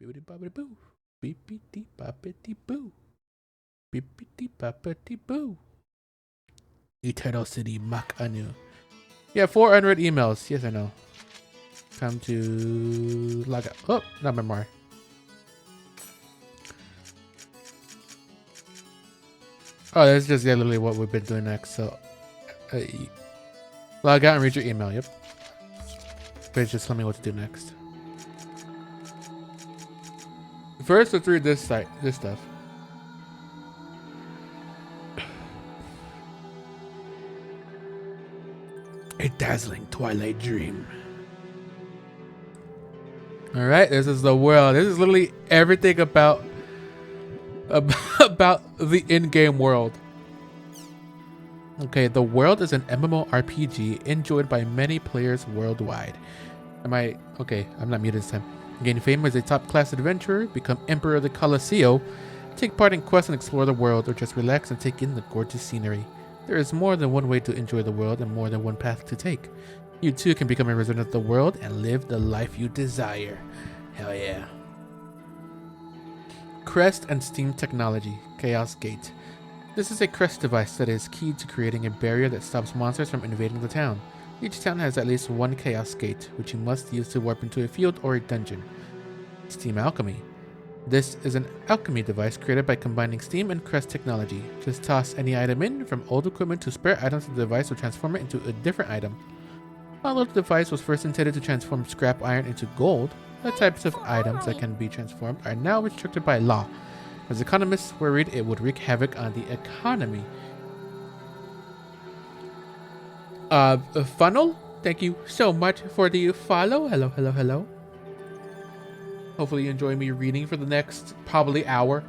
Bibbidi bobbidi boo. Beepity boppity boo. Beepity boppity boo. Eternal City Mak Anu. Yeah, 4 unread emails. Yes, I know. Time to log out. Oh, not memoir. Oh, that's just literally what we've been doing next. So, log out and read your email. Yep. But just tell me what to do next. First, let's read this stuff. A dazzling twilight dream. All right, this is the world. This is literally everything about the in-game world. Okay, the world is an MMORPG enjoyed by many players worldwide. Okay, I'm not muted this time. Gain fame as a top-class adventurer, become Emperor of the Colosseo, take part in quests and explore the world, or just relax and take in the gorgeous scenery. There is more than one way to enjoy the world and more than one path to take. You too can become a resident of the world and live the life you desire. Hell yeah. Crest and Steam Technology, Chaos Gate. This is a crest device that is key to creating a barrier that stops monsters from invading the town. Each town has at least one Chaos Gate, which you must use to warp into a field or a dungeon. Steam Alchemy. This is an alchemy device created by combining Steam and Crest technology. Just toss any item in, from old equipment to spare items, the device will transform it into a different item. Although the device was first intended to transform scrap iron into gold, the types of items that can be transformed are now restricted by law. As economists worried it would wreak havoc on the economy. Funnel, thank you so much for the follow. Hello. Hopefully you enjoy me reading for the next probably hour.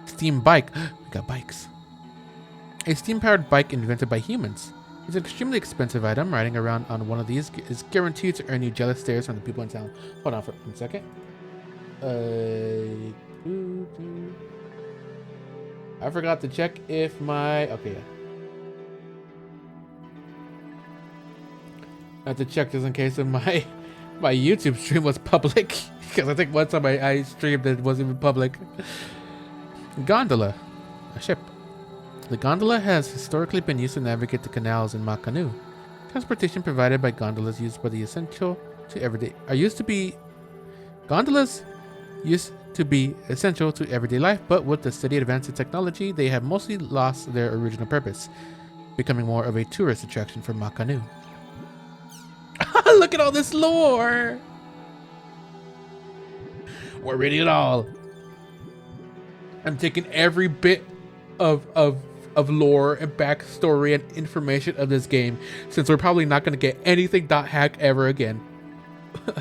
Steam bike. We got bikes. A steam-powered bike invented by humans. It's an extremely expensive item. Riding around on one of these is guaranteed to earn you jealous stares from the people in town. Hold on for 1 second. I forgot to check if my... Okay, yeah. I have to check just in case if my YouTube stream was public. Because I think one time I streamed it wasn't even public. Gondola. A ship. The gondola has historically been used to navigate the canals in Mak Anu. Transportation provided by gondolas used to be essential to everyday life, but with the steady advance in technology, they have mostly lost their original purpose, becoming more of a tourist attraction for Mak Anu. Look at all this lore! We're reading it all. I'm taking every bit of lore and backstory and information of this game, since we're probably not going to get anything .hack ever again.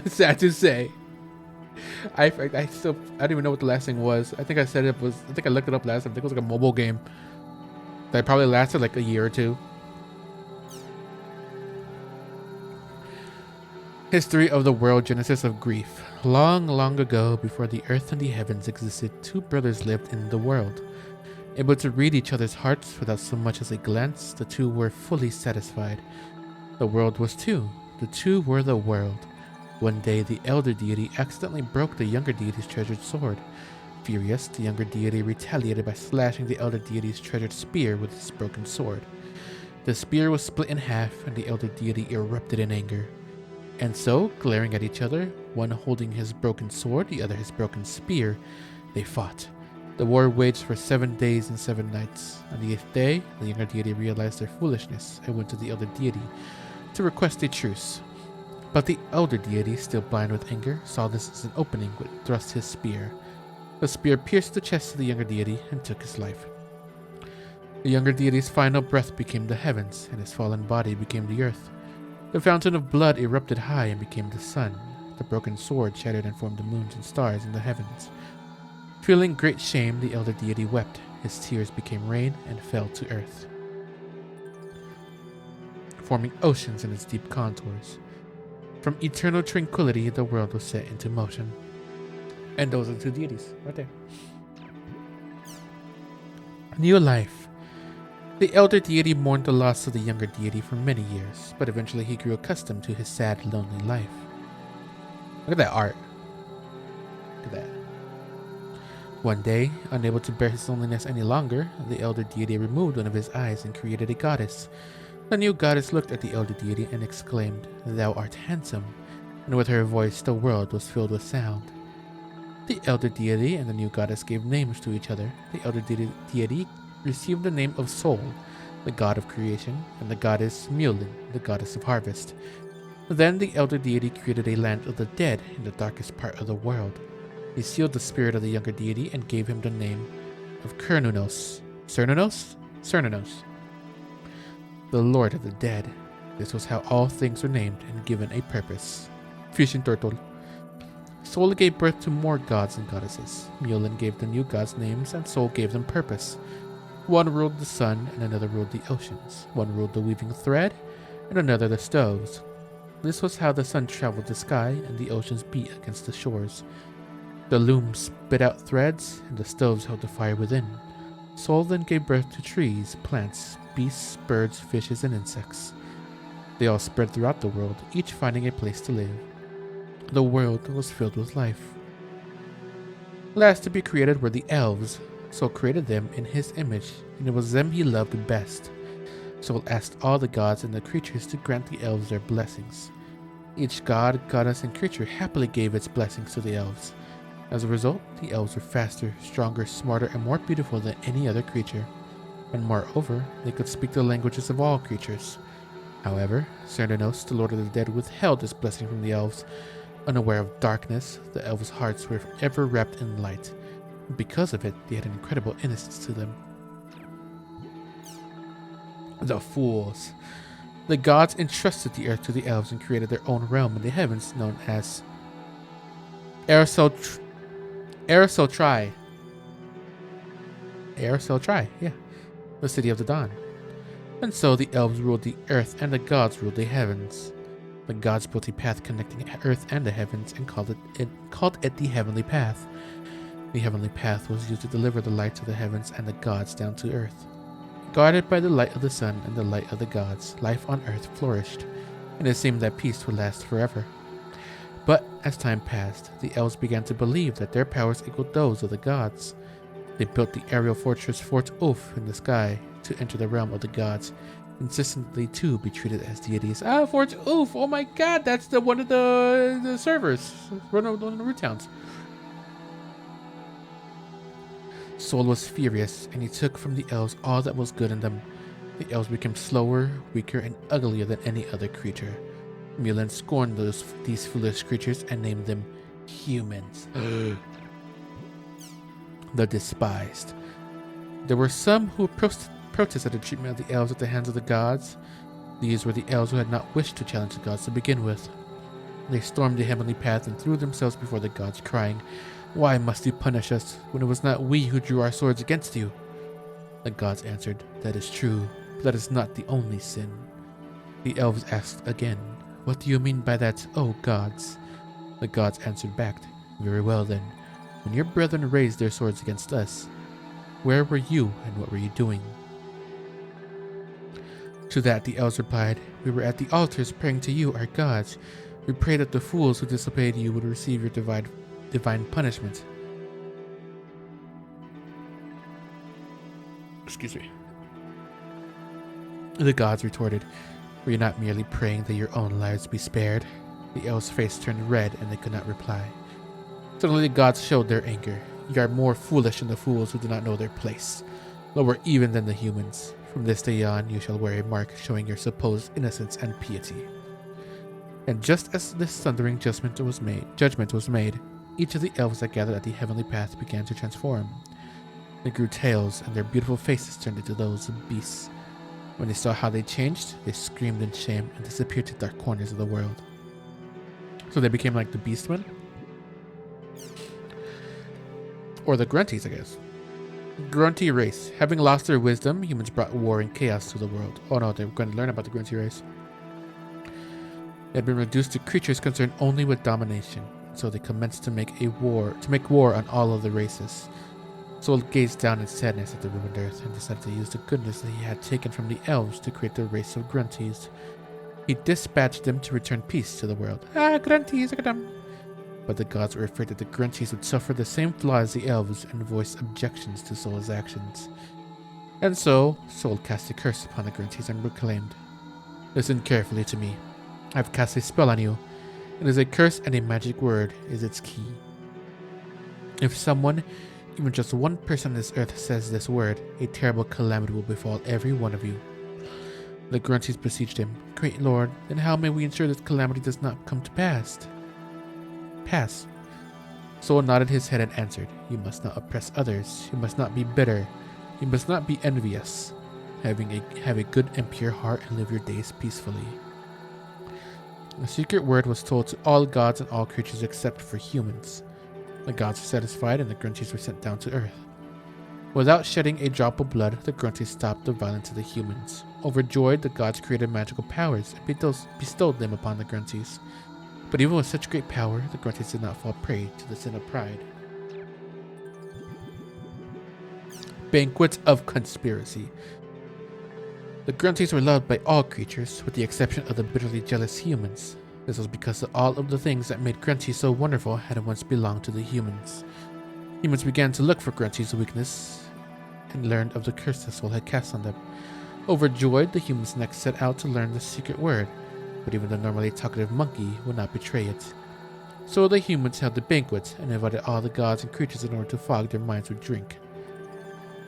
Sad to say. I don't even know what the last thing was. I think I looked it up last time. I think it was like a mobile game that probably lasted like a year or two. History of the world, genesis of grief. Long, long ago, before the earth and the heavens existed, two brothers lived in the world. Able to read each other's hearts without so much as a glance, the two were fully satisfied. The world was two. The two were the world. One day, the elder deity accidentally broke the younger deity's treasured sword. Furious, the younger deity retaliated by slashing the elder deity's treasured spear with his broken sword. The spear was split in half, and the elder deity erupted in anger. And so, glaring at each other, one holding his broken sword, the other his broken spear, they fought. The war waged for 7 days and 7 nights. On the 8th day, the younger deity realized their foolishness and went to the elder deity to request a truce. But the elder deity, still blind with anger, saw this as an opening and thrust his spear. The spear pierced the chest of the younger deity and took his life. The younger deity's final breath became the heavens, and his fallen body became the earth. The fountain of blood erupted high and became the sun. The broken sword shattered and formed the moons and stars in the heavens. Feeling great shame, the elder deity wept. His tears became rain and fell to earth, forming oceans in its deep contours. From eternal tranquility, the world was set into motion. And those are the two deities, right there. New life. The elder deity mourned the loss of the younger deity for many years, but eventually he grew accustomed to his sad, lonely life. Look at that art. Look at that. One day, unable to bear his loneliness any longer, the elder deity removed one of his eyes and created a goddess. The new goddess looked at the elder deity and exclaimed, "Thou art handsome," and with her voice the world was filled with sound. The elder deity and the new goddess gave names to each other. The elder deity received the name of Sol, the god of creation, and the goddess Mulin, the goddess of harvest. Then the elder deity created a land of the dead in the darkest part of the world. He sealed the spirit of the younger deity and gave him the name of Cernunos. Cernunos, the lord of the dead. This was how all things were named and given a purpose. Fishing turtle. Sol gave birth to more gods and goddesses. Mulin gave the new gods names, and Sol gave them purpose. One ruled the sun, and another ruled the oceans. One ruled the weaving thread, and another the stoves. This was how the sun traveled the sky, and the oceans beat against the shores. The loom spit out threads, and the stoves held the fire within. Sol then gave birth to trees, plants, beasts, birds, fishes, and insects. They all spread throughout the world, each finding a place to live. The world was filled with life. Last to be created were the elves. Sol created them in his image, and it was them he loved best. Sol asked all the gods and the creatures to grant the elves their blessings. Each god, goddess, and creature happily gave its blessings to the elves. As a result, the elves were faster, stronger, smarter, and more beautiful than any other creature. And moreover, they could speak the languages of all creatures. However, Cernunos, the lord of the dead, withheld this blessing from the elves. Unaware of darkness, the elves' hearts were ever wrapped in light. Because of it, they had an incredible innocence to them. The fools. The gods entrusted the earth to the elves and created their own realm in the heavens known as Aerosol Tri, yeah, the city of the dawn. And so the elves ruled the earth and the gods ruled the heavens. The gods built a path connecting earth and the heavens and called it the heavenly path. The heavenly path was used to deliver the light of the heavens and the gods down to earth. Guarded by the light of the sun and the light of the gods, life on earth flourished, and it seemed that peace would last forever. But as time passed, the elves began to believe that their powers equaled those of the gods. They built the aerial fortress Fort Ulf in the sky to enter the realm of the gods, insistently to be treated as deities. Fort Ulf! Oh my god, that's the one of the servers, one of the root towns. Sol was furious, and he took from the elves all that was good in them. The elves became slower, weaker, and uglier than any other creature. Mulin scorned these foolish creatures and named them humans. The despised. There were some who protested the treatment of the elves at the hands of the gods. These were the elves who had not wished to challenge the gods to begin with. They stormed the heavenly path and threw themselves before the gods, crying, "Why must you punish us when it was not we who drew our swords against you?" The gods answered, "That is true, but that is not the only sin." The elves asked again, "What do you mean by that, O gods?" The gods answered back, "Very well then. When your brethren raised their swords against us, where were you and what were you doing?" To that the elves replied, "We were at the altars praying to you, our gods. We prayed that the fools who disobeyed you would receive your divine punishment." Excuse me. The gods retorted, "Were you not merely praying that your own lives be spared?" The elves' face turned red and they could not reply. Suddenly the gods showed their anger. "You are more foolish than the fools who do not know their place, lower even than the humans. From this day on you shall wear a mark showing your supposed innocence and piety." And just as this thundering judgment was made, each of the elves that gathered at the heavenly path began to transform. They grew tails, and their beautiful faces turned into those of beasts. When they saw how they changed, they screamed in shame and disappeared to dark corners of the world. So they became like the beastmen? Or the grunties, I guess. Grunty race. Having lost their wisdom, humans brought war and chaos to the world. Oh no, they're going to learn about the grunty race. They had been reduced to creatures concerned only with domination, so they commenced to make war on all of the races. Sol gazed down in sadness at the ruined earth and decided to use the goodness that he had taken from the elves to create the race of grunties. He dispatched them to return peace to the world. Grunties, look at them. but the gods were afraid that the grunties would suffer the same flaw as the elves and voice objections to Soul's actions. And so, Soul cast a curse upon the grunties and proclaimed, "Listen carefully to me. I have cast a spell on you. It is a curse, and a magic word is its key. If someone, even just one person on this earth, says this word, a terrible calamity will befall every one of you." The grunties besieged him. "Great Lord, then how may we ensure this calamity does not come to pass?" Soul nodded his head and answered, "You must not oppress others. You must not be bitter. You must not be envious. Have a good and pure heart and live your days peacefully." The secret word was told to all gods and all creatures except for humans. The gods were satisfied and the grunties were sent down to earth. Without shedding a drop of blood, the grunties stopped the violence of the humans. Overjoyed, the gods created magical powers and bestowed them upon the grunties. But even with such great power, the grunties did not fall prey to the sin of pride. Banquet of Conspiracy. The grunties were loved by all creatures, with the exception of the bitterly jealous humans. This was because all of the things that made grunties so wonderful had once belonged to the humans. Humans began to look for grunties' weakness and learned of the curse the Soul had cast on them. Overjoyed, the humans next set out to learn the secret word, but even the normally talkative monkey would not betray it. So the humans held a banquet and invited all the gods and creatures in order to fog their minds with drink.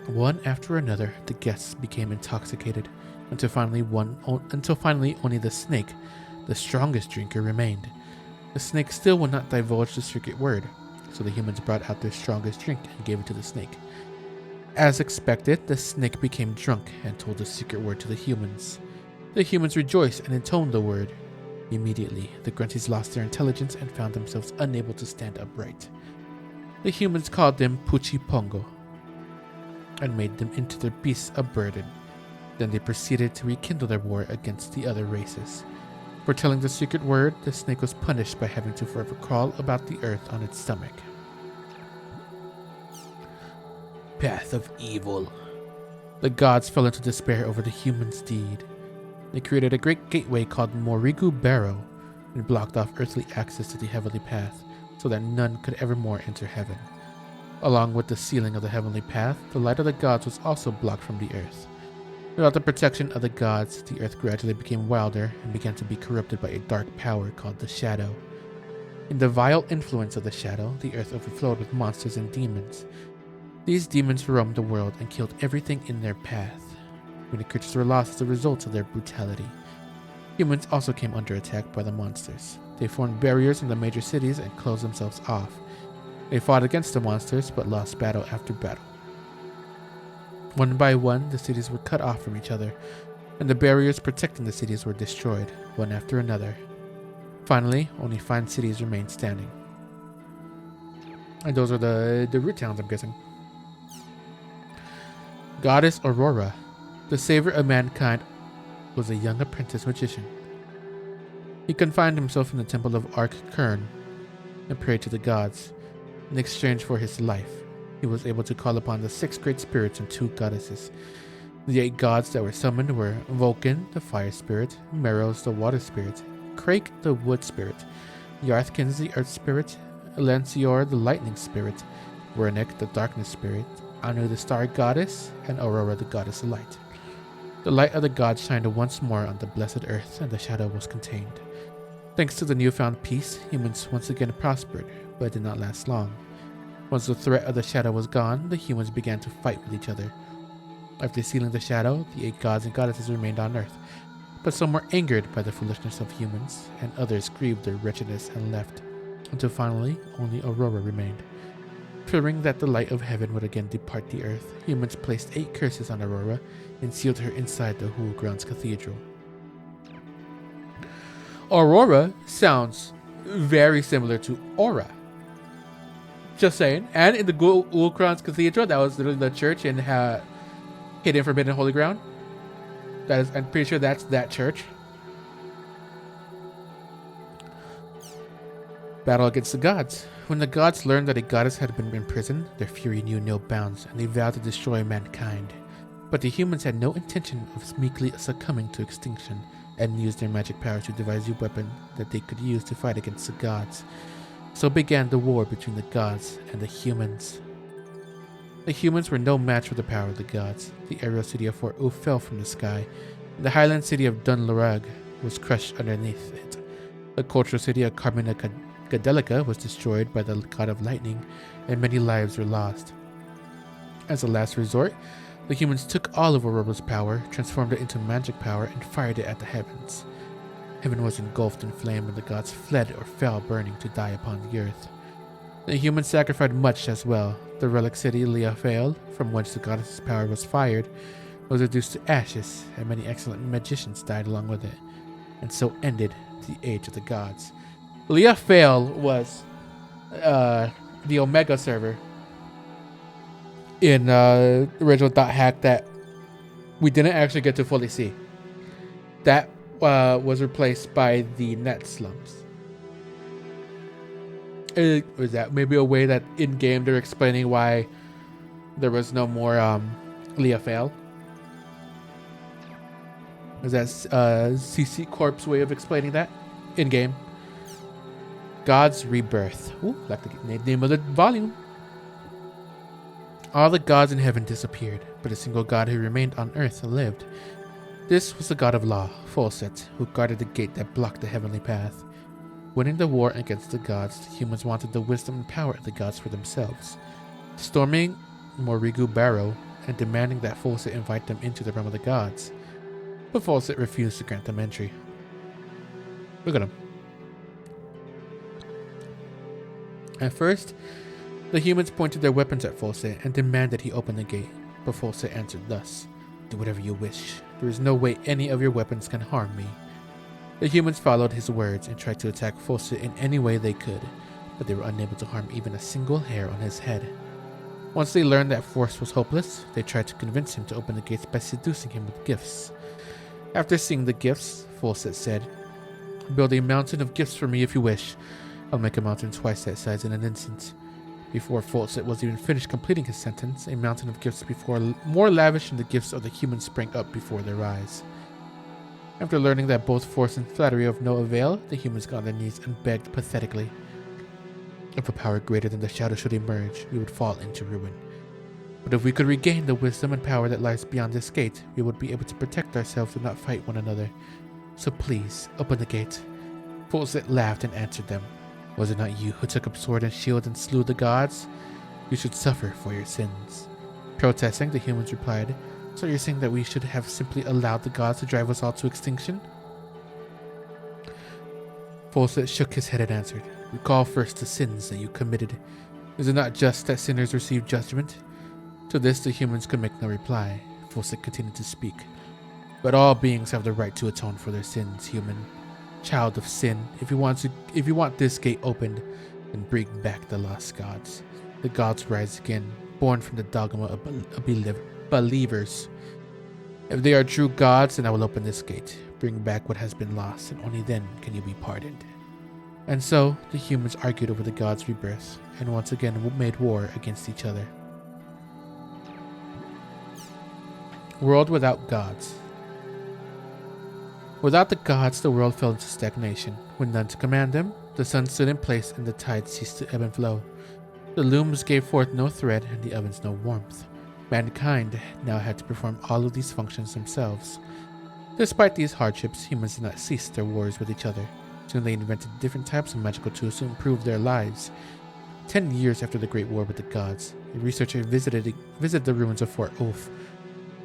One after another, the guests became intoxicated, until finally only the snake, the strongest drinker, remained. The snake still would not divulge the secret word, so the humans brought out their strongest drink and gave it to the snake. As expected, the snake became drunk and told the secret word to the humans. The humans rejoiced and intoned the word. Immediately, the grunties lost their intelligence and found themselves unable to stand upright. The humans called them Puchi Pongo and made them into their beasts of burden. Then they proceeded to rekindle their war against the other races. For telling the secret word, the snake was punished by having to forever crawl about the earth on its stomach. Path of Evil. The gods fell into despair over the humans' deed. They created a great gateway called Morigu Barrow and blocked off earthly access to the heavenly path so that none could ever more enter heaven. Along with the sealing of the heavenly path, the light of the gods was also blocked from the earth. Without the protection of the gods, the earth gradually became wilder and began to be corrupted by a dark power called the Shadow. In the vile influence of the Shadow, the earth overflowed with monsters and demons. These demons roamed the world and killed everything in their path. Many creatures were lost as a result of their brutality. Humans also came under attack by the monsters. They formed barriers in the major cities and closed themselves off. They fought against the monsters, but lost battle after battle. One by one, the cities were cut off from each other, and the barriers protecting the cities were destroyed, one after another. Finally, only 5 cities remained standing. And those are the root towns, I'm guessing. Goddess Aurora, the savior of mankind, was a young apprentice magician. He confined himself in the temple of Ark Kern and prayed to the gods. In exchange for his life, he was able to call upon the 6 great spirits and 2 goddesses. The 8 gods that were summoned were Vulcan, the fire spirit, Meros, the water spirit, Crake, the wood spirit, Yarthkins, the earth spirit, Elancior, the lightning spirit, Wernick, the darkness spirit, Anu, the star goddess, and Aurora, the goddess of light. The light of the gods shined once more on the blessed earth, and the shadow was contained. Thanks to the newfound peace, humans once again prospered, but it did not last long. Once the threat of the shadow was gone, the humans began to fight with each other. After sealing the shadow, the 8 gods and goddesses remained on earth, but some were angered by the foolishness of humans, and others grieved their wretchedness and left, until finally only Aurora remained. Fearing that the light of heaven would again depart the earth, humans placed 8 curses on Aurora and sealed her inside the Hool Grounds Cathedral. Aurora sounds very similar to Aura. Just saying. And in the Hool Grounds Cathedral, that was literally the church in Hidden Forbidden Holy Ground. I'm pretty sure that's that church. Battle against the gods. When the gods learned that a goddess had been imprisoned, their fury knew no bounds, and they vowed to destroy mankind. But the humans had no intention of meekly succumbing to extinction, and used their magic power to devise a weapon that they could use to fight against the gods. So began the war between the gods and the humans. The humans were no match for the power of the gods. The aerial city of Fort Oof fell from the sky, and the highland city of Dunlarag was crushed underneath it. The cultural city of Carmina Gadelica was destroyed by the god of lightning, and many lives were lost. As a last resort, the humans took all of Aurora's power, transformed it into magic power, and fired it at the heavens. Heaven was engulfed in flame, and the gods fled or fell burning to die upon the earth. The humans sacrificed much as well. The relic city Leofael, from whence the goddess's power was fired, was reduced to ashes, and many excellent magicians died along with it. And so ended the age of the gods. Leofael was the Omega server in the original .hack that we didn't actually get to fully see. That was replaced by the net slums. Was that maybe a way that in game they're explaining why there was no more Leofael? Is that CC Corp's way of explaining that in game? God's Rebirth. Ooh, like the name of the volume. All the gods in heaven disappeared, but a single god who remained on earth lived. This was the god of law, Folset, who guarded the gate that blocked the heavenly path. Winning the war against the gods, the humans wanted the wisdom and power of the gods for themselves. Storming Morigu Barrow and demanding that Folset invite them into the realm of the gods. But Folset refused to grant them entry. Look at him. At first, the humans pointed their weapons at Folset and demanded he open the gate, but Folset answered thus: "Do whatever you wish. There is no way any of your weapons can harm me." The humans followed his words and tried to attack Folset in any way they could, but they were unable to harm even a single hair on his head. Once they learned that force was hopeless, they tried to convince him to open the gates by seducing him with gifts. After seeing the gifts, Folset said, "Build a mountain of gifts for me if you wish. I'll make a mountain twice that size in an instant." Before Folset was even finished completing his sentence, a mountain of gifts more lavish than the gifts of the humans sprang up before their eyes. After learning that both force and flattery are of no avail, the humans got on their knees and begged pathetically. If a power greater than the shadow should emerge, we would fall into ruin. But if we could regain the wisdom and power that lies beyond this gate, we would be able to protect ourselves and not fight one another. So please, open the gate. Folset laughed and answered them. "Was it not you who took up sword and shield and slew the gods? You should suffer for your sins." Protesting, the humans replied, "So you're saying that we should have simply allowed the gods to drive us all to extinction?" Folset shook his head and answered, "Recall first the sins that you committed. Is it not just that sinners receive judgment?" To this the humans could make no reply. Folset continued to speak. "But all beings have the right to atone for their sins, human. Child of sin, if you want this gate opened, then bring back the lost gods. The gods rise again, born from the dogma of believers. If they are true gods, then I will open this gate, bring back what has been lost, and only then can you be pardoned." And so, the humans argued over the gods' rebirth, and once again made war against each other. World without gods. Without the gods, the world fell into stagnation. With none to command them, the sun stood in place and the tides ceased to ebb and flow. The looms gave forth no thread and the ovens no warmth. Mankind now had to perform all of these functions themselves. Despite these hardships, humans did not cease their wars with each other. Soon they invented different types of magical tools to improve their lives. 10 years after the Great War with the gods, a researcher visited the ruins of Fort Oof.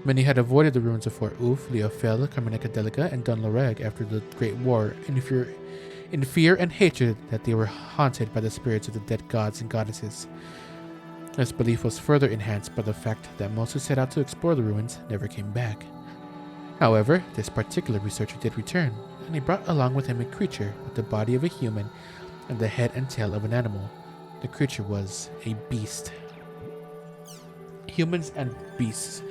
Many had avoided the ruins of Fort Oof, Leofael, Carminica-Delica, and Dunlareg after the Great War in fear and hatred that they were haunted by the spirits of the dead gods and goddesses. This belief was further enhanced by the fact that most who set out to explore the ruins never came back. However, this particular researcher did return, and he brought along with him a creature with the body of a human and the head and tail of an animal. The creature was a beast. Humans and beasts.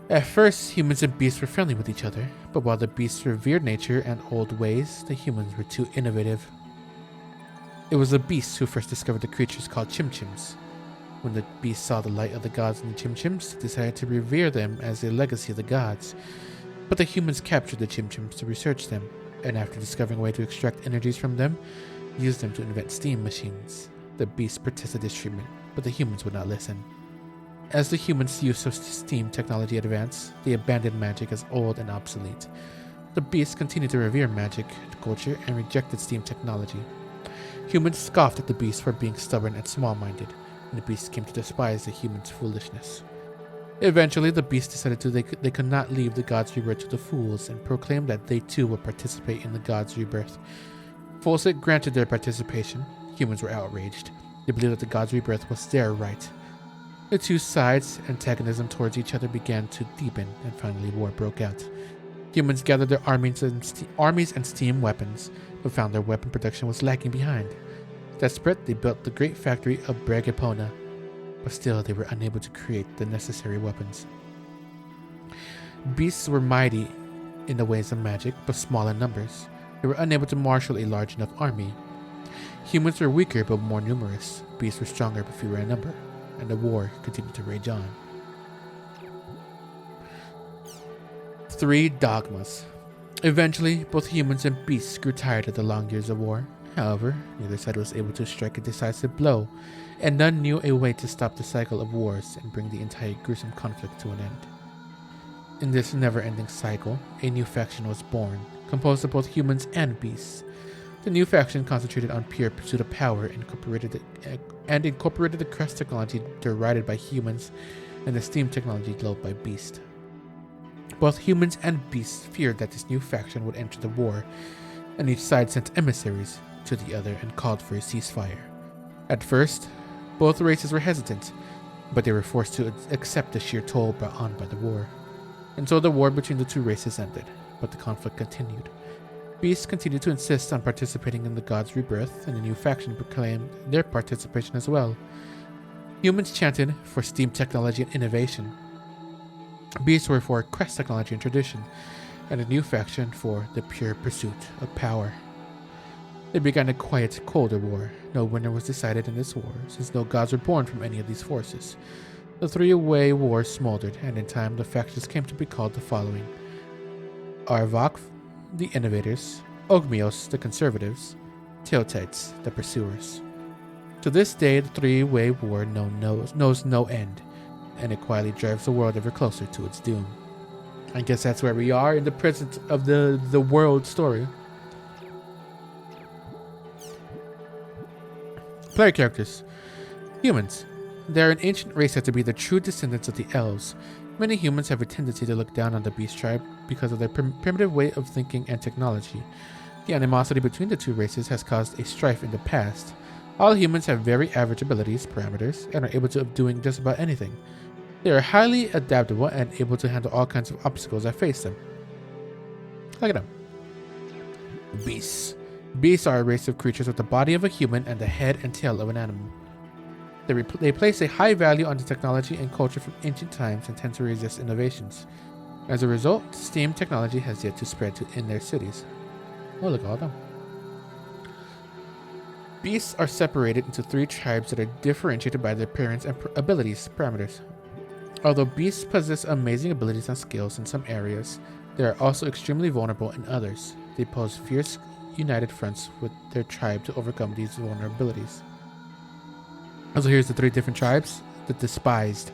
At first, humans and beasts were friendly with each other, but while the beasts revered nature and old ways, the humans were too innovative. It was the beasts who first discovered the creatures called chimchims. When the beasts saw the light of the gods in the chimchims, they decided to revere them as a legacy of the gods. But the humans captured the chimchims to research them, and after discovering a way to extract energies from them, used them to invent steam machines. The beasts protested this treatment, but the humans would not listen. As the humans' use of steam technology advanced, they abandoned magic as old and obsolete. The beasts continued to revere magic, culture, and rejected steam technology. Humans scoffed at the beasts for being stubborn and small-minded, and the beasts came to despise the humans' foolishness. Eventually, the beasts decided they could not leave the gods' rebirth to the fools and proclaimed that they too would participate in the gods' rebirth. Fools granted their participation. Humans were outraged. They believed that the gods' rebirth was their right. The two sides' antagonism towards each other began to deepen, and finally war broke out. Humans gathered their armies and steam weapons, but found their weapon production was lagging behind. Desperate, they built the great factory of Bragapona, but still they were unable to create the necessary weapons. Beasts were mighty in the ways of magic, but small in numbers. They were unable to marshal a large enough army. Humans were weaker but more numerous. Beasts were stronger but fewer in number, and the war continued to rage on. 3 dogmas. Eventually, both humans and beasts grew tired of the long years of war. However, neither side was able to strike a decisive blow, and none knew a way to stop the cycle of wars and bring the entire gruesome conflict to an end. In this never-ending cycle, a new faction was born, composed of both humans and beasts. The new faction concentrated on pure pursuit of power and incorporated the crest technology derided by humans and the steam technology loved by beasts. Both humans and beasts feared that this new faction would enter the war, and each side sent emissaries to the other and called for a ceasefire. At first, both races were hesitant, but they were forced to accept the sheer toll brought on by the war. And so the war between the two races ended, but the conflict continued. Beasts continued to insist on participating in the gods' rebirth, and the new faction proclaimed their participation as well. Humans chanted for steam technology and innovation. Beasts were for crest technology and tradition, and a new faction for the pure pursuit of power. They began a quiet, colder war. No winner was decided in this war, since no gods were born from any of these forces. The three-way war smoldered, and in time the factions came to be called the following: Arvok, the innovators; Ogmios, the conservatives; Teotites, the pursuers. To this day, the three-way war knows no end, and it quietly drives the world ever closer to its doom. I guess that's where we are in the present of the world story. Player characters. Humans. They are an ancient race said to be the true descendants of the elves. Many humans have a tendency to look down on the beast tribe because of their primitive way of thinking and technology. The animosity between the two races has caused a strife in the past. All humans have very average abilities, parameters, and are able to doing just about anything. They are highly adaptable and able to handle all kinds of obstacles that face them. Look at them. Beasts. Beasts are a race of creatures with the body of a human and the head and tail of an animal. They place a high value on the technology and culture from ancient times and tend to resist innovations. As a result, steam technology has yet to spread in their cities. Oh, look at all them. Beasts are separated into 3 tribes that are differentiated by their appearance and abilities, parameters. Although beasts possess amazing abilities and skills in some areas, they are also extremely vulnerable in others. They pose fierce, united fronts with their tribe to overcome these vulnerabilities. Also, here's the 3 different tribes. The despised.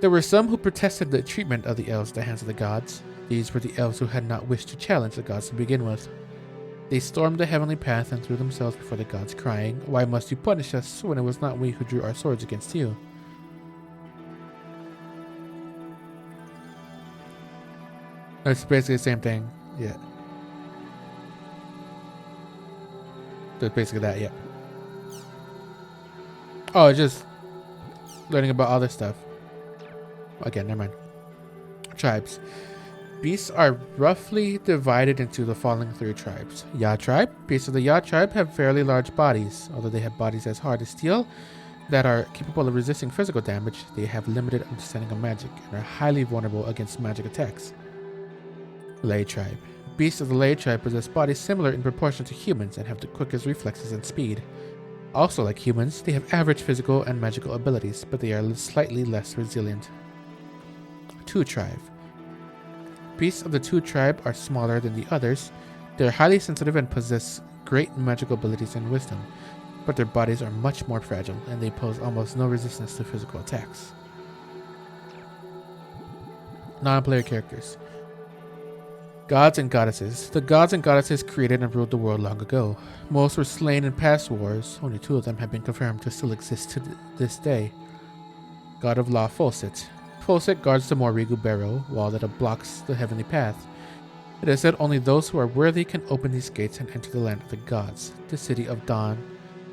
There were some who protested the treatment of the elves at the hands of the gods. These were the elves who had not wished to challenge the gods to begin with. They stormed the heavenly path and threw themselves before the gods, crying, "Why must you punish us when it was not we who drew our swords against you?" It's basically the same thing. Yeah. That's basically that, yeah. Oh, it's just learning about other stuff. Okay, never mind. Tribes. Beasts are roughly divided into the following 3 tribes. Ya tribe. Beasts of the Ya tribe have fairly large bodies. Although they have bodies as hard as steel that are capable of resisting physical damage, they have limited understanding of magic and are highly vulnerable against magic attacks. Lay tribe. Beasts of the Lay tribe possess bodies similar in proportion to humans and have the quickest reflexes and speed. Also like humans, they have average physical and magical abilities, but they are slightly less resilient. 2 tribe. Beasts of the 2 tribe are smaller than the others. They are highly sensitive and possess great magical abilities and wisdom, but their bodies are much more fragile, and they pose almost no resistance to physical attacks. Non-player characters. Gods and goddesses. The gods and goddesses created and ruled the world long ago. Most were slain in past wars. Only 2 of them have been confirmed to still exist to this day. God of Law, Folset. Folset guards the Morigu Barrow, wall that blocks the heavenly path. It is said only those who are worthy can open these gates and enter the land of the gods, the city of Dawn,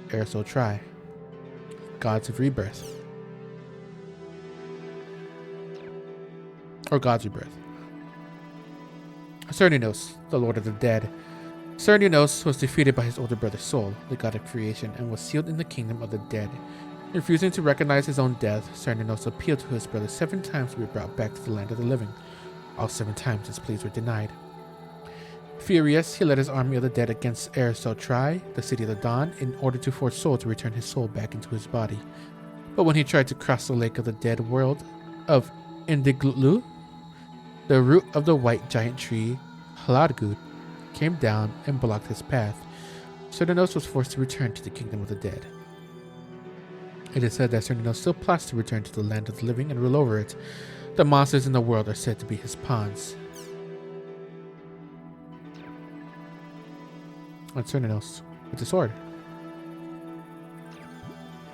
Erso Tri. Gods of Rebirth. Or God's Rebirth. Cernunnos, the Lord of the Dead. Cernunnos was defeated by his older brother Sol, the god of creation, and was sealed in the kingdom of the dead. Refusing to recognize his own death, Cernunnos appealed to his brother 7 times to be brought back to the land of the living. All 7 times his pleas were denied. Furious, he led his army of the dead against Erso Tri, the city of the dawn, in order to force Sol to return his soul back into his body. But when he tried to cross the lake of the dead world of Indiglutlu, the root of the white giant tree, Hladgud, came down and blocked his path. Cernunnos was forced to return to the kingdom of the dead. It is said that Cernunnos still plots to return to the land of the living and rule over it. The monsters in the world are said to be his pawns. And Cernunnos with the sword.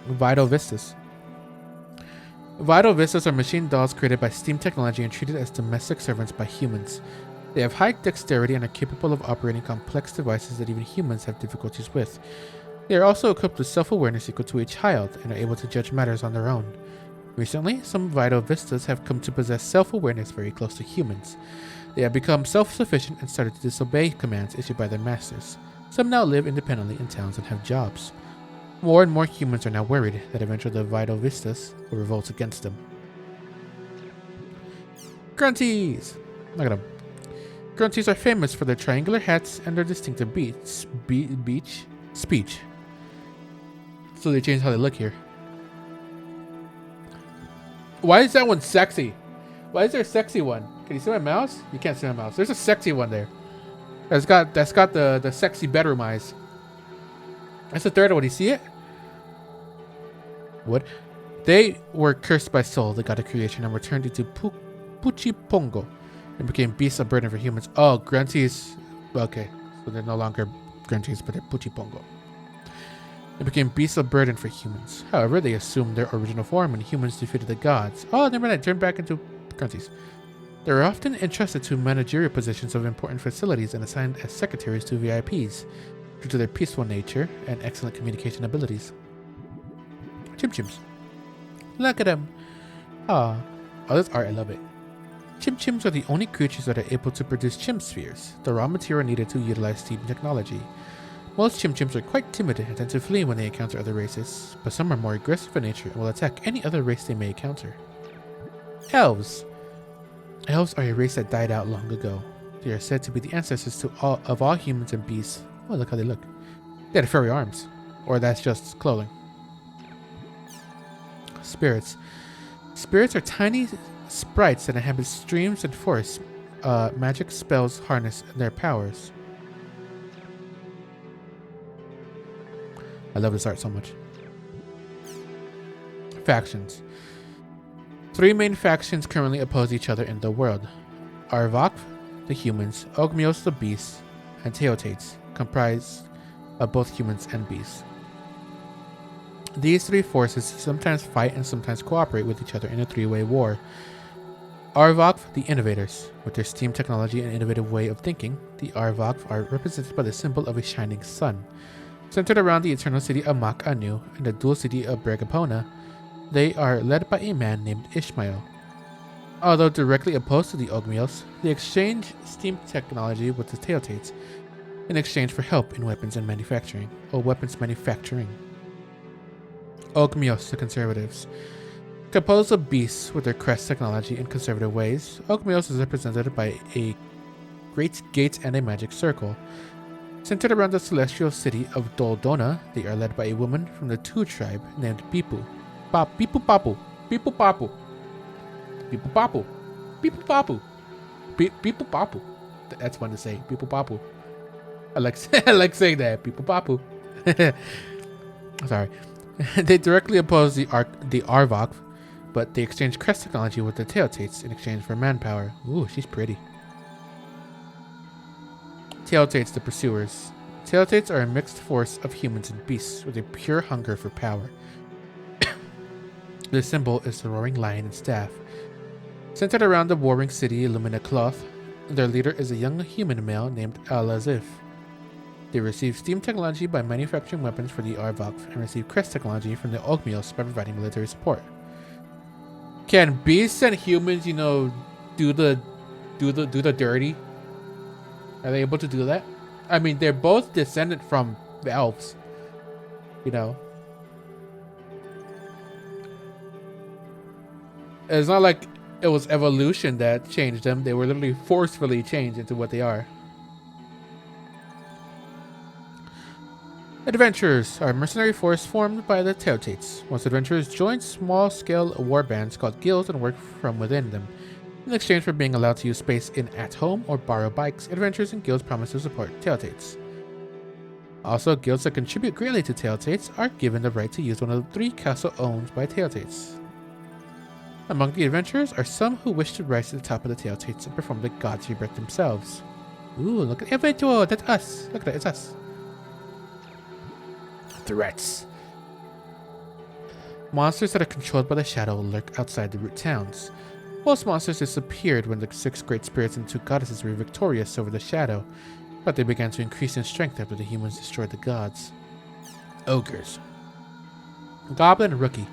Vital Vistas. Vital Vistas are machine dolls created by Steam technology and treated as domestic servants by humans. They have high dexterity and are capable of operating complex devices that even humans have difficulties with. They are also equipped with self-awareness equal to a child and are able to judge matters on their own. Recently, some Vital Vistas have come to possess self-awareness very close to humans. They have become self-sufficient and started to disobey commands issued by their masters. Some now live independently in towns and have jobs. More and more humans are now worried that eventually the Vital Vistas will revolt against them. Grunties! Look at them. Grunties are famous for their triangular hats and their distinctive speech. So they changed how they look here. Why is that one sexy? Why is there a sexy one? Can you see my mouse? You can't see my mouse. There's a sexy one there. That's got the sexy bedroom eyes. That's the third one. You see it? What? They were cursed by Sol, the god of creation, and were turned into Puchipongo and became beasts of burden for humans. Oh, grunties. Okay, so they're no longer grunties, but they're Puchipongo. They became beasts of burden for humans. However, they assumed their original form when humans defeated the gods. Oh, never mind. Turned back into grunties. They are often entrusted to managerial positions of important facilities and assigned as secretaries to VIPs due to their peaceful nature and excellent communication abilities. Chim-chims. Look at them. Ah. Oh, this art, I love it. Chim-chims are the only creatures that are able to produce chim spheres, the raw material needed to utilize steam technology. Most chim-chims are quite timid and tend to flee when they encounter other races, but some are more aggressive in nature and will attack any other race they may encounter. Elves. Elves are a race that died out long ago. They are said to be the ancestors of all humans and beasts. Oh, look how they look. They had furry arms. Or that's just clothing. Spirits. Spirits are tiny sprites that inhabit streams and forests. Magic spells harness their powers. I love this art so much. Factions. 3 main factions currently oppose each other in the world. Arvok, the humans, Ogmios, the beasts, and Teotates, comprised of both humans and beasts. These 3 forces sometimes fight and sometimes cooperate with each other in a 3-way war. Arvok, the innovators. With their steam technology and innovative way of thinking, the Arvok are represented by the symbol of a shining sun. Centered around the eternal city of Mak Anu and the dual city of Bragapona, they are led by a man named Ishmael. Although directly opposed to the Ogmios, they exchange steam technology with the Teotates in exchange for help in weapons and manufacturing, or weapons manufacturing. Ogmios, the conservatives. Composed of beasts with their crest technology and conservative ways, Ogmios is represented by a great gate and a magic circle. Centered around the celestial city of Doldona, they are led by a woman from the Tu tribe named Bipu. Bipu Papu. Bipu Papu. Bipu Papu. Bipu Papu. Bipu Papu. That's fun to say. Bipu Papu. I like I like saying that. People papu. Sorry. They directly oppose the Arvok, but they exchange crest technology with the Teotates in exchange for manpower. Ooh, she's pretty. Teotates, the pursuers. Teotates are a mixed force of humans and beasts with a pure hunger for power. Their symbol is the roaring lion and staff. Centered around the warring city Illumina cloth, their leader is a young human male named Al-Azif. They receive steam technology by manufacturing weapons for the Arvok and receive crest technology from the Ogmios by providing military support. Can beasts and humans, do the dirty? Are they able to do that? I mean, they're both descended from the elves. It's not like it was evolution that changed them. They were literally forcefully changed into what they are. Adventurers are a mercenary force formed by the Teotates. Once adventurers join small-scale war bands called guilds and work from within them. In exchange for being allowed to use space in at-home or borrow bikes, adventurers and guilds promise to support Teotates. Also, guilds that contribute greatly to Teotates are given the right to use one of the 3 castles owned by Teotates. Among the adventurers are some who wish to rise to the top of the Teotates and perform the gods' rebirth themselves. Ooh, look at Adventure! That's us! Look at that, it's us! Threats. Monsters that are controlled by the shadow lurk outside the root towns. Most monsters disappeared when the 6 great spirits and 2 goddesses were victorious over the shadow, but they began to increase in strength after the humans destroyed the gods. Ogres. Goblin Rookie.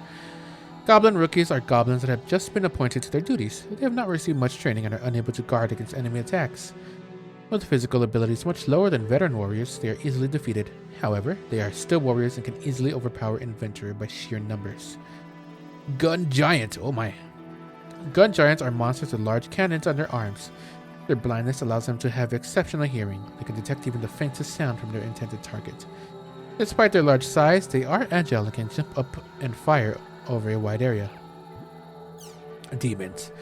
Goblin rookies are goblins that have just been appointed to their duties. They have not received much training and are unable to guard against enemy attacks. With physical abilities much lower than veteran warriors, they are easily defeated. However, they are still warriors and can easily overpower an adventurer by sheer numbers. Gun Giant. Oh my. Gun Giants are monsters with large cannons on their arms. Their blindness allows them to have exceptional hearing. They can detect even the faintest sound from their intended target. Despite their large size, they are agile and can jump up and fire over a wide area. Demons.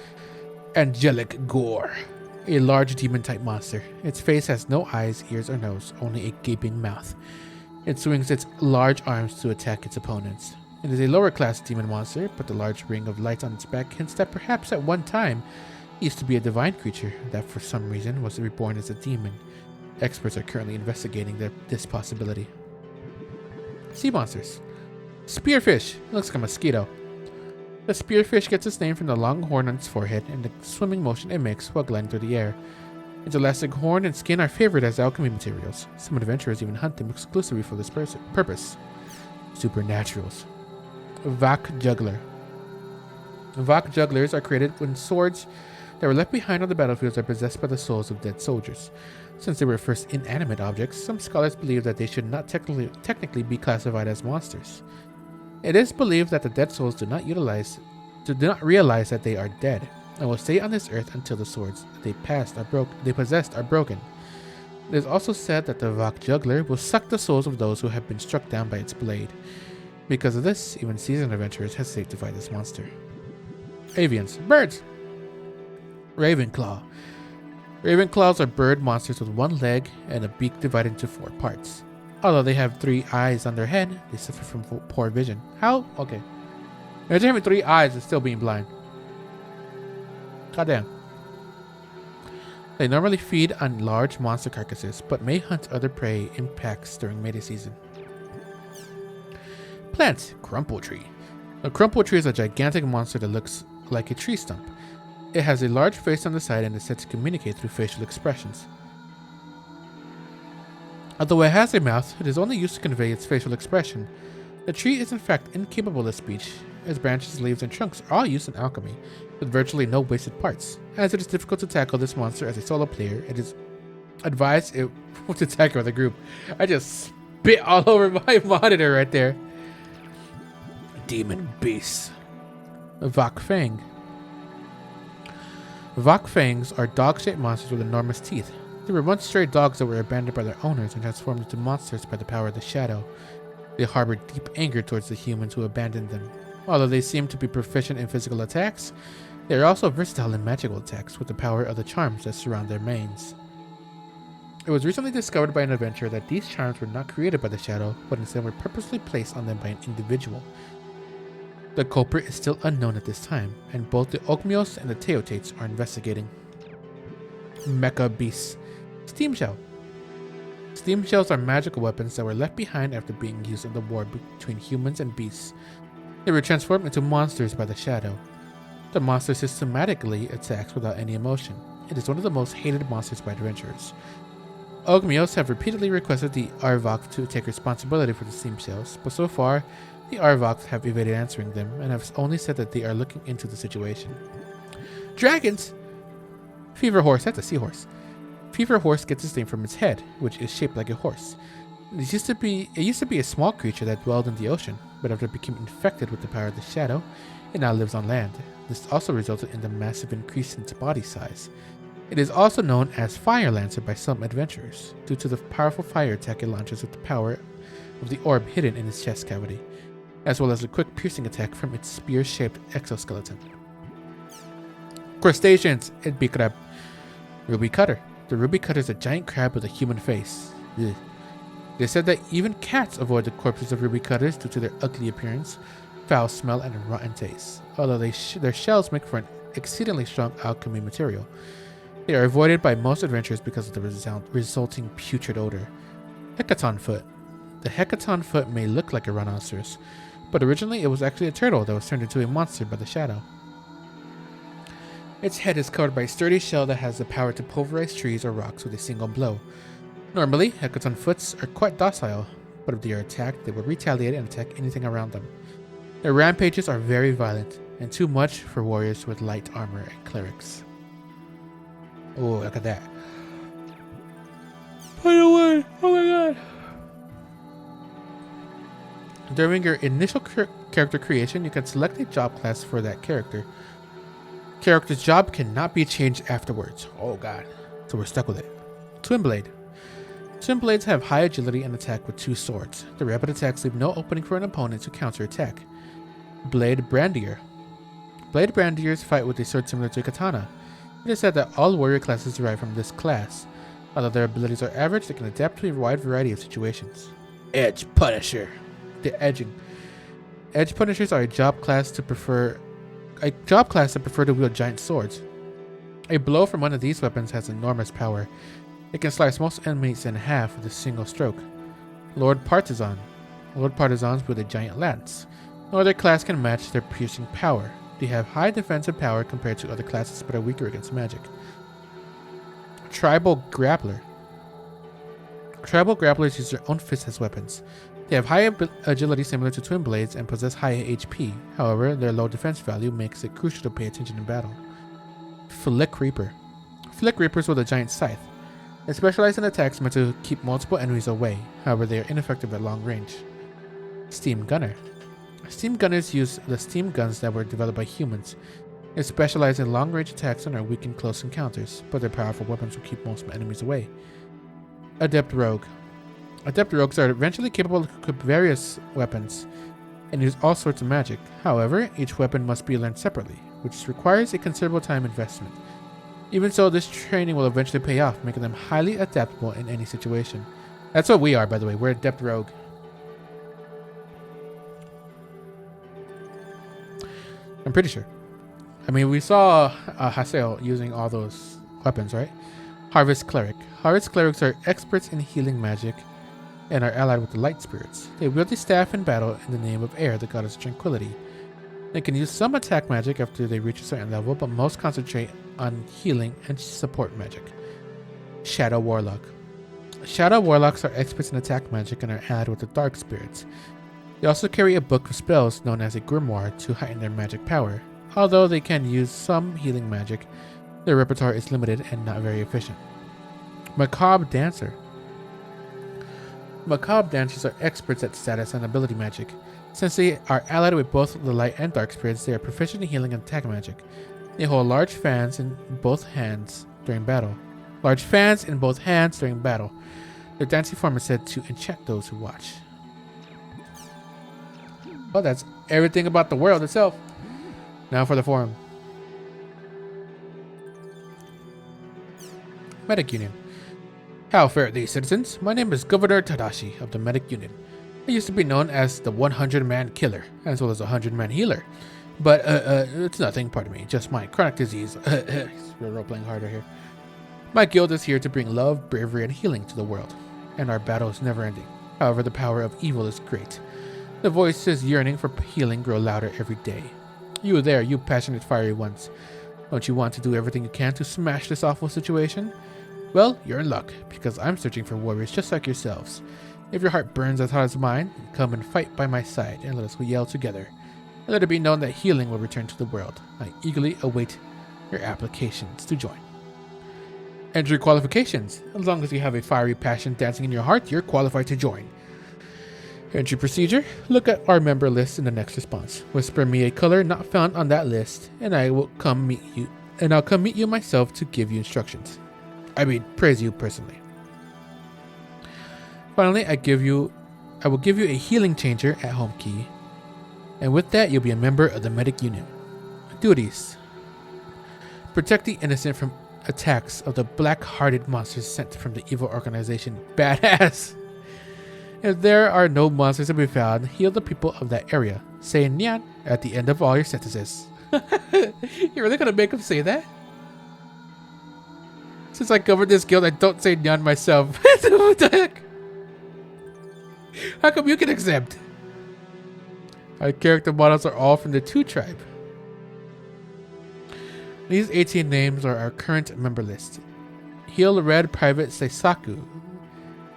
Angelic Gore. A large demon-type monster. Its face has no eyes, ears, or nose, only a gaping mouth. It swings its large arms to attack its opponents. It is a lower-class demon monster, but the large ring of light on its back hints that perhaps at one time it used to be a divine creature that for some reason was reborn as a demon. Experts are currently investigating this possibility. Sea monsters. Spearfish. Looks like a mosquito. The spearfish gets its name from the long horn on its forehead and the swimming motion it makes while gliding through the air. Its elastic horn and skin are favored as alchemy materials. Some adventurers even hunt them exclusively for this purpose. Supernaturals. Vak Juggler. Vak Jugglers are created when swords that were left behind on the battlefields are possessed by the souls of dead soldiers. Since they were first inanimate objects, some scholars believe that they should not technically be classified as monsters. It is believed that the dead souls do not realize that they are dead, and will stay on this earth until the swords they possessed are broken. It is also said that the Vak Juggler will suck the souls of those who have been struck down by its blade. Because of this, even seasoned adventurers hesitate to fight this monster. Avians. Birds. Ravenclaw. Ravenclaws are bird monsters with 1 leg and a beak divided into 4 parts. Although they have 3 eyes on their head, they suffer from poor vision. How? Okay. Imagine having 3 eyes and still being blind. Goddamn. They normally feed on large monster carcasses, but may hunt other prey in packs during mating season. Plants. Crumple Tree. A crumple tree is a gigantic monster that looks like a tree stump. It has a large face on the side and is said to communicate through facial expressions. Although it has a mouth, it is only used to convey its facial expression. The tree is in fact incapable of speech. Its branches, leaves, and trunks are all used in alchemy, with virtually no wasted parts. As it is difficult to tackle this monster as a solo player, it is advised to tackle with a group. I just spit all over my monitor right there. Demon Beasts. Vak Fang. Vak Fangs are dog-shaped monsters with enormous teeth. They were once stray dogs that were abandoned by their owners and transformed into monsters by the power of the shadow. They harbored deep anger towards the humans who abandoned them. Although they seem to be proficient in physical attacks, they are also versatile in magical attacks with the power of the charms that surround their manes. It was recently discovered by an adventurer that these charms were not created by the shadow, but instead were purposely placed on them by an individual. The culprit is still unknown at this time, and both the Ogmios and the Teotates are investigating. Mecha Beasts. Steam Shell. Steam shells are magical weapons that were left behind after being used in the war between humans and beasts. They were transformed into monsters by the shadow. The monster systematically attacks without any emotion. It is one of the most hated monsters by adventurers. Ogmios have repeatedly requested the Arvok to take responsibility for the steam shells, but so far, the Arvoks have evaded answering them and have only said that they are looking into the situation. Dragons! Fever Horse, that's a seahorse. Fever Horse gets its name from its head, which is shaped like a horse. It used to be a small creature that dwelled in the ocean, but after it became infected with the power of the shadow, it now lives on land. This also resulted in the massive increase in its body size. It is also known as Fire Lancer by some adventurers, due to the powerful fire attack it launches with the power of the orb hidden in its chest cavity, as well as a quick piercing attack from its spear-shaped exoskeleton. Crustaceans, It'd be crab. Ruby Cutter. The Ruby Cutter is a giant crab with a human face. Ugh. They said that even cats avoid the corpses of Ruby Cutters due to their ugly appearance, foul smell, and rotten taste, although their shells make for an exceedingly strong alchemy material. They are avoided by most adventurers because of the resulting putrid odor. Hecaton Foot. The Hecaton Foot may look like a rhinoceros, but originally it was actually a turtle that was turned into a monster by the shadow. Its head is covered by a sturdy shell that has the power to pulverize trees or rocks with a single blow. Normally, Hecaton Foots are quite docile, but if they are attacked, they will retaliate and attack anything around them. Their rampages are very violent, and too much for warriors with light armor and clerics. Oh, look at that. By the way, oh my god. During your initial character creation, you can select a job class for that character. Character's job cannot be changed afterwards. Oh god. So we're stuck with it. Twin Blade. Twin Blades have high agility and attack with two swords. The rapid attacks leave no opening for an opponent to counter-attack. Blade Brandier. Blade Brandiers fight with a sword similar to a katana. It is said that all warrior classes derive from this class. Although their abilities are average, they can adapt to a wide variety of situations. Edge Punisher. The Edging. Edge Punishers are a job class that prefer to wield giant swords. A blow from one of these weapons has enormous power. It can slice most enemies in half with a single stroke. Lord Partisan. Lord Partisans wield a giant lance. No other class can match their piercing power. They have high defensive power compared to other classes but are weaker against magic. Tribal Grappler. Tribal Grapplers use their own fists as weapons. They have high agility similar to Twin Blades and possess high HP. However, their low defense value makes it crucial to pay attention in battle. Flick Reaper. Flick Reapers wield a giant scythe. They specialize in attacks meant to keep multiple enemies away. However, they are ineffective at long range. Steam Gunner. Steam Gunners use the steam guns that were developed by humans. They specialize in long-range attacks and are weak in close encounters, but their powerful weapons will keep most enemies away. Adept Rogue. Adept Rogues are eventually capable of equip various weapons and use all sorts of magic. However, each weapon must be learned separately, which requires a considerable time investment. Even so, this training will eventually pay off, making them highly adaptable in any situation. That's what we are, by the way. We're Adept Rogue. I'm pretty sure. I mean, we saw Haseo using all those weapons, right? Harvest Cleric. Harvest Clerics are experts in healing magic and are allied with the light spirits. They wield a staff in battle in the name of Air, the goddess of tranquility. They can use some attack magic after they reach a certain level, but most concentrate on healing and support magic. Shadow Warlock. Shadow Warlocks are experts in attack magic and are allied with the dark spirits. They also carry a book of spells known as a grimoire to heighten their magic power. Although they can use some healing magic, their repertoire is limited and not very efficient. Macabre Dancer. Macabre Dancers are experts at status and ability magic. Since they are allied with both the light and dark spirits, they are proficient in healing and attack magic. They hold large fans in both hands during battle. Their dancing form is said to enchant those who watch. Well, that's everything about the world itself. Now for the forum. Medic Union. How fare thee, citizens? My name is Governor Tadashi of the Medic Union. I used to be known as the 100-man killer, as well as the 100-man healer. But, it's nothing, pardon me, just my chronic disease. We're role-playing harder here. My guild is here to bring love, bravery, and healing to the world, and our battle is never-ending. However, the power of evil is great. The voices yearning for healing grow louder every day. You there, you passionate fiery ones. Don't you want to do everything you can to smash this awful situation? Well, you're in luck, because I'm searching for warriors just like yourselves. If your heart burns as hot as mine, come and fight by my side, and let us yell together. And let it be known that healing will return to the world. I eagerly await your applications to join. Entry qualifications. As long as you have a fiery passion dancing in your heart, you're qualified to join. Entry procedure. Look at our member list in the next response. Whisper me a color not found on that list, and I'll come meet you myself to give you instructions. Praise you personally. Finally, I will give you a healing changer at home key. And with that, you'll be a member of the Medic Union. Duties. Protect the innocent from attacks of the black-hearted monsters sent from the evil organization Badass. If there are no monsters to be found, heal the people of that area. Say Nyan at the end of all your sentences. You're really gonna make him say that? Since I covered this guild, I don't say Nyan myself. What the heck? How come you can exempt? Our character models are all from the 2 tribe. These 18 names are our current member list. Heal Red Private Seisaku.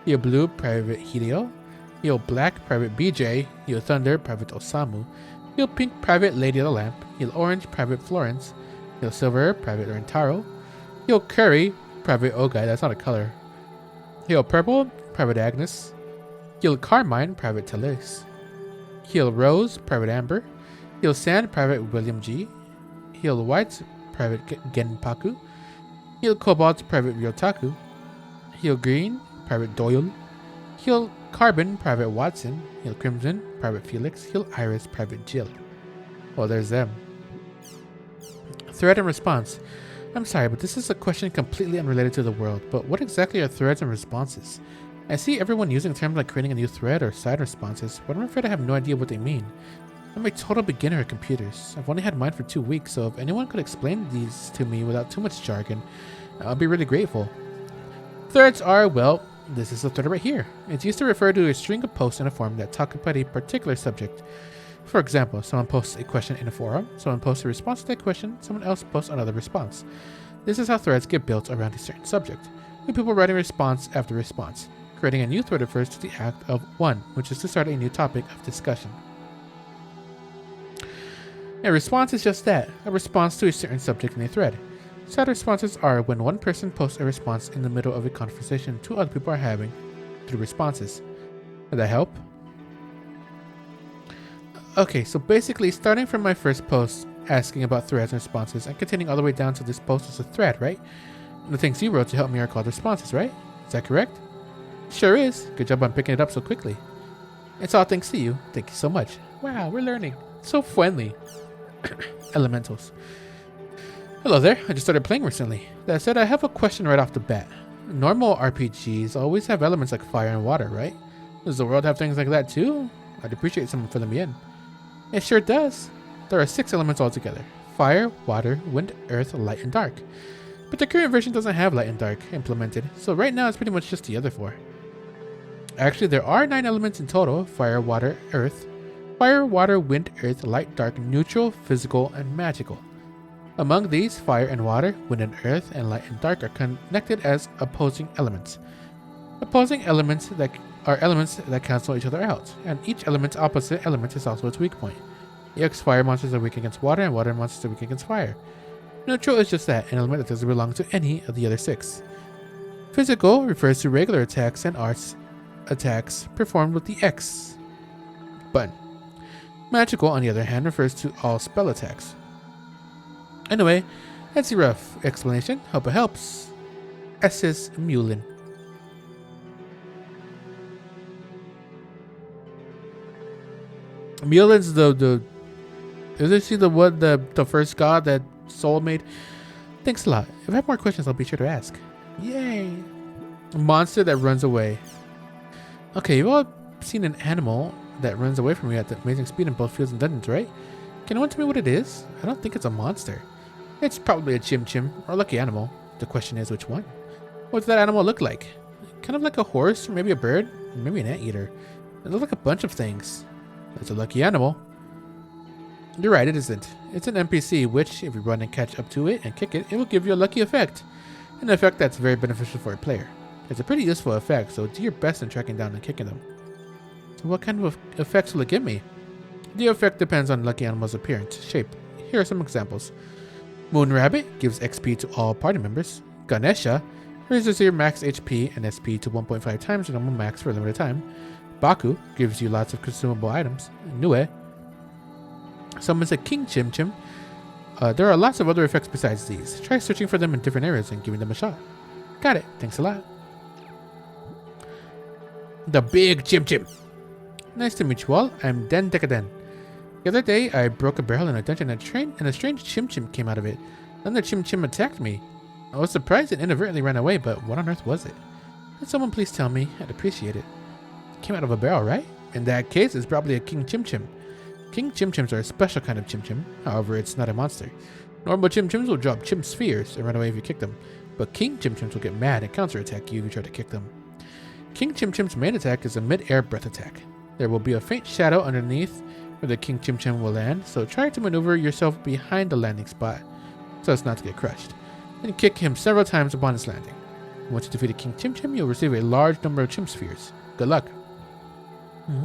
Heal Blue Private Hideo. Heal Black Private BJ. Heal Thunder Private Osamu. Heal Pink Private Lady of the Lamp. Heal Orange Private Florence. Heal Silver Private Rentaro. Heal Curry Private Ogai, that's not a color. Heal Purple Private Agnes. Heal Carmine Private Talise. Heal Rose Private Amber. Heal Sand Private William G. Heal White Private Genpaku. Heal Cobalt Private Ryotaku. Heal Green Private Doyle. Heal Carbon Private Watson. Heal Crimson Private Felix. Heal Iris Private Jill. Well, there's them. Thread and response. I'm sorry, but this is a question completely unrelated to the world, but what exactly are threads and responses? I see everyone using terms like creating a new thread or side responses, but I'm afraid I have no idea what they mean. I'm a total beginner at computers. I've only had mine for 2 weeks, so if anyone could explain these to me without too much jargon, I'll be really grateful. Threads are, well, this is the thread right here. It's used to refer to a string of posts in a forum that talk about a particular subject. For example, someone posts a question in a forum, someone posts a response to that question, someone else posts another response. This is how threads get built around a certain subject, with people writing response after response. Creating a new thread refers to the act of one, which is to start a new topic of discussion. A response is just that, a response to a certain subject in a thread. Side responses are when one person posts a response in the middle of a conversation two other people are having through responses. Did that help? Okay, so basically starting from my first post asking about threads and responses and continuing all the way down to this post is a thread, right? And the things you wrote to help me are called responses, right? Is that correct? Sure is. Good job on picking it up so quickly. It's all thanks to you. Thank you so much. Wow, we're learning. So friendly. Elementals. Hello there. I just started playing recently. That said, I have a question right off the bat. Normal RPGs always have elements like fire and water, right? Does the world have things like that too? I'd appreciate someone filling me in. It sure does. There are 6 elements altogether. Fire, water, wind, earth, light, and dark. But the current version doesn't have light and dark implemented, so right now it's pretty much just the other 4. Actually, there are 9 elements in total. Fire, water, earth. Fire, water, wind, earth, light, dark, neutral, physical, and magical. Among these, fire and water, wind and earth, and light and dark are connected as opposing elements. Opposing elements that are elements that cancel each other out, and each element's opposite element is also its weak point. EX fire monsters are weak against water, and water monsters are weak against fire. Neutral is just that, an element that doesn't belong to any of the other 6. Physical refers to regular attacks and arts attacks performed with the X button. Magical, on the other hand, refers to all spell attacks. Anyway, that's a rough explanation. Hope it helps. SS Mulin. Mulin's is he the first god that Soul made? Thanks a lot. If I have more questions, I'll be sure to ask. Yay! A monster that runs away. Okay, you've all seen an animal that runs away from you at amazing speed in both fields and dungeons, right? Can anyone tell me what it is? I don't think it's a monster. It's probably a chim chim or a lucky animal. The question is, which one? What's that animal look like? Kind of like a horse, or maybe a bird, or maybe an anteater. It looks like a bunch of things. It's a lucky animal. You're right, it isn't. It's an NPC, which, if you run and catch up to it and kick it, it will give you a lucky effect. An effect that's very beneficial for a player. It's a pretty useful effect, so do your best in tracking down and kicking them. So what kind of effects will it give me? The effect depends on lucky animal's appearance, shape. Here are some examples. Moon Rabbit gives XP to all party members. Ganesha raises your max HP and SP to 1.5 times your normal max for a limited time. Baku gives you lots of consumable items. Nue summons a King Chim Chim. There are lots of other effects besides these. Try searching for them in different areas and giving them a shot. Got it. Thanks a lot. The Big Chim Chim. Nice to meet you all. I'm Den Dekaden. The other day, I broke a barrel in a dungeon and a strange Chim Chim came out of it. Then the Chim Chim attacked me. I was surprised it inadvertently ran away, but what on earth was it? Could someone please tell me? I'd appreciate it. It came out of a barrel, right? In that case, it's probably a King Chim Chim. King Chim Chims are a special kind of Chim Chim. However, it's not a monster. Normal Chim Chims will drop Chim Spheres and run away if you kick them. But King Chim Chims will get mad and counterattack you if you try to kick them. King Chim Chim's main attack is a mid-air breath attack. There will be a faint shadow underneath where the King Chim Chim will land, so try to maneuver yourself behind the landing spot so as not to get crushed. Then kick him several times upon his landing. Once you defeat a King Chim Chim, you'll receive a large number of Chim Spheres. Good luck.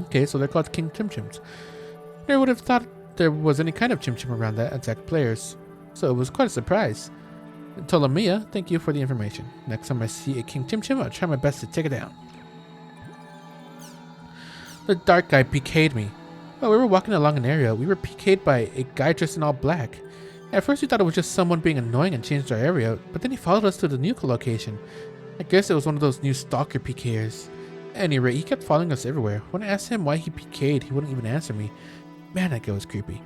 Okay, so they're called King Chim Chims. Never would have thought there was any kind of Chim Chim around that attacked players, so it was quite a surprise. Ptolemy, thank you for the information. Next time I see a King Chim Chim, I'll try my best to take it down. The dark guy PK'd me. While we were walking along an area, we were PK'd by a guy dressed in all black. At first we thought it was just someone being annoying and changed our area, but then he followed us to the new location. I guess it was one of those new stalker PKers. At any rate, he kept following us everywhere. When I asked him why he PK'd, he wouldn't even answer me. Man, that guy was creepy.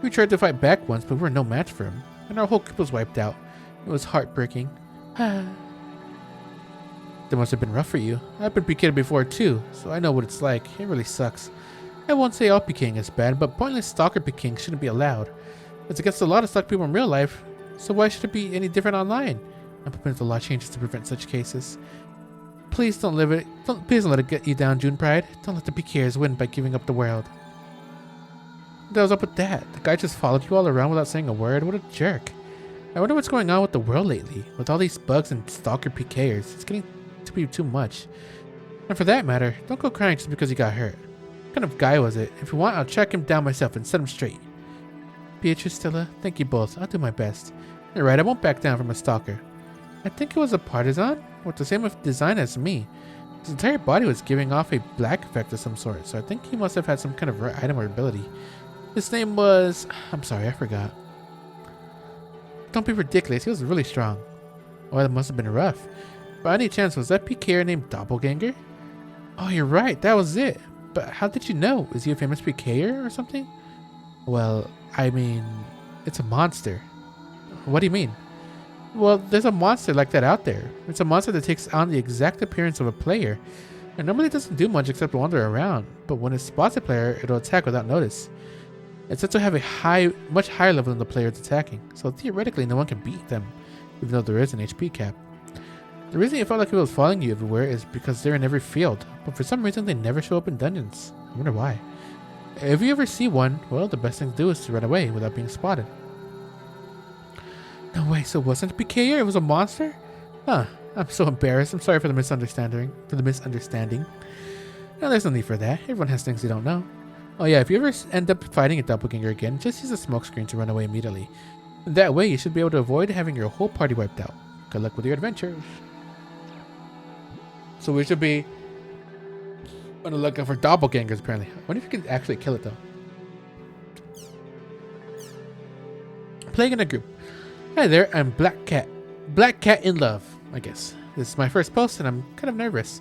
We tried to fight back once, but we were no match for him, and our whole group was wiped out. It was heartbreaking. That must have been rough for you. I've been PK'd before too, so I know what it's like. It really sucks. I won't say all PKing is bad, but pointless stalker PKing shouldn't be allowed. It's against the law to stalk people in real life, so why should it be any different online? I'm hoping the law changes to prevent such cases. Please don't let it get you down, June Pride. Don't let the PKers win by giving up the world. What was up with that? The guy just followed you all around without saying a word? What a jerk. I wonder what's going on with the world lately. With all these bugs and stalker PKers, it's getting to be too much. And for that matter, don't go crying just because he got hurt. What kind of guy was it? If you want, I'll track him down myself and set him straight. Beatrice, Stella, thank you both. I'll do my best. You're right, I won't back down from a stalker. I think it was a partisan with the same design as me. His entire body was giving off a black effect of some sort, so I think he must have had some kind of rare item or ability. His name was... I'm sorry, I forgot. Don't be ridiculous, he was really strong. Oh, that must have been rough. By any chance, was that PKer named Doppelganger? Oh, you're right, that was it. But how did you know? Is he a famous PKer or something? Well, I mean, it's a monster. What do you mean? Well, there's a monster like that out there. It's a monster that takes on the exact appearance of a player. It normally doesn't do much except wander around, but when it spots a player, it'll attack without notice. It's said to have a much higher level than the player it's attacking, so theoretically no one can beat them, even though there is an HP cap. The reason it felt like it was following you everywhere is because they're in every field, but for some reason they never show up in dungeons. I wonder why. If you ever see one, well, the best thing to do is to run away without being spotted. No way, so it wasn't a PKer, it was a monster? Huh, I'm so embarrassed. I'm sorry for the misunderstanding. No, there's no need for that. Everyone has things they don't know. Oh yeah, if you ever end up fighting a doppelganger again, just use a smoke screen to run away immediately. That way, you should be able to avoid having your whole party wiped out. Good luck with your adventures. So we should be on the lookout for doppelgangers, apparently. I wonder if you can actually kill it, though. Playing in a group. Hi there, I'm Black Cat. Black Cat in love, I guess. This is my first post, and I'm kind of nervous.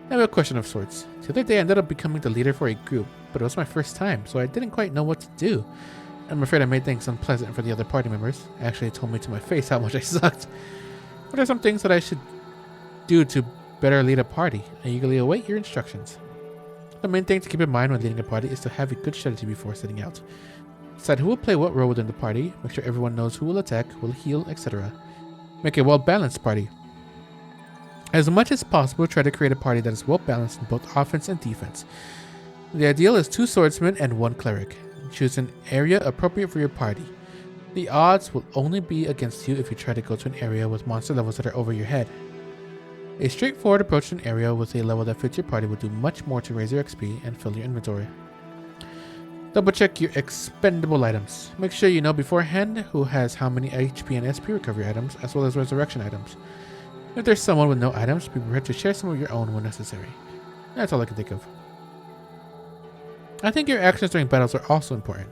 I have a question of sorts. The other day, I ended up becoming the leader for a group, but it was my first time, so I didn't quite know what to do. I'm afraid I made things unpleasant for the other party members. Actually, it told me to my face how much I sucked. What are some things that I should do to better lead a party. I eagerly await your instructions. The main thing to keep in mind when leading a party is to have a good strategy before setting out. Decide who will play what role within the party, make sure everyone knows who will attack, who will heal, etc. Make a well-balanced party. As much as possible, try to create a party that is well-balanced in both offense and defense. The ideal is 2 swordsmen and 1 cleric. Choose an area appropriate for your party. The odds will only be against you if you try to go to an area with monster levels that are over your head. A straightforward approach to an area with a level that fits your party will do much more to raise your XP and fill your inventory. Double check your expendable items. Make sure you know beforehand who has how many HP and SP recovery items, as well as resurrection items. If there's someone with no items, be prepared to share some of your own when necessary. That's all I can think of. I think your actions during battles are also important.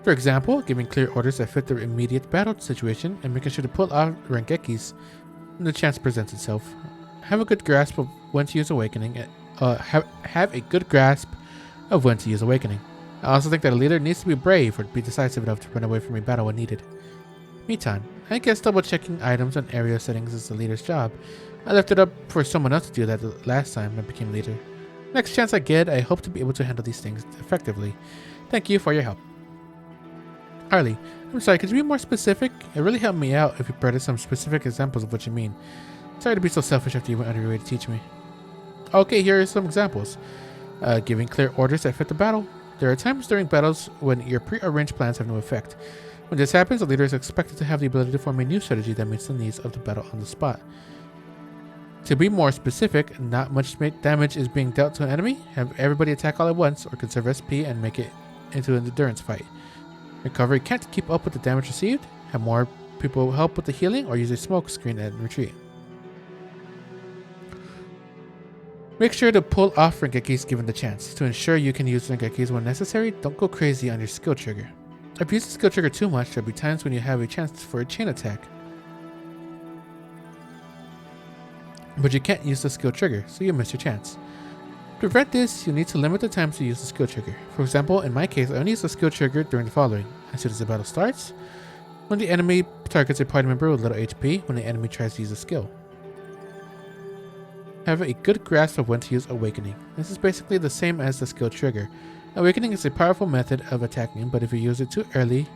For example, giving clear orders that fit the immediate battle situation and making sure to pull out Rengekis when the chance presents itself. Have a good grasp of when to use Awakening. Have a good grasp of when to use Awakening. I also think that a leader needs to be brave or be decisive enough to run away from a battle when needed. Me time. I guess double checking items and area settings is the leader's job. I left it up for someone else to do that the last time I became leader. Next chance I get, I hope to be able to handle these things effectively. Thank you for your help. Harley, I'm sorry, could you be more specific? It really helped me out if you provided some specific examples of what you mean. Sorry to be so selfish after you went out of your way to teach me. Okay, here are some examples. Giving clear orders that fit the battle. There are times during battles when your pre-arranged plans have no effect. When this happens, the leader is expected to have the ability to form a new strategy that meets the needs of the battle on the spot. To be more specific, not much damage is being dealt to an enemy. Have everybody attack all at once or conserve SP and make it into an endurance fight. Recovery can't keep up with the damage received. Have more people help with the healing or use a smoke screen and retreat. Make sure to pull off Rengekis given the chance. To ensure you can use Rengekis when necessary, don't go crazy on your skill trigger. If you use the skill trigger too much, there'll be times when you have a chance for a chain attack. But you can't use the skill trigger, so you miss your chance. To prevent this, you need to limit the times to use the skill trigger. For example, in my case, I only use the skill trigger during the following: as soon as the battle starts, when the enemy targets a party member with little HP, when the enemy tries to use a skill. Have a good grasp of when to use Awakening. This is basically the same as the skill trigger. Awakening is a powerful method of attacking, but if you use it too early,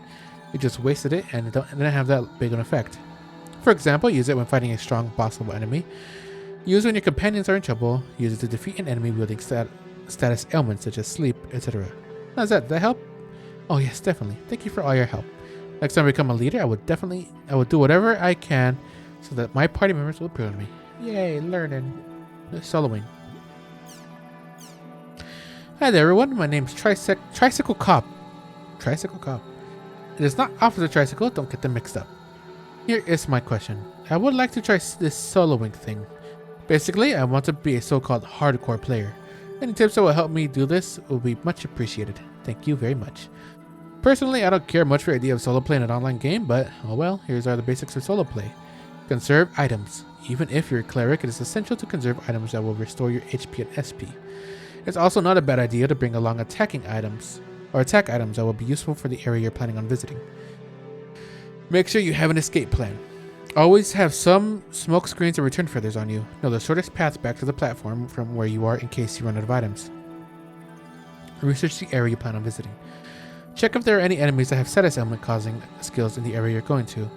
you just wasted it and it doesn't have that big an effect. For example, use it when fighting a strong boss level enemy. Use it when your companions are in trouble. Use it to defeat an enemy wielding status ailments such as sleep, etc. How's that? Did that help? Oh yes, definitely. Thank you for all your help. Next time I become a leader, I will do whatever I can so that my party members will approve of me. Yay, learning. Soloing. Hi there everyone, my name's Tricycle Cop. Tricycle Cop. It is not Officer Tricycle, don't get them mixed up. Here is my question. I would like to try this soloing thing. Basically, I want to be a so-called hardcore player. Any tips that will help me do this will be much appreciated. Thank you very much. Personally, I don't care much for the idea of solo play in an online game, but oh well, here's are the basics of solo play. Conserve items. Even if you're a cleric, it is essential to conserve items that will restore your HP and SP. It's also not a bad idea to bring along attacking items, or attack items that will be useful for the area you're planning on visiting. Make sure you have an escape plan. Always have some smoke screens or return feathers on you. Know the shortest path back to the platform from where you are in case you run out of items. Research the area you plan on visiting. Check if there are any enemies that have status ailment causing skills in the area you're going to.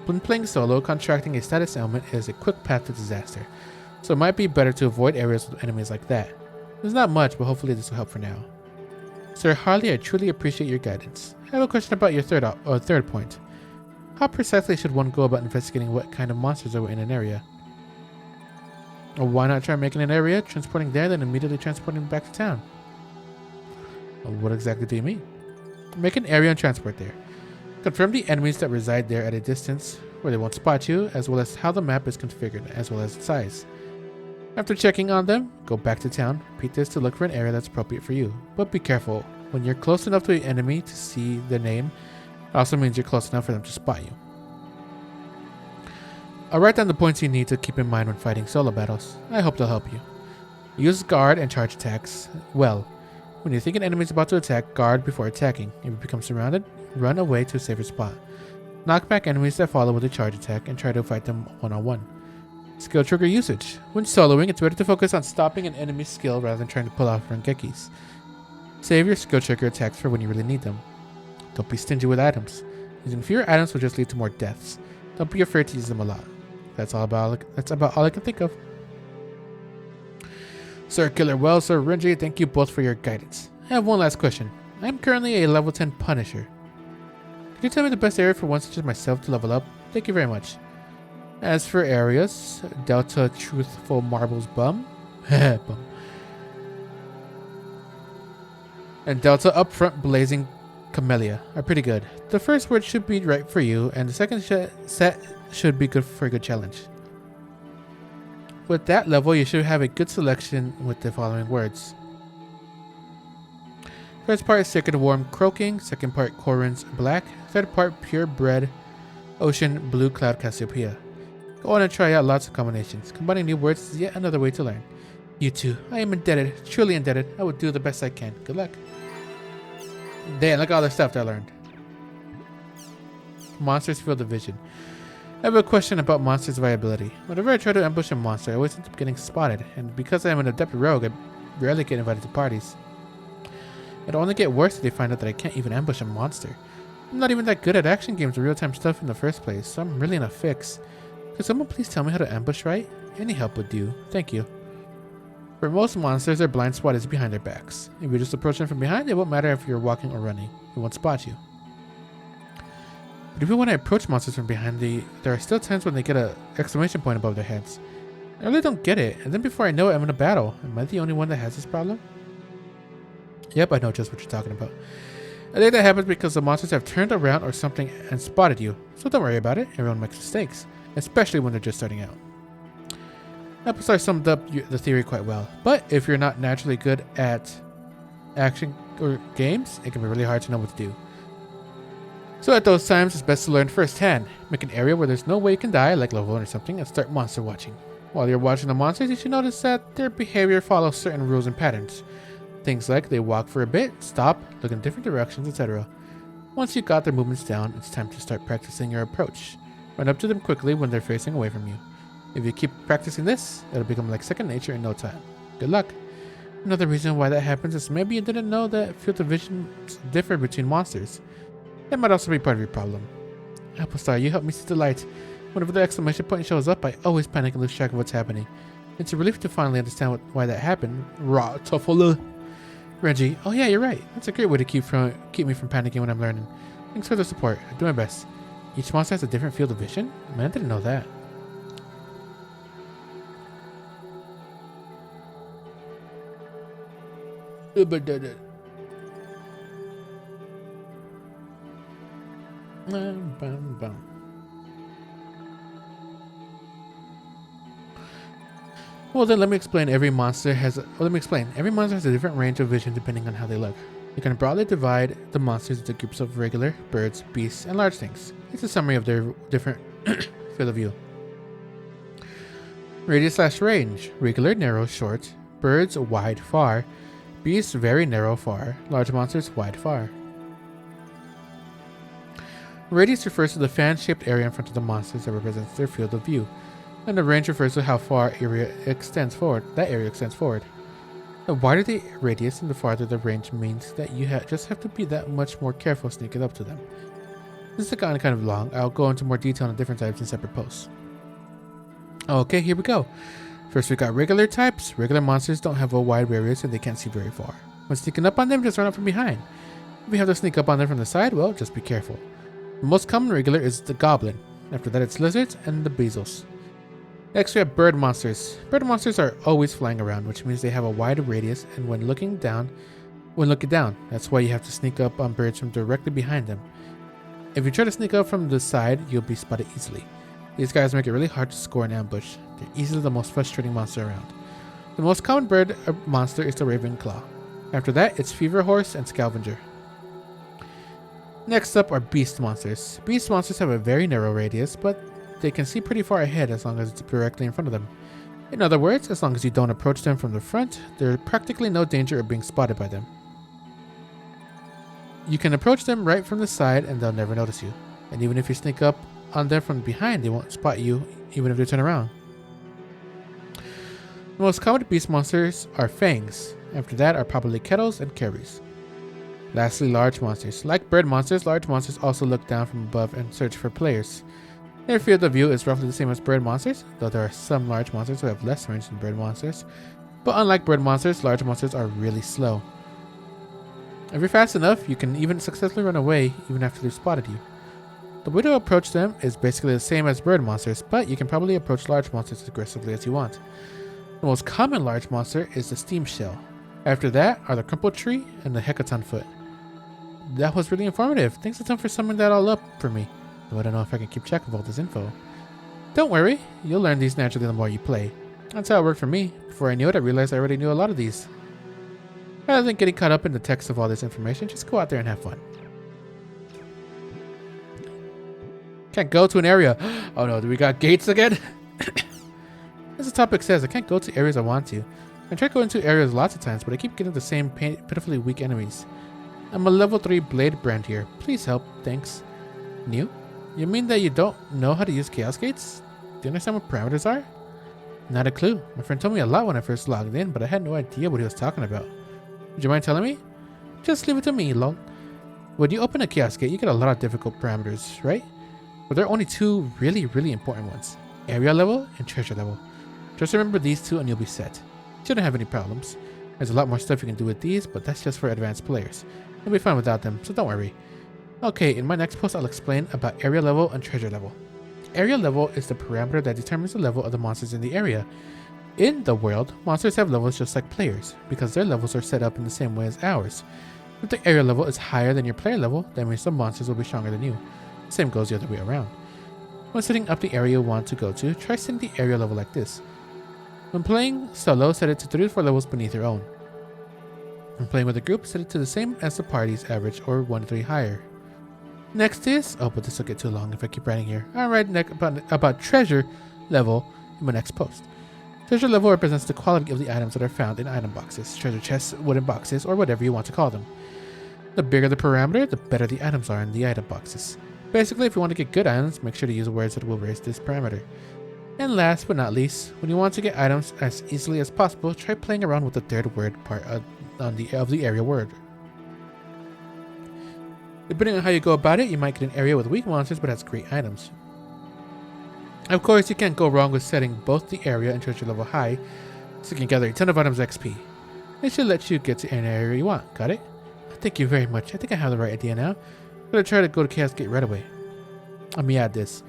When playing solo, contracting a status ailment is a quick path to disaster, so it might be better to avoid areas with enemies like that. There's not much, but hopefully this will help for now. Sir Harley, I truly appreciate your guidance. I have a question about your third point. How precisely should one go about investigating what kind of monsters are in an area? Or why not try making an area, transporting there, then immediately transporting back to town? What exactly do you mean? Make an area and transport there. Confirm the enemies that reside there at a distance where they won't spot you, as well as how the map is configured, as well as its size. After checking on them, go back to town. Repeat this to look for an area that's appropriate for you. But be careful. When you're close enough to an enemy to see their name, it also means you're close enough for them to spot you. I'll write down the points you need to keep in mind when fighting solo battles. I hope they'll help you. Use guard and charge attacks well. When you think an enemy is about to attack, guard before attacking. If you become surrounded, run away to a safer spot. Knock back enemies that follow with a charge attack and try to fight them one-on-one. Skill trigger usage. When soloing, it's better to focus on stopping an enemy's skill rather than trying to pull off Rengekis. Save your skill trigger attacks for when you really need them. Don't be stingy with items. Using fewer items will just lead to more deaths. Don't be afraid to use them a lot. That's about all I can think of. Sir Killer Well, Sir Renji, thank you both for your guidance. I have one last question. I am currently a level 10 Punisher. Could you tell me the best area for one such as myself to level up? Thank you very much. As for areas, Delta Truthful Marbles Bum, Bum. And Delta Upfront Blazing Camellia are pretty good. The first word should be right for you, and the second set should be good for a good challenge. With that level, you should have a good selection with the following words. First part is Sacred Warm Croaking, second part Corin's Black, third part Purebred Ocean Blue Cloud Cassiopeia. Go on and try out lots of combinations. Combining new words is yet another way to learn. You too. I am indebted, truly indebted. I will do the best I can. Good luck. Damn, look at all the stuff I learned. Monsters Field of Vision. I have a question about monsters' viability. Whenever I try to ambush a monster, I always end up getting spotted, and because I am an adept rogue, I rarely get invited to parties. It'll only get worse if they find out that I can't even ambush a monster. I'm not even that good at action games or real-time stuff in the first place, so I'm really in a fix. Could someone please tell me how to ambush right? Any help would do. Thank you. For most monsters, their blind spot is behind their backs. If you just approach them from behind, it won't matter if you're walking or running. It won't spot you. But even when I approach monsters from behind, there are still times when they get an exclamation point above their heads. I really don't get it, and then before I know it, I'm in a battle. Am I the only one that has this problem? Yep, I know just what you're talking about. I think that happens because the monsters have turned around or something and spotted you. So don't worry about it, everyone makes mistakes, especially when they're just starting out. Episode summed up the theory quite well, but if you're not naturally good at action or games, it can be really hard to know what to do. So at those times, it's best to learn firsthand. Make an area where there's no way you can die, like level 1 or something, and start monster watching. While you're watching the monsters, you should notice that their behavior follows certain rules and patterns. Things like they walk for a bit, stop, look in different directions, etc. Once you got their movements down, it's time to start practicing your approach. Run up to them quickly when they're facing away from you. If you keep practicing this, it'll become like second nature in no time. Good luck. Another reason why that happens is maybe you didn't know that field of vision differ between monsters. That might also be part of your problem. Applestar, you help me see the light. Whenever the exclamation point shows up, I always panic and lose track of what's happening. It's a relief to finally understand why that happened. Raw Tuffle. Reggie, oh yeah, you're right. That's a great way to keep me from panicking when I'm learning. Thanks for the support. I do my best. Each monster has a different field of vision? Man, I didn't know that. Well then, let me explain. Every monster has a different range of vision depending on how they look. You can broadly divide the monsters into groups of regular, birds, beasts, and large things. It's a summary of their different field of view. Radius/range: regular, narrow, short; birds, wide, far; beasts, very narrow, far; large monsters, wide, far. Radius refers to the fan-shaped area in front of the monsters that represents their field of view, and the range refers to how far that area extends forward. The wider the radius and the farther the range means that you just have to be that much more careful sneaking up to them. This has gotten kind of long. I'll go into more detail on the different types in separate posts. Okay, here we go. First we got regular types. Regular monsters don't have a wide radius and they can't see very far. When sneaking up on them, just run up from behind. If you have to sneak up on them from the side, well, just be careful. The most common regular is the goblin. After that it's lizards and the beezels. Next we have bird monsters. Bird monsters are always flying around, which means they have a wide radius, and when looking down, that's why you have to sneak up on birds from directly behind them. If you try to sneak up from the side, you'll be spotted easily. These guys make it really hard to score an ambush. They're easily the most frustrating monster around. The most common bird monster is the Ravenclaw. After that, it's Fever Horse and Scavenger. Next up are beast monsters. Beast monsters have a very narrow radius, but they can see pretty far ahead as long as it's directly in front of them. In other words, as long as you don't approach them from the front, there's practically no danger of being spotted by them. You can approach them right from the side and they'll never notice you. And even if you sneak up on them from behind, they won't spot you even if they turn around. The most common beast monsters are fangs. After that are probably kettles and carries. Lastly, large monsters. Like bird monsters, large monsters also look down from above and search for players. Their field of view is roughly the same as bird monsters, though there are some large monsters who have less range than bird monsters. But unlike bird monsters, large monsters are really slow. If you're fast enough, you can even successfully run away even after they've spotted you. The way to approach them is basically the same as bird monsters, but you can probably approach large monsters as aggressively as you want. The most common large monster is the steam shell. After that are the crumpled tree and the hecaton foot. That was really informative. Thanks a ton for summing that all up for me. Though I don't know if I can keep track of all this info. Don't worry, you'll learn these naturally the more you play. That's how it worked for me. Before I knew it, I realized I already knew a lot of these. Rather than getting caught up in the text of all this information, just go out there and have fun. Can't go to an area. Oh no, do we got gates again? As the topic says, I can't go to areas I want to. I try going to areas lots of times, but I keep getting the same pitifully weak enemies. I'm a level 3 blade brand here. Please help, thanks. New? You mean that you don't know how to use chaos gates? Do you understand what parameters are? Not a clue. My friend told me a lot when I first logged in, but I had no idea what he was talking about. Would you mind telling me? Just leave it to me, lol. When you open a chaos gate, you get a lot of difficult parameters, right? But there are only two really important ones. Area level and treasure level. Just remember these two and you'll be set. Shouldn't have any problems. There's a lot more stuff you can do with these, but that's just for advanced players. You'll be fine without them, so don't worry. Okay, in my next post I'll explain about area level and treasure level. Area level is the parameter that determines the level of the monsters in the area. In the world, monsters have levels just like players, because their levels are set up in the same way as ours. If the area level is higher than your player level, that means some monsters will be stronger than you. Same goes the other way around. When setting up the area you want to go to, try setting the area level like this. When playing solo, set it to 3 to 4 levels beneath your own. When playing with a group, set it to the same as the party's average or 1 to 3 higher. Next is, oh, but this will get too long if I keep writing here. I'll write about treasure level in my next post. Treasure level represents the quality of the items that are found in item boxes, treasure chests, wooden boxes, or whatever you want to call them. The bigger the parameter, the better the items are in the item boxes. Basically, if you want to get good items, make sure to use words that will raise this parameter. And last but not least, when you want to get items as easily as possible, try playing around with the third word part of the area word. Depending on how you go about it, you might get an area with weak monsters but has great items. Of course, you can't go wrong with setting both the area and treasure level high, so you can gather a ton of items XP. It should let you get to any area you want, got it? Thank you very much, I think I have the right idea now. I'm gonna try to go to Chaos Gate right away. Let me add this.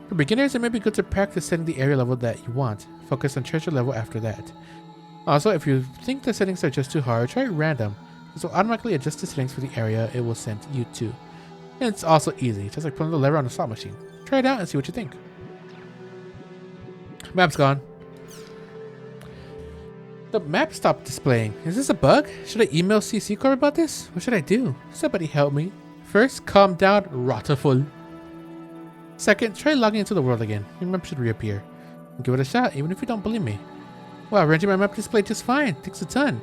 For beginners, it may be good to practice setting the area level that you want. Focus on treasure level after that. Also, if you think the settings are just too hard, try random. This will automatically adjust the settings for the area it will send you to. And it's also easy, just like pulling the lever on a slot machine. Try it out and see what you think. Map's gone. The map stopped displaying. Is this a bug? Should I email CC Corp about this? What should I do? Somebody help me. First, calm down, Rotterful. Second, try logging into the world again. Your map should reappear. Give it a shot, even if you don't believe me. Wow, arranging my map display just fine. Takes a ton.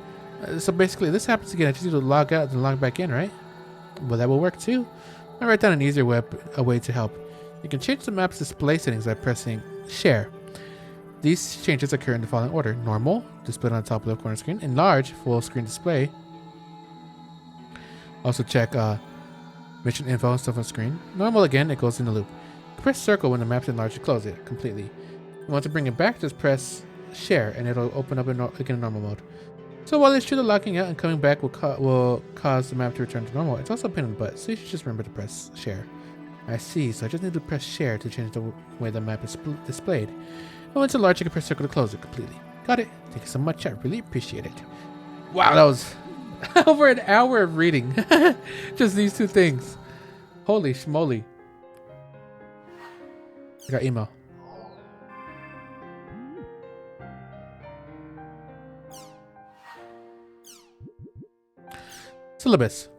So basically, this happens again. I just need to log out and log back in, right? Well, that will work too. I'll write down an easier way to help. You can change the map's display settings by pressing Share. These changes occur in the following order. Normal, displayed on the top left corner screen. Enlarge, full screen display. Also check mission info and stuff on screen. Normal again, it goes in the loop. Press circle when the map's enlarged to close it completely. If you want to bring it back, just press Share and it'll open up again in normal mode. So while it's true that locking out and coming back will cause the map to return to normal, it's also a pain in the butt, so you should just remember to press Share. I see, so I just need to press Share to change the way the map is displayed. And once enlarged, you can press circle to close it completely. Got it? Thank you so much, I really appreciate it. Wow, that was over an hour of reading. Just these two things. Holy schmoly. I got email. Syllabus.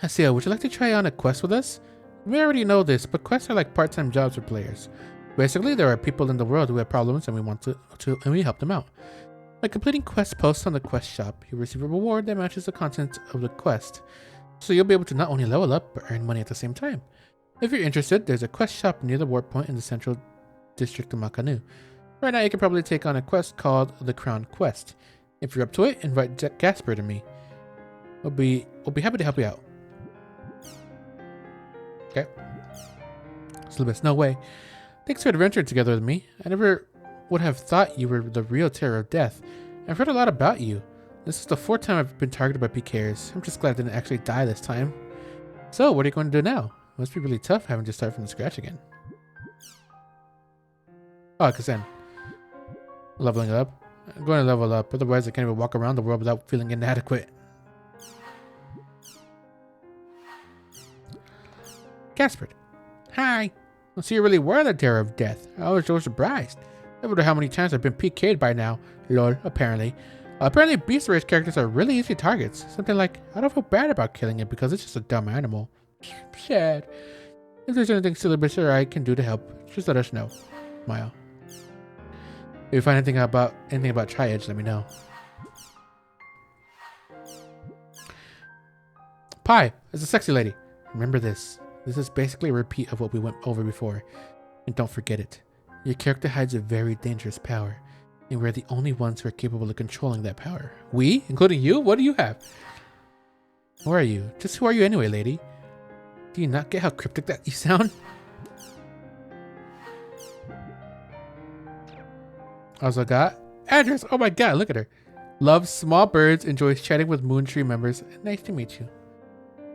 Hasia, would you like to try on a quest with us? We already know this, but quests are like part-time jobs for players. Basically, there are people in the world who have problems and we want and we help them out. By completing quest posts on the quest shop, you'll receive a reward that matches the content of the quest. So you'll be able to not only level up, but earn money at the same time. If you're interested, there's a quest shop near the warp point in the central district of Makanu. Right now, you can probably take on a quest called the Crown Quest. If you're up to it, invite Gasper to me. We'll be happy to help you out. Okay. Syllabus, no way. Thanks for adventuring together with me. I never would have thought you were the real terror of death. I've heard a lot about you. This is the 4th time I've been targeted by PKers. I'm just glad I didn't actually die this time. So, what are you going to do now? It must be really tough having to start from scratch again. Oh, because then leveling up. I'm going to level up, otherwise I can't even walk around the world without feeling inadequate. Gaspard. Hi. So you really were the terror of death. I was so surprised. I wonder how many times I've been PK'd by now. Lol, apparently. Apparently Beast Race characters are really easy targets. Something like, I don't feel bad about killing it because it's just a dumb animal. Sad. If there's anything Syllabus or I can do to help, just let us know. Smile. If you find anything about Tri-Edge, let me know. Pi, it's a sexy lady. Remember this. This is basically a repeat of what we went over before. And don't forget it. Your character hides a very dangerous power. And we're the only ones who are capable of controlling that power. We? Including you? What do you have? Who are you? Just who are you anyway, lady? Do you not get how cryptic that you sound? Also got address. Oh my god, look at her. Loves small birds, enjoys chatting with Moontree members. Nice to meet you.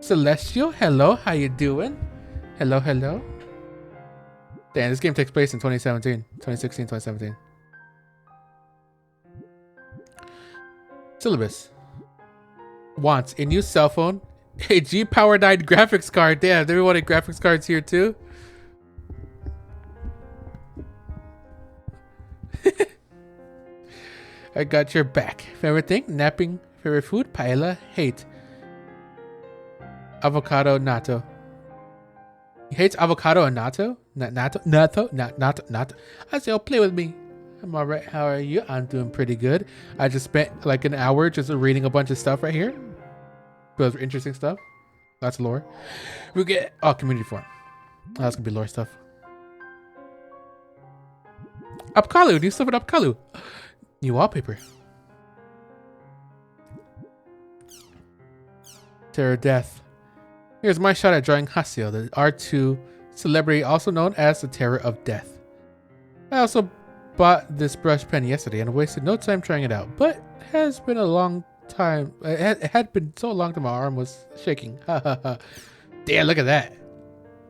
Celestial, hello, how you doing? Hello, hello. Damn, this game takes place in 2016, 2017. Syllabus. Wants a new cell phone, a G-Power 9 graphics card. Damn, they wanted graphics cards here too. I got your back. Favorite thing? Napping. Favorite food? Paella. Hate. Avocado natto. He hates avocado and natto? Natto. I say, oh, play with me. I'm alright. How are you? I'm doing pretty good. I just spent like an hour just reading a bunch of stuff right here. Those interesting stuff. That's lore. We get community forum. Oh, that's gonna be lore stuff. Upkalu, new stuff with Upkalu. New wallpaper. Terror Death. Here's my shot at drawing Hasio, the R2 celebrity also known as the Terror of Death. I also bought this brush pen yesterday and wasted no time trying it out, but it has been a long time. It had been so long that my arm was shaking. Damn, look at that.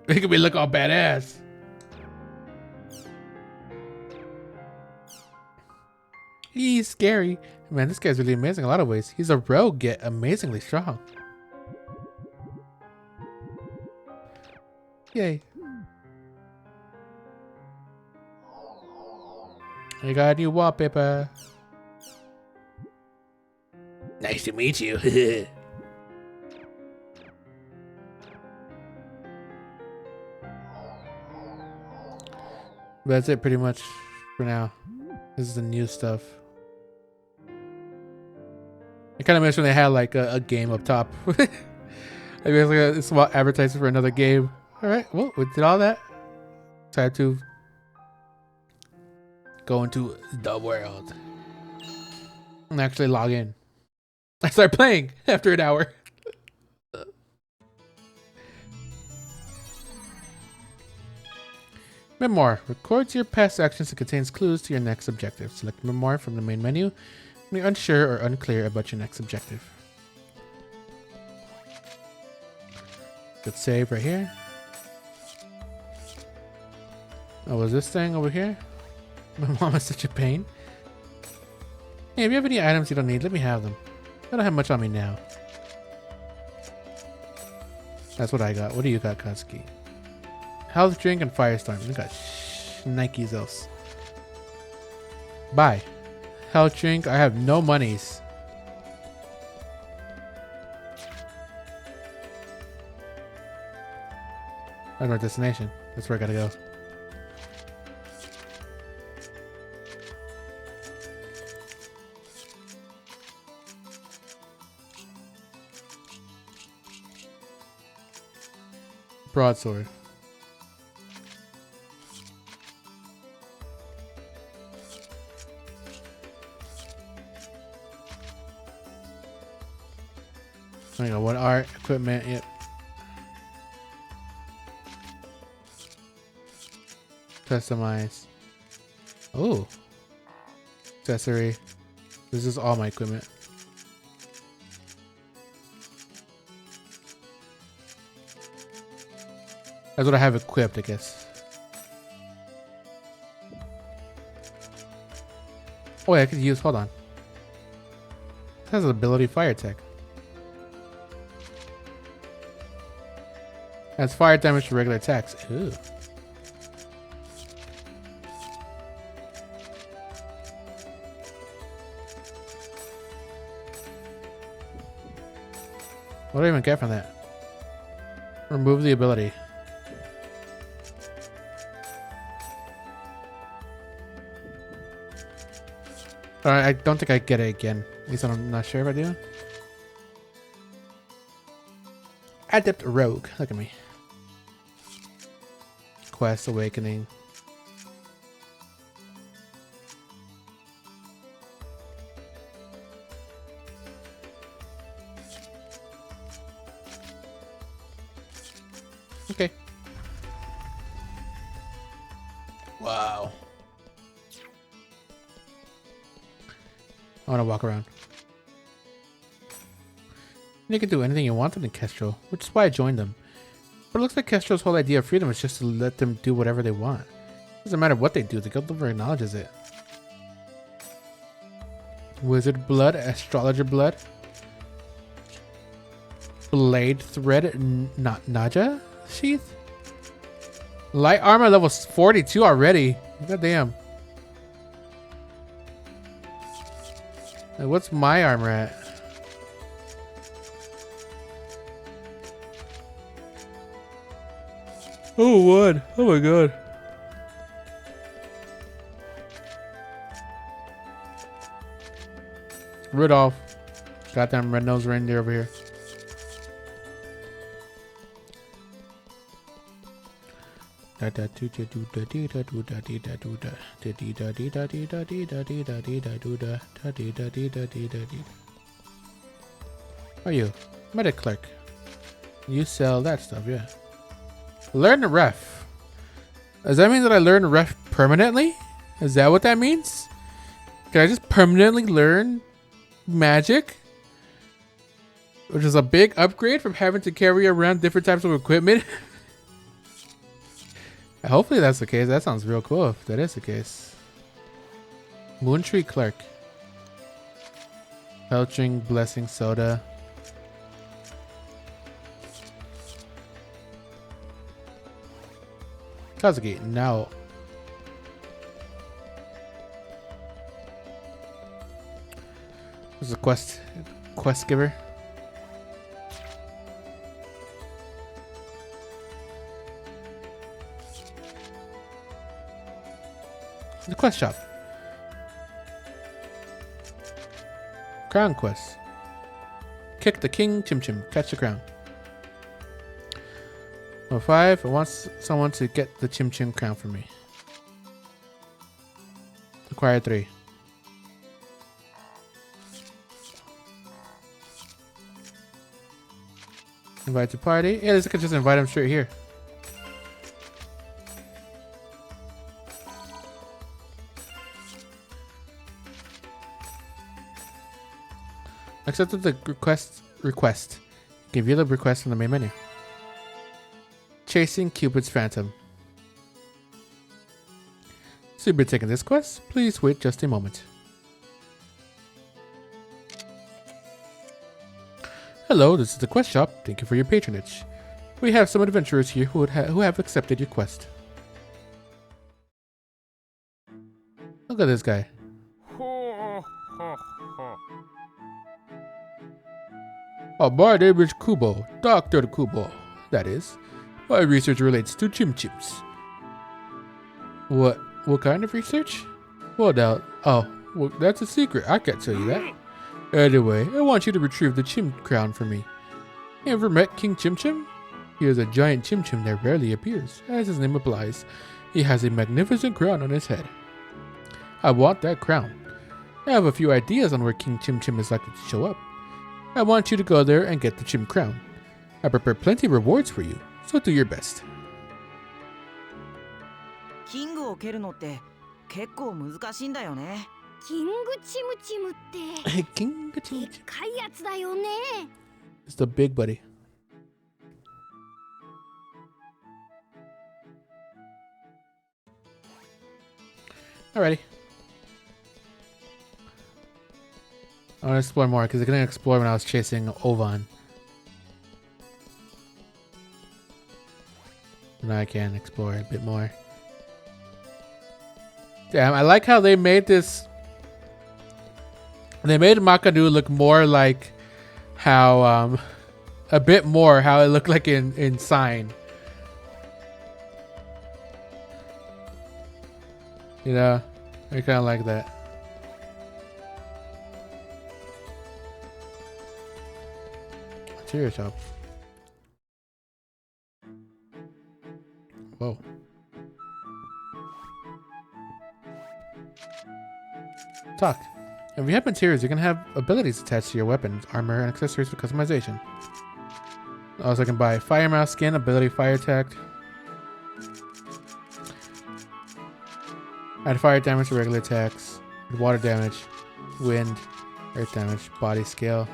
Making me look all badass. He's scary. Man, this guy's really amazing in a lot of ways. He's a rogue, yet amazingly strong. Yay. I got a new wallpaper. Nice to meet you. That's it pretty much for now. This is the new stuff. I kind of wish when they had like a game up top. I mean, it's like a small advertisement for another game. All right, well, we did all that. Time to go into the world and actually log in. I start playing after an hour. Memoir records your past actions and contains clues to your next objective. Select Memoir from the main menu when you're unsure or unclear about your next objective. Good save right here. Oh, was this thing over here? My mom is such a pain. Hey, if you have any items you don't need, let me have them. I don't have much on me now. That's what I got. What do you got, Katsuki? Health drink and firestorm. We got Nikes else. Buy. Health drink. I have no monies. I know our destination. That's where I gotta go. Broadsword. I got one art, equipment, yep. Customize. Oh. Accessory. This is all my equipment. That's what I have equipped, I guess. Oh, yeah, I could use, hold on. This has an ability fire tech. Has fire damage to regular attacks. Ooh. What do I even get from that? Remove the ability. Alright, I don't think I get it again. At least I'm not sure if I do. Adept Rogue. Look at me. Quest Awakening. Okay. Wow. I want to walk around. You can do anything you wanted in Kestrel, which is why I joined them. But it looks like Kestrel's whole idea of freedom is just to let them do whatever they want. It doesn't matter what they do, the guild never acknowledges it. Wizard blood, astrologer blood, blade thread, Naja sheath, light armor level 42 already. God damn. What's my armor at? Oh, one. Oh my god. Rudolph. Goddamn red-nosed reindeer over here. Are you? Medic clerk. You sell that stuff, yeah. Learn the ref. Does that mean that I learn ref permanently? Is that what that means? Can I just permanently learn magic? Which is a big upgrade from having to carry around different types of equipment. Hopefully that's the case. That sounds real cool if that is the case. Moontree Clerk. Belching Blessing Soda. Kazuki, now. This is a quest giver. The quest shop. Crown quest. Kick the king, Chim Chim, catch the crown. Number 5, I want someone to get the Chim Chim crown for me. Acquire 3. Invite to party. Yeah, this could just invite him straight here. Accepted the request. Give you the request from the main menu. Chasing Cupid's Phantom. So you've been taking this quest? Please wait just a moment. Hello, this is the quest shop. Thank you for your patronage. We have some adventurers here who have accepted your quest. Look at this guy. Oh, my name is Kubo, Dr. Kubo. That is, my research relates to Chim Chims. What kind of research? Well, now, well, that's a secret. I can't tell you that. Anyway, I want you to retrieve the Chim crown for me. You ever met King Chim Chim? He is a giant Chim Chim that rarely appears. As his name implies, he has a magnificent crown on his head. I want that crown. I have a few ideas on where King Chim Chim is likely to show up. I want you to go there and get the Chim Crown. I prepared plenty of rewards for you, so do your best. キングを蹴るのって結構難しいんだよね。キングチムチムって King でっかいやつだよね。 It's the big buddy. Alrighty. I want to explore more because I couldn't explore when I was chasing Ovan. Now I can explore a bit more. Damn, I like how they made this. They made Makadu look more like how, a bit more how it looked like in Sign. You know, I kind of like that. Material shop. Whoa. Talk. If you have materials, you can have abilities attached to your weapons, armor, and accessories for customization. Also, I can buy Fire Mouse skin, ability Fire Attack. Add fire damage to regular attacks, water damage, wind, earth damage, body scale.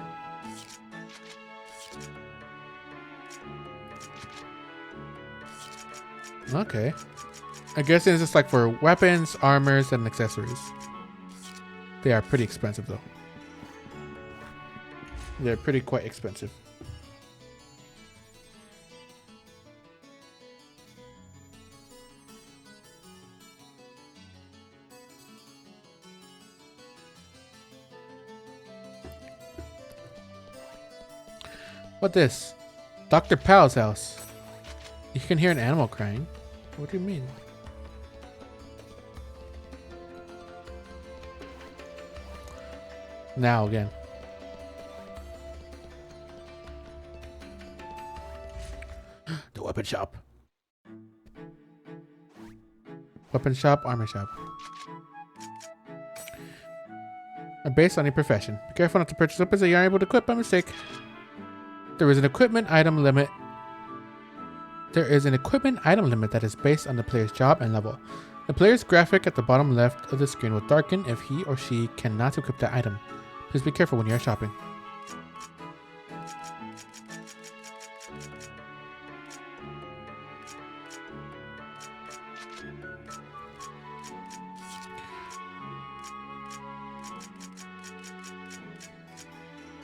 Okay. I guess it's just like for weapons, armors, and accessories. They are pretty expensive though. They're pretty quite expensive. What this? Dr. Powell's house. You can hear an animal crying. What do you mean? Now again. The weapon shop. Weapon shop, armor shop. Are based on your profession. Be careful not to purchase weapons that you aren't able to equip by mistake. There is an equipment item limit. There is an equipment item limit that is based on the player's job and level. The player's graphic at the bottom left of the screen will darken if he or she cannot equip the item. Please be careful when you are shopping.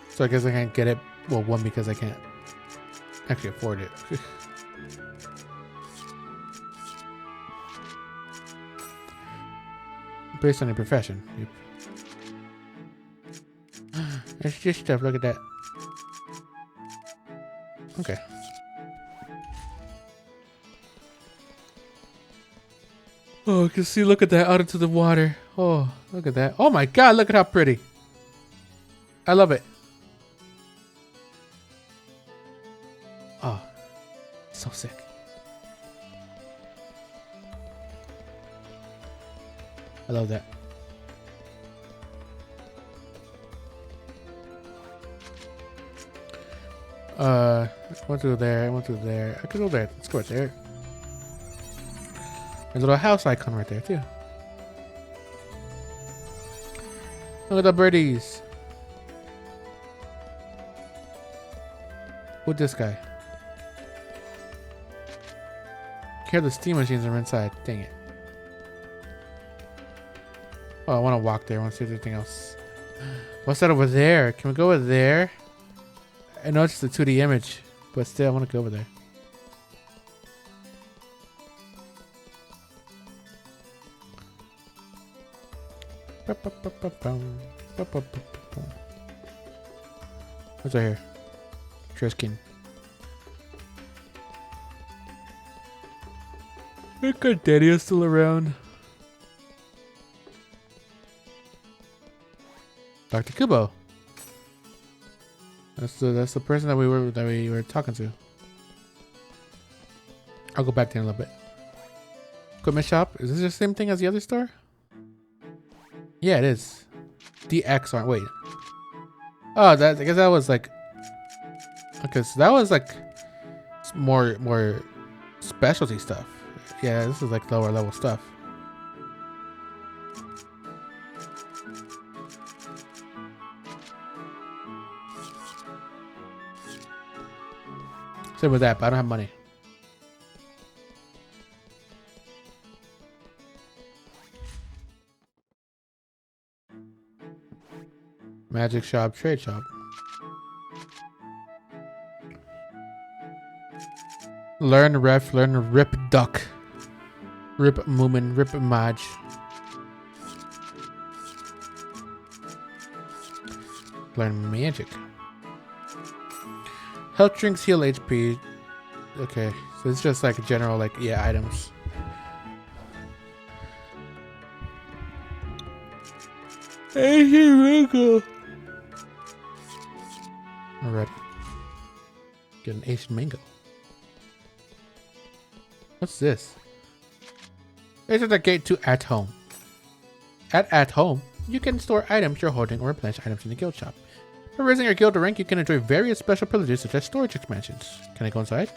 So I guess I can't get it. Well, one, because I can't actually afford it. Based on your profession. Yep. It's just stuff. Look at that. Okay. Oh, you can see. Look at that out into the water. Oh, look at that. Oh my God! Look at how pretty. I love it. Oh, so sick. I love that. I want to go there. I want to go there. I could go there. Let's go right there. There's a little house icon right there too. Look at the birdies. Who's this guy? Here the steam machines are inside. Dang it. Oh, I want to walk there. I want to see if there's anything else. What's that over there? Can we go over there? I know it's just a 2D image, but still I want to go over there. What's right here? Triskin. Look at Daddy's still around. Dr. Kubo. That's the person that we were talking to. I'll go back there in a little bit. Equipment shop. Is this the same thing as the other store? Yeah, it is. DX aren't. Wait. Oh, that I guess that was like. Okay, so that was like more specialty stuff. Yeah, this is like lower level stuff. Same with that, but I don't have money. Magic shop, trade shop. Learn ref, learn rip duck. Rip moomin, rip maj. Learn magic. Health drinks heal HP. Okay, so it's just like general, like, yeah, items. Alright. Get an Asian mango. What's this? This is the gate to at home. At home, you can store items you're holding or replenish items in the guild shop. For raising your guild rank, you can enjoy various special privileges such as storage expansions. Can I go inside?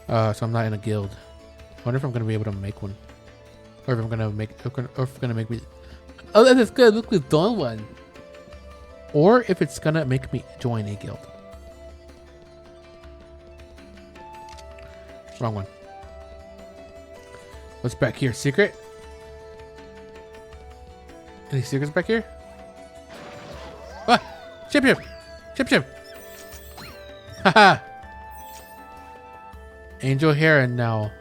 So I'm not in a guild. I wonder if I'm gonna be able to make one, or if I'm gonna make, or if it's gonna make me. Oh, that is good. Look, we've done one. Or if it's gonna make me join a guild. Wrong one. What's back here? Secret? Any secrets back here? Ah! Chip chip! Chip chip! Haha! Angel Heron now.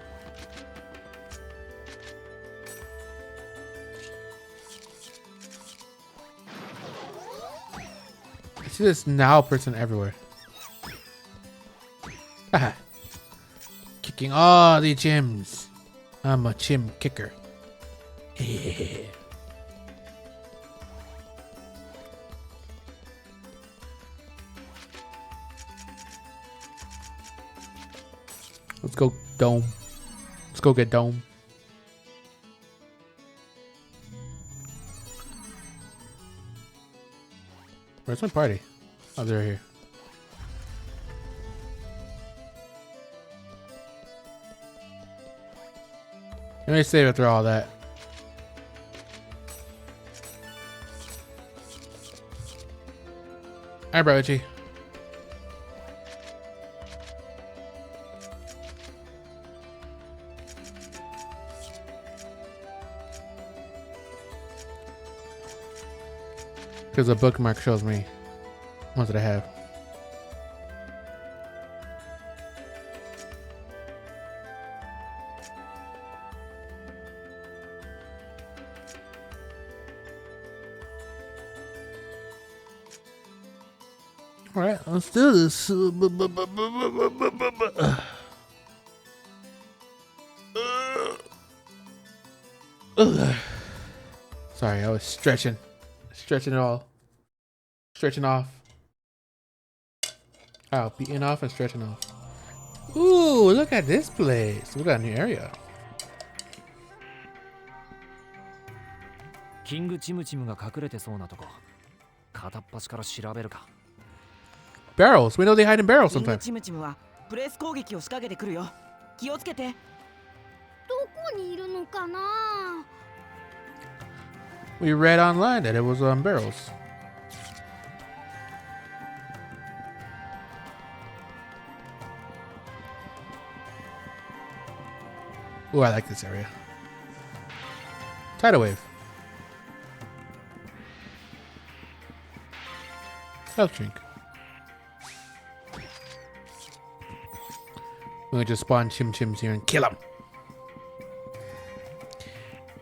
I see this now person everywhere. Haha! Kicking all the gyms. I'm a gym kicker. Let's go Dome. Let's go get Dome. Where's my party? Oh, they're here. Let me save after all that. Alright, bro, Itchy. Because the bookmark shows me ones that I have. All right, let's do this. Sorry, I was stretching it all. Stretching off. Oh, beating off and stretching off. Ooh, look at this place. We got a new area. キングチムチムが隠れてそうなとこ片っ端から調べるか Barrels. We know they hide in barrels キング sometimes. チムチムはプレス攻撃を仕掛けてくるよ。気をつけて。どこにいるのかな。 We read online that it was on barrels. Ooh, I like this area. Tidal wave. Health drink. We're gonna just spawn Chim Chims here and kill him.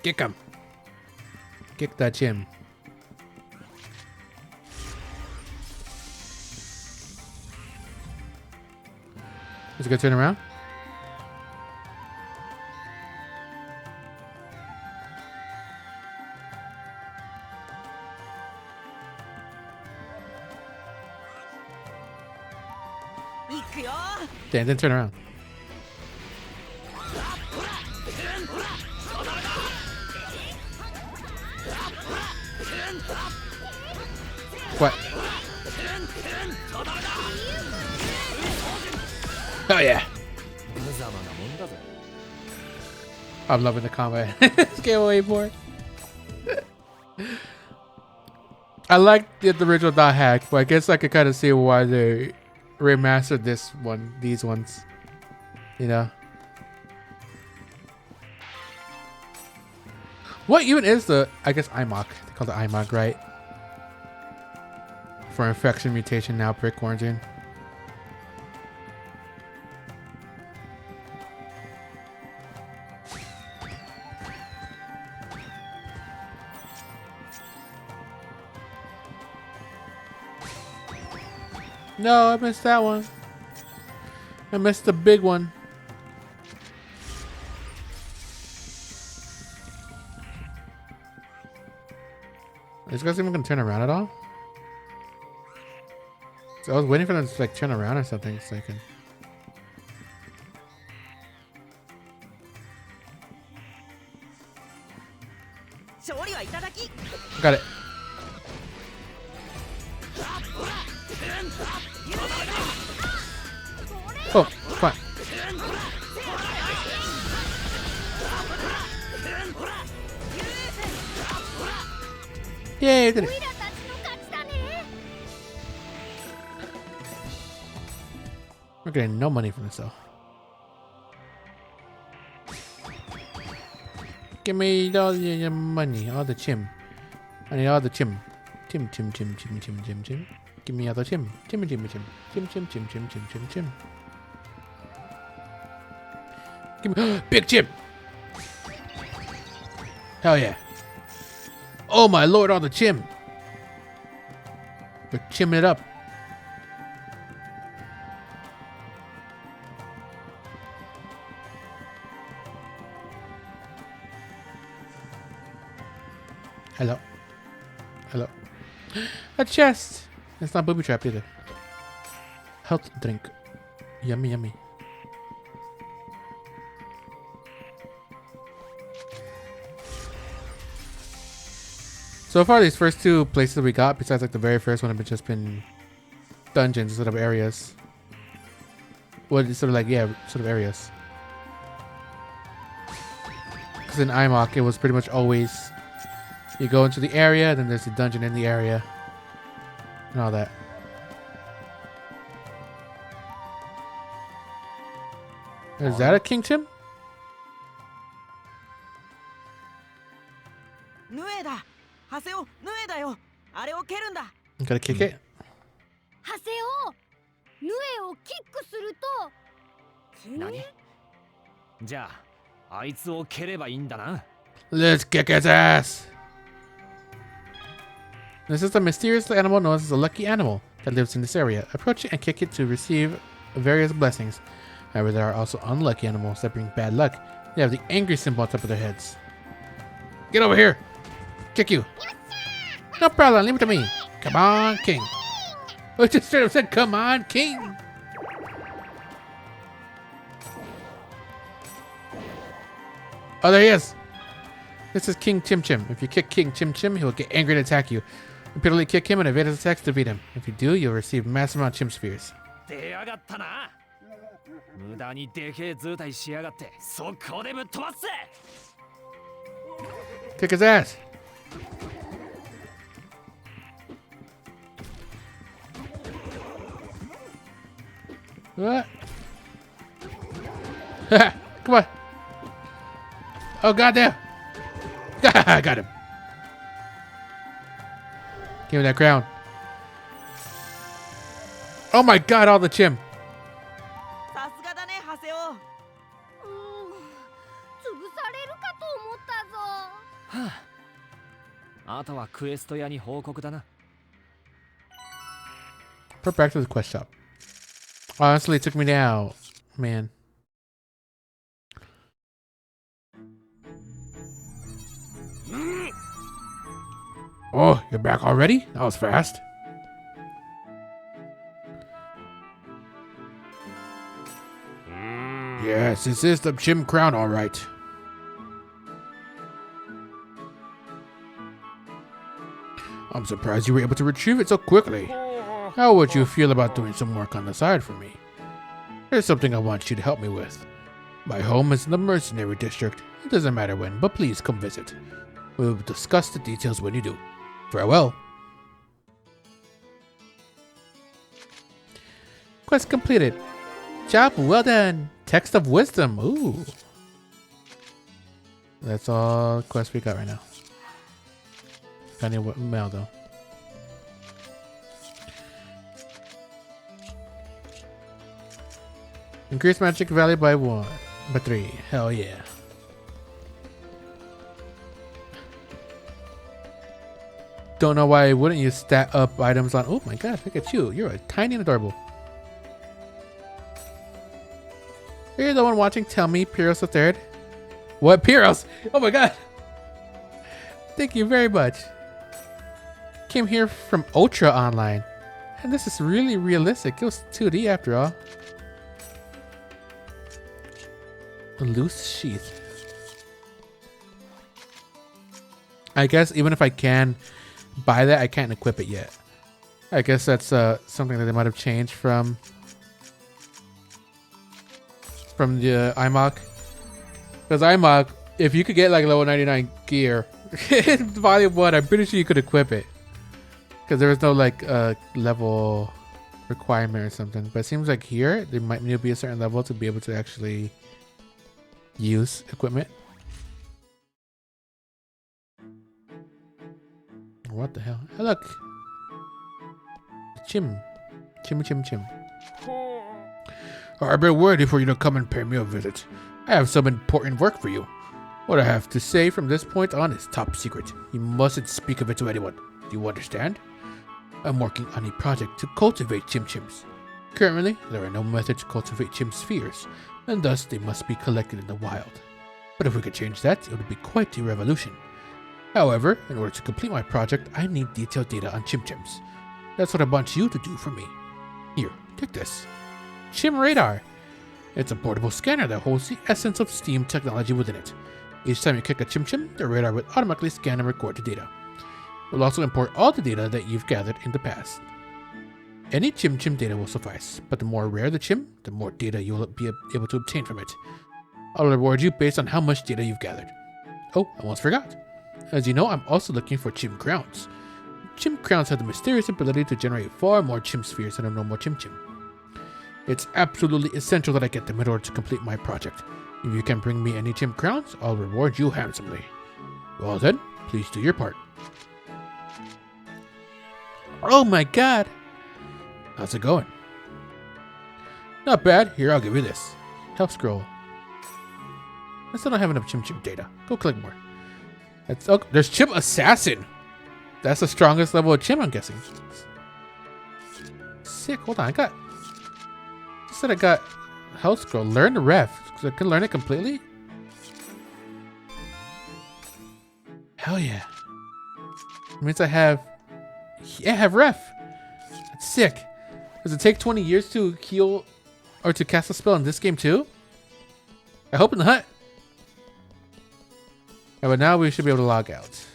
Kick him. Kick that Chim. Is it gonna turn around? Damn, didn't turn around. What? Oh yeah. 無様なもんだぜ。 I'm loving the combat. Can't wait for it. I like the original dot hack, but I guess I could kind of see why they remastered these ones. You know. What even is the, I guess, IMOC? They call it IMOC, right? For infection, mutation, outbreak, quarantine. No, I missed that one. I missed the big one. Is this guy even gonna turn around at all? So I was waiting for them to like turn around or something so I can. Got it. Oh, fine. Yay, I did it. We're getting no money from this though. Give me all your money, all the chim. I need all the chim. Chim. Give me all the chim. Chim. Give me big chim. Hell yeah. Oh my lord, all the chim. We're chimming it up. Hello. Hello. A chest. It's not booby trapped either. Health drink. Yummy. So far, these first two places we got, besides like the very first one, have just been dungeons instead of areas. Well, it's sort of like, yeah, sort of areas. Because in IMOC, it was pretty much always you go into the area, then there's a dungeon in the area, and all that. Is that a King Tim? Gotta kick it. ハセをヌエをキックすると何？じゃあ、あいつを蹴ればいいんだな。 Let's kick his ass. This is a mysterious animal known as a lucky animal that lives in this area. Approach it and kick it to receive various blessings. However, there are also unlucky animals that bring bad luck. They have the angry symbol on top of their heads. Get over here. Kick you. No problem. Leave it to me. Come on, King. I just straight up said, come on, King. Oh, there he is. This is King Chim Chim. If you kick King Chim Chim, he will get angry and attack you. Repeatedly kick him and evade his attacks to defeat him. If you do, you'll receive massive amount of Chim Spheres. 出やがったな。無駄にでけえ図体しやがって、速攻でぶっ飛ばすぜ。 Kick his ass. What? Come on. Oh, goddamn. I got him. Give me that crown. Oh my god, all the chim. さすがだね、ハセオ。潰されるかと思ったぞ。はあ、あとはクエスト屋に報告だな。 Put back to the quest shop. Honestly, it took me out, man. Oh, you're back already? That was fast. Yes, this is the Chim Crown, all right. I'm surprised you were able to retrieve it so quickly. How would you feel about doing some work on the side for me? There's something I want you to help me with. My home is in the mercenary district. It doesn't matter when, but please come visit. We will discuss the details when you do. Farewell. Quest completed. Job well done. Text of wisdom. Ooh. That's all quests we got right now. Got any mail though. Increase magic value by 3. Hell yeah. Don't know why wouldn't you stat up items on. Oh my god, look at you. You're a tiny and adorable. You're the one watching. Tell me, Pyros the Third. What, Pyros? Oh my god. Thank you very much. Came here from Ultra Online. And this is really realistic. It was 2D after all. A loose sheath. I guess even if I can buy that, I can't equip it yet. I guess that's something that they might have changed from the IMOC. Because IMOC, if you could get like level 99 gear in volume 1, I'm pretty sure you could equip it. Because there was no like level requirement or something. But it seems like here, there might need to be a certain level to be able to actually use equipment. What the hell? Hey, look. Chim. I've been waiting for you to come and pay me a visit. I have some important work for you. What I have to say from this point on is top secret. You mustn't speak of it to anyone. Do you understand? I'm working on a project to cultivate chim-chims. Currently, there are no methods to cultivate chim spheres, and thus they must be collected in the wild. But if we could change that, it would be quite a revolution. However, in order to complete my project, I need detailed data on chim-chims. That's what I want you to do for me. Here, take this. Chim Radar. It's a portable scanner that holds the essence of STEAM technology within it. Each time you kick a chim-chim, the radar will automatically scan and record the data. It will also import all the data that you've gathered in the past. Any chim-chim data will suffice, but the more rare the chim, the more data you'll be able to obtain from it. I'll reward you based on how much data you've gathered. Oh, I almost forgot. As you know, I'm also looking for chim crowns. Chim crowns have the mysterious ability to generate far more chim spheres than a normal chim-chim. It's absolutely essential that I get them in order to complete my project. If you can bring me any chim crowns, I'll reward you handsomely. Well then, please do your part. Oh my god! How's it going? Not bad. Here, I'll give you this. Help scroll. I still don't have enough chim data. Go collect more. That's oh, there's Chim Assassin. That's the strongest level of Chim, I'm guessing. Sick. Hold on, I said I got health scroll. Learn the ref. So I can learn it completely. Hell yeah. It means I have ref. That's sick. Does it take 20 years to heal or to cast a spell in this game too? I hope not. Yeah, but now we should be able to log out.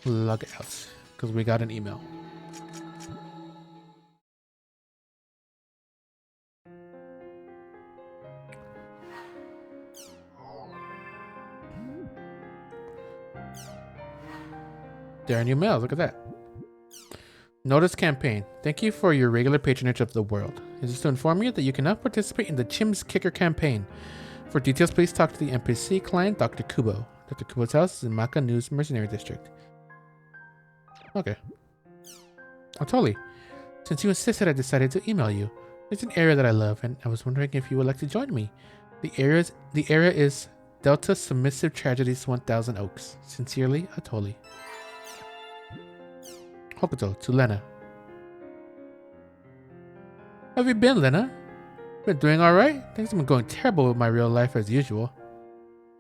Log out. Because we got an email. There are new mails. Look at that. Notice campaign. Thank you for your regular patronage of the world. This is to inform you that you can now participate in the Chim's Kicker campaign. For details, please talk to the NPC client, Dr. Kubo. Dr. Kubo's house is in Maka News Mercenary District. Okay. Oh, totally. Since you insisted, I decided to email you. It's an area that I love, and I was wondering if you would like to join me. The area is Delta Submissive Tragedies 1000 Oaks. Sincerely, Atoli. Hokuto to Lena. How have you been, Lena? Been doing alright? Things have been going terrible with my real life as usual.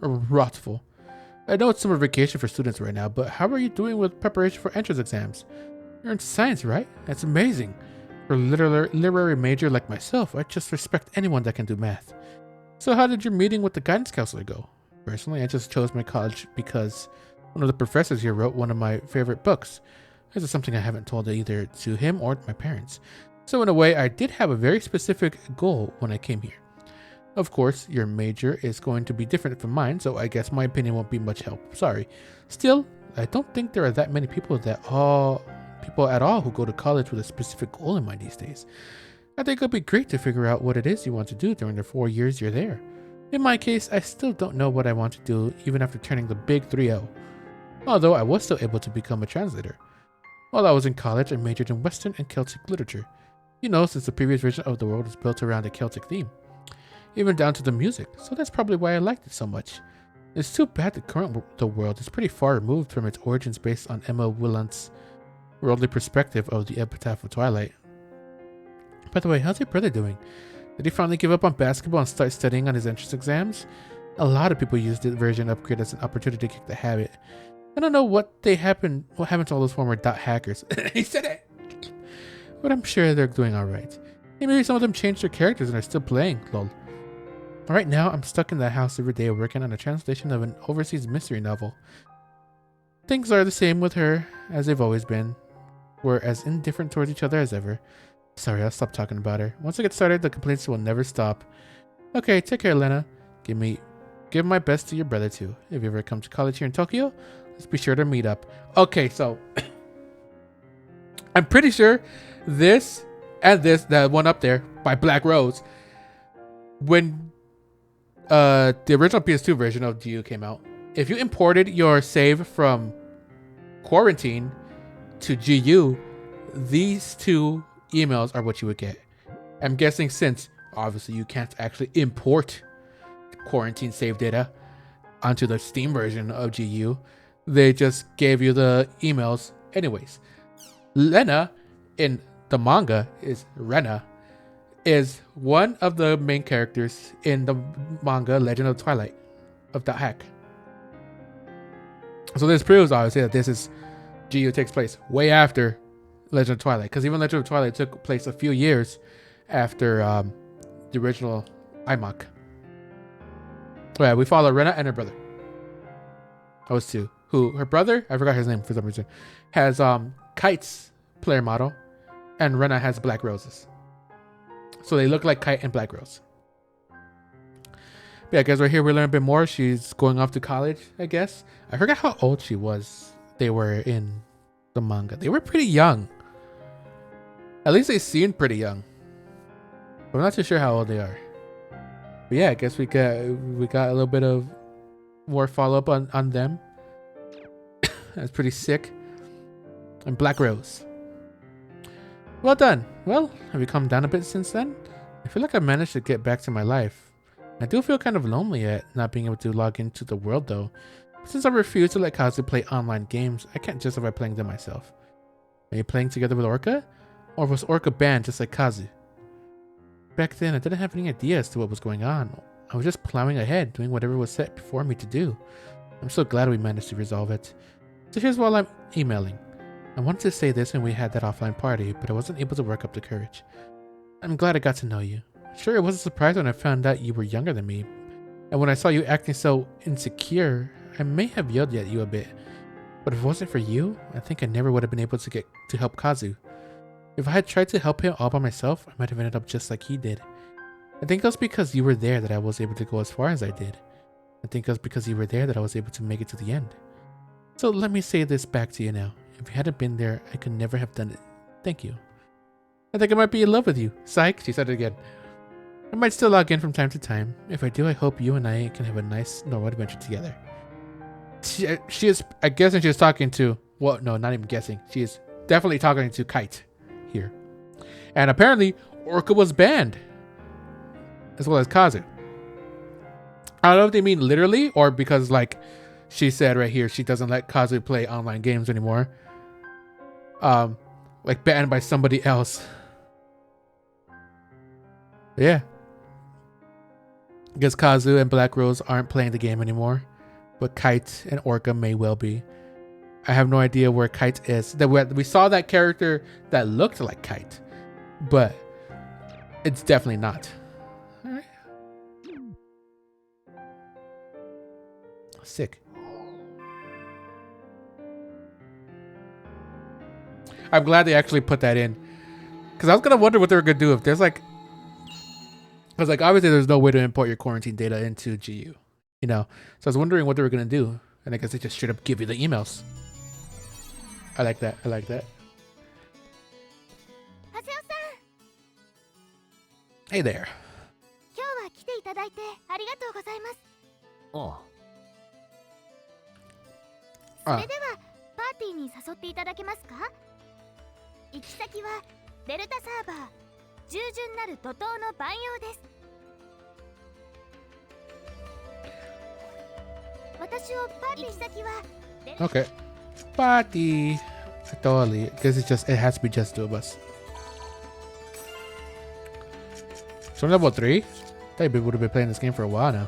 Wrathful. I know it's summer vacation for students right now, but how are you doing with preparation for entrance exams? You're in science, right? That's amazing. For a literary major like myself, I just respect anyone that can do math. So how did your meeting with the guidance counselor go? Personally, I just chose my college because one of the professors here wrote one of my favorite books. This is something I haven't told either to him or my parents. So in a way, I did have a very specific goal when I came here. Of course, your major is going to be different from mine, so I guess my opinion won't be much help. Sorry. Still, I don't think there are that many people at all who go to college with a specific goal in mind these days. I think it'd be great to figure out what it is you want to do during the 4 years you're there. In my case, I still don't know what I want to do even after turning the big 3-0. Although I was still able to become a translator. While I was in college, I majored in Western and Celtic literature. You know, since the previous version of the world is built around a Celtic theme. Even down to the music, so that's probably why I liked it so much. It's too bad the world is pretty far removed from its origins based on Emma Willant's worldly perspective of the epitaph of Twilight. By the way, how's your brother doing? Did he finally give up on basketball and start studying on his entrance exams? A lot of people use the version upgrade as an opportunity to kick the habit. I don't know what happened to all those former dot hackers. He said it! But I'm sure they're doing alright. Maybe some of them changed their characters and are still playing, lol. Right now, I'm stuck in the house every day working on a translation of an overseas mystery novel. Things are the same with her as they've always been. We're as indifferent towards each other as ever. Sorry, I'll stop talking about her. Once I get started, the complaints will never stop. Okay, take care, Lena. Give my best to your brother too. If you ever come to college here in Tokyo, let's be sure to meet up. Okay, so I'm pretty sure that one up there by Black Rose, when the original PS2 version of GU came out, if you imported your save from Quarantine to GU, these two emails are what you would get. I'm guessing since obviously you can't actually import Quarantine save data onto the Steam version of GU, they just gave you the emails anyways. Lena in the manga is Rena, is one of the main characters in the manga Legend of Twilight of the Hack. So this proves obviously that GU takes place way after Legend of Twilight, because even Legend of Twilight took place a few years after the original IMAC. Oh yeah, we follow Rena and her brother. Those two. Who her brother, I forgot his name for some reason, has Kite's player model, and Rena has Black Rose's. So they look like Kite and Black Rose. But yeah, guys, right here we learn a bit more. She's going off to college, I guess. I forgot how old she was. They were in the manga. They were pretty young. At least they seemed pretty young. But I'm not too sure how old they are. But yeah, I guess we got a little bit of more follow up on them. That's pretty sick. And Black Rose. Well done. Well, have you calmed down a bit since then? I feel like I've managed to get back to my life. I do feel kind of lonely at not being able to log into the world though. Since I refuse to let Kazu play online games, I can't justify playing them myself. Are you playing together with Orca? Or was Orca banned just like Kazu? Back then, I didn't have any idea as to what was going on. I was just plowing ahead, doing whatever was set before me to do. I'm so glad we managed to resolve it. So here's while I'm emailing. I wanted to say this when we had that offline party, but I wasn't able to work up the courage. I'm glad I got to know you. Sure, it was a surprise when I found out you were younger than me. And when I saw you acting so insecure, I may have yelled at you a bit. But if it wasn't for you, I think I never would have been able to help Kazu. If I had tried to help him all by myself, I might have ended up just like he did. I think it was because you were there that I was able to go as far as I did. I think it was because you were there that I was able to make it to the end. So let me say this back to you now. If you hadn't been there, I could never have done it. Thank you. I think I might be in love with you. Psych, she said it again. I might still log in from time to time. If I do, I hope you and I can have a nice normal adventure together. She is, I guess she is talking to, well, no, not even guessing. She is definitely talking to Kite here. And apparently, Orca was banned. As well as Kazu. I don't know if they mean literally or because, like, she said right here, she doesn't let Kazu play online games anymore. Like banned by somebody else. Yeah. I guess Kazu and Black Rose aren't playing the game anymore. But Kite and Orca may well be. I have no idea where Kite is. We saw that character that looked like Kite. But it's definitely not. Alright. Sick. I'm glad they actually put that in. Because I was gonna wonder what they were gonna do if there's like, because like obviously there's no way to import your quarantine data into GU, you know. So I was wondering what they were gonna do, and I guess they just straight up give you the emails. I like that. I like that. ハセオさん、 Hey there. 今日は来ていただいてありがとうございます。あそれではパーティーに誘っていただけますか？行き先はデルタサーバー、従順なる怒涛の万葉です。私をパーティー先は Okay. Party. Totally. Because it has to be just two of us. So level 3? I thought we would have been playing this game for a while now.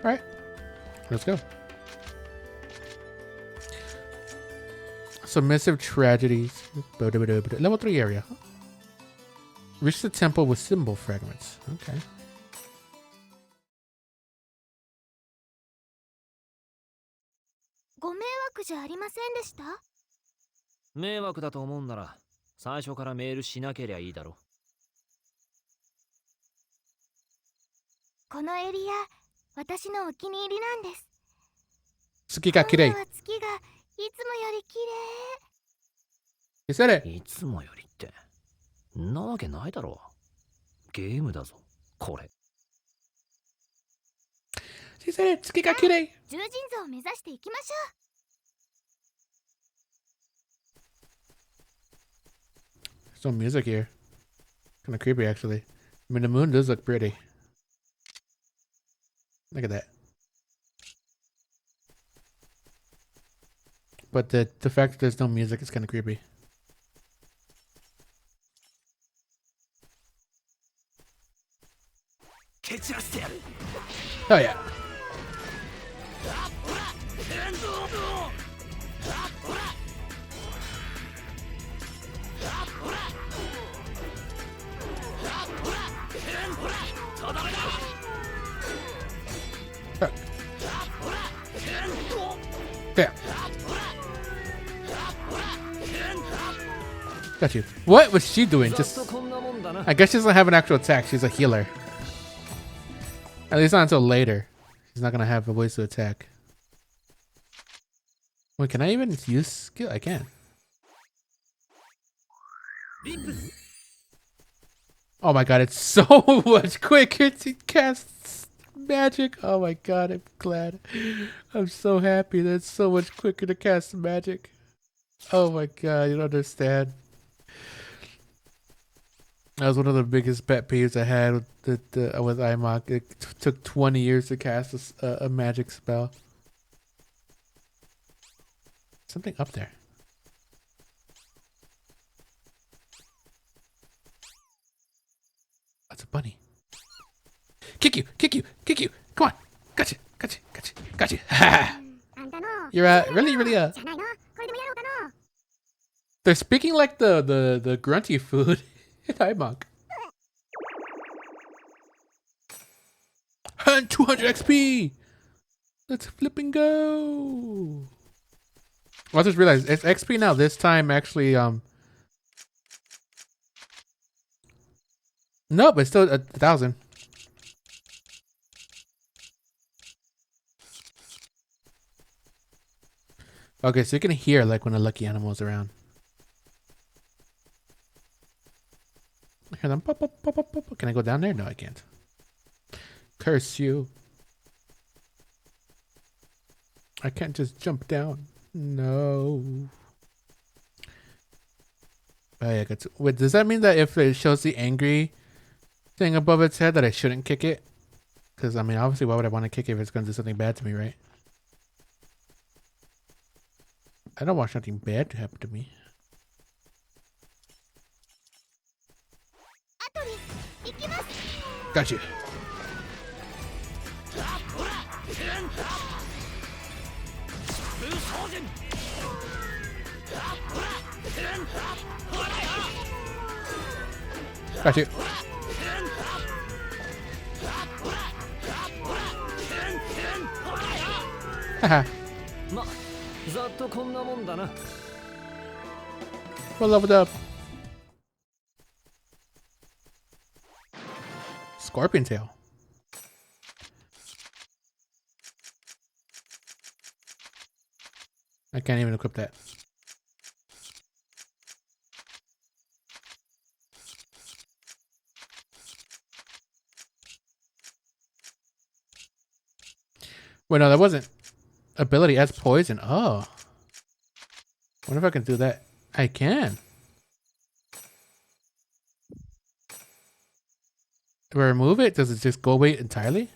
Alright. Let's go. Submissive tragedies. Level 3 area. Reach the temple with symbol fragments. Okay. ご迷惑じゃありませんでした？迷惑だと思うんなら最初からメールしなけりゃいいだろ。このエリア、私のお気に入りなんです。月が綺麗。今夜は月がいつもより綺麗。You said it. いつもよりってんなわけないだろう。ゲームだぞこれ。She said it. 月が綺麗。獣人像を目指していきましょう。There's no music here. Kind of creepy, actually. I mean, the moon does look pretty. Look at that. But the fact that there's no music is kind of creepy. Oh yeah. There. Got you. What was she doing? Just, I guess she doesn't have an actual attack. She's a healer. At least not until later. She's not gonna have a ways to attack. Wait, can I even use skill? I can. Oh my god, it's so much quicker to cast magic. Oh my god, I'm glad. I'm so happy that it's so much quicker to cast magic. Oh my god, you don't understand. That was one of the biggest pet peeves I had with IMOC. It took 20 years to cast a magic spell. Something up there. That's a bunny. Kick you! Kick you! Kick you! Come on! Gotcha! Gotcha! Gotcha! Gotcha! Ha! You're really They're speaking like the grunty food in IMOC. 200 XP! Let's flip and go! I just realized it's XP now. This time actually no, but still 1,000. Okay, so you can hear like when a lucky animal is around. I hear them pop, pop, pop, pop, pop. Can I go down there? No, I can't. Curse you. I can't just jump down. No. Oh yeah, wait, does that mean that if it shows the angry thing above its head that I shouldn't kick it? Because, I mean, obviously, why would I want to kick it if it's going to do something bad to me, right? I don't want something bad to happen to me. Got you. Got you. Haha. ざっとこんなもんだな。 What leveled up? Scorpion tail. I can't even equip that. Wait, no, that wasn't ability as poison. Oh. Wonder if I can do that. I can. Do I remove it? Does it just go away entirely?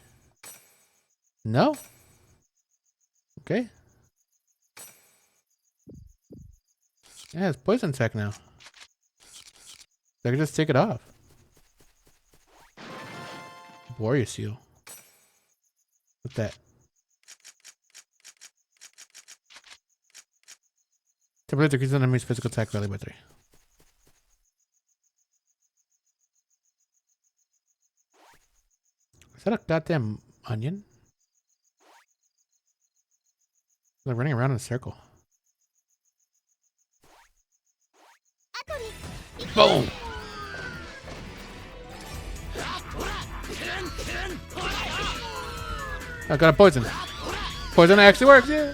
No. Okay. Yeah, it's poison attack now. I can just take it off. Warrior seal. What's that? Temporarily decreases an enemy's physical attack value by 3. Is that a goddamn onion? They're running around in a circle. Boom! I got a poison. Poison actually works, yeah!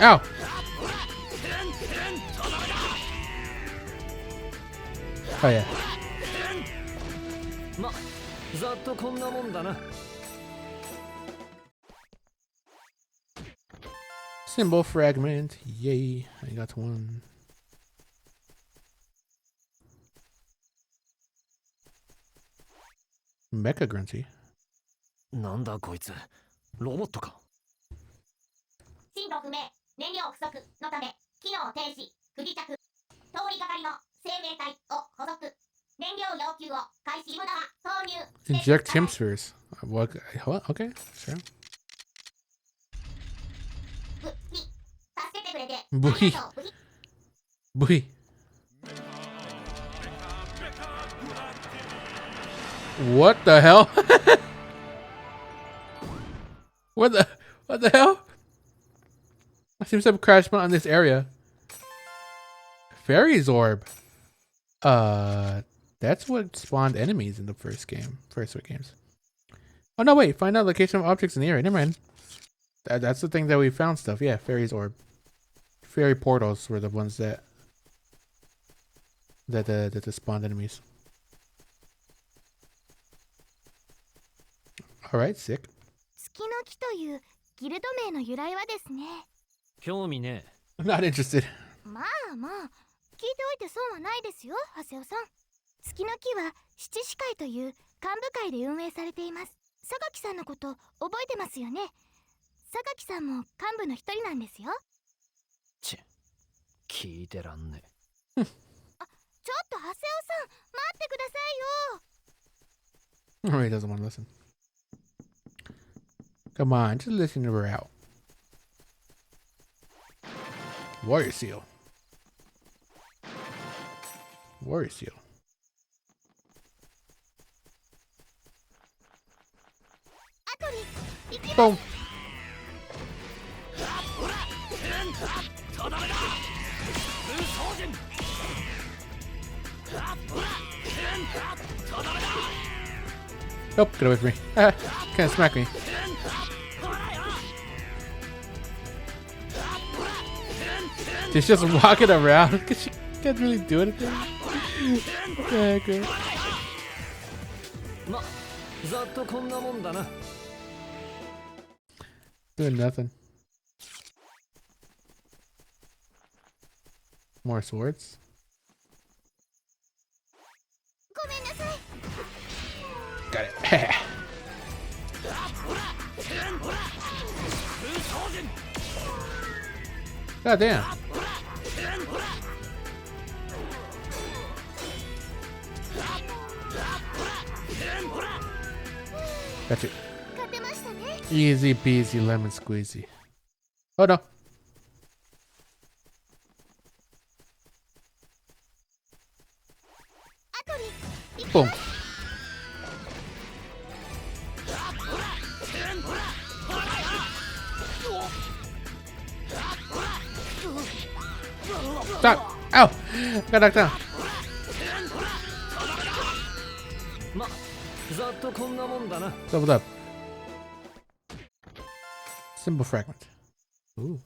Ow! Oh yeah. ま、ざっとこんなもんだな。 Symbol fragment. Yay. I got one. Mecha Grunty. なんだこいつ、ロボットか。進路不明、燃料不足のため機能停止、不時着、通りがかりの生命体を捕捉、燃料要求を開始、無駄は投入。 Inject hemispheres. What? Okay, sure. 助けてくれてあブヒりがとう。 Booey. What the hell? What the hell? I seem to have crashed on this area. Fairy's orb. That's what spawned enemies in the first three games. Oh no, wait! Find out location of objects in the area. Never mind. That's the thing that we found stuff. Yeah, Fairy's orb. Fairy portals were the ones that spawned enemies. All right, sick. 月の木というギルド名の由来はですね。興味ねえ。 Not interested. まあまあ、聞いておいて損はないですよ、長谷尾さん。月の木は七支会という幹部会で運営されています。榊さんのこと覚えてますよね。榊さんも幹部の一人なんですよ。ち、聞いてらんねあ、ちょっと長谷尾さん、待ってくださいよ。 Oh, he doesn't want to listen. Come on, just listen to her out. Warrior seal. Warrior seal. Boom. Nope, get away from me. Ah, can't smack me. She's just walking around because she can't really do anything. Yeah, okay. え。ま、ざっとこんなもんだな。 Doing nothing. More swords. ごめんなさい。 Got it. God damn. Got you. 勝てましたね。 Easy peasy lemon squeezy. Oh no. Stop! Ow! I got knocked down. ま、ざっとこんなもんだな。 Doubled up. Symbol fragment. Ooh.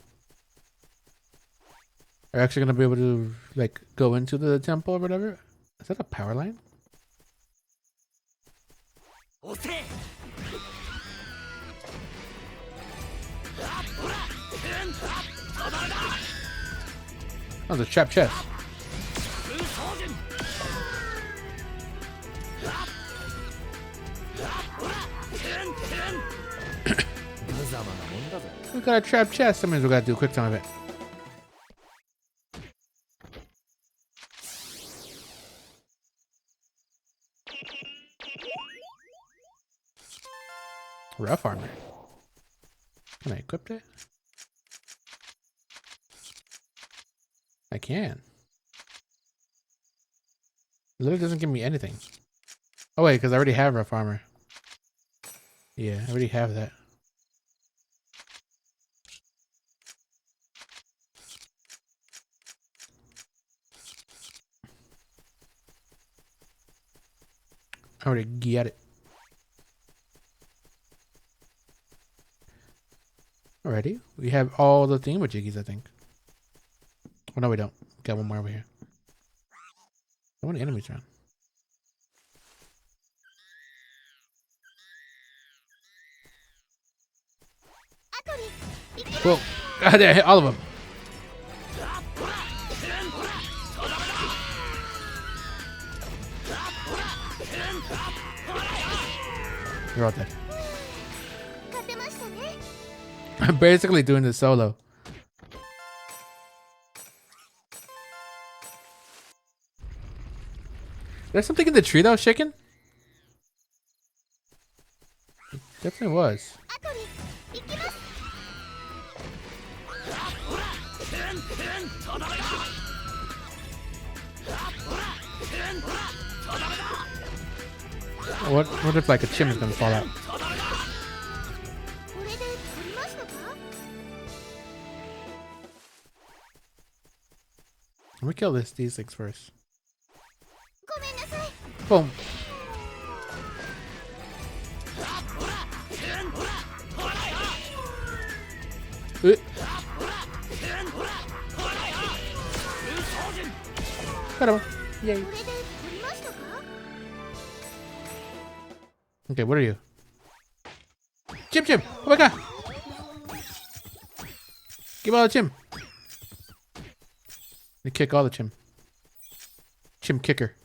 Are you actually gonna be able to like go into the temple or whatever? Is that a power line? 押せ。 Oh, the trap chest. We got a trap chest. That means we gotta do a quick time event. Rough armor. Can I equip that? I can. It literally doesn't give me anything. Oh wait, because I already have rough armor. Yeah, I already have that. I already get it. Alrighty. We have all the thingamajiggies, I think. Oh no, we don't. Got one more over here. How many enemies around? Whoa. God, I hit all of them. You're all dead. I'm basically doing this solo. There's something in the tree that was shaking? It definitely was. What if like a chim is gonna fall out? Let me kill these things first. Boom. Got him. Yay. Okay, what are you? Chim! Oh my god! Give all the chim. You kick all the chim. Chim kicker.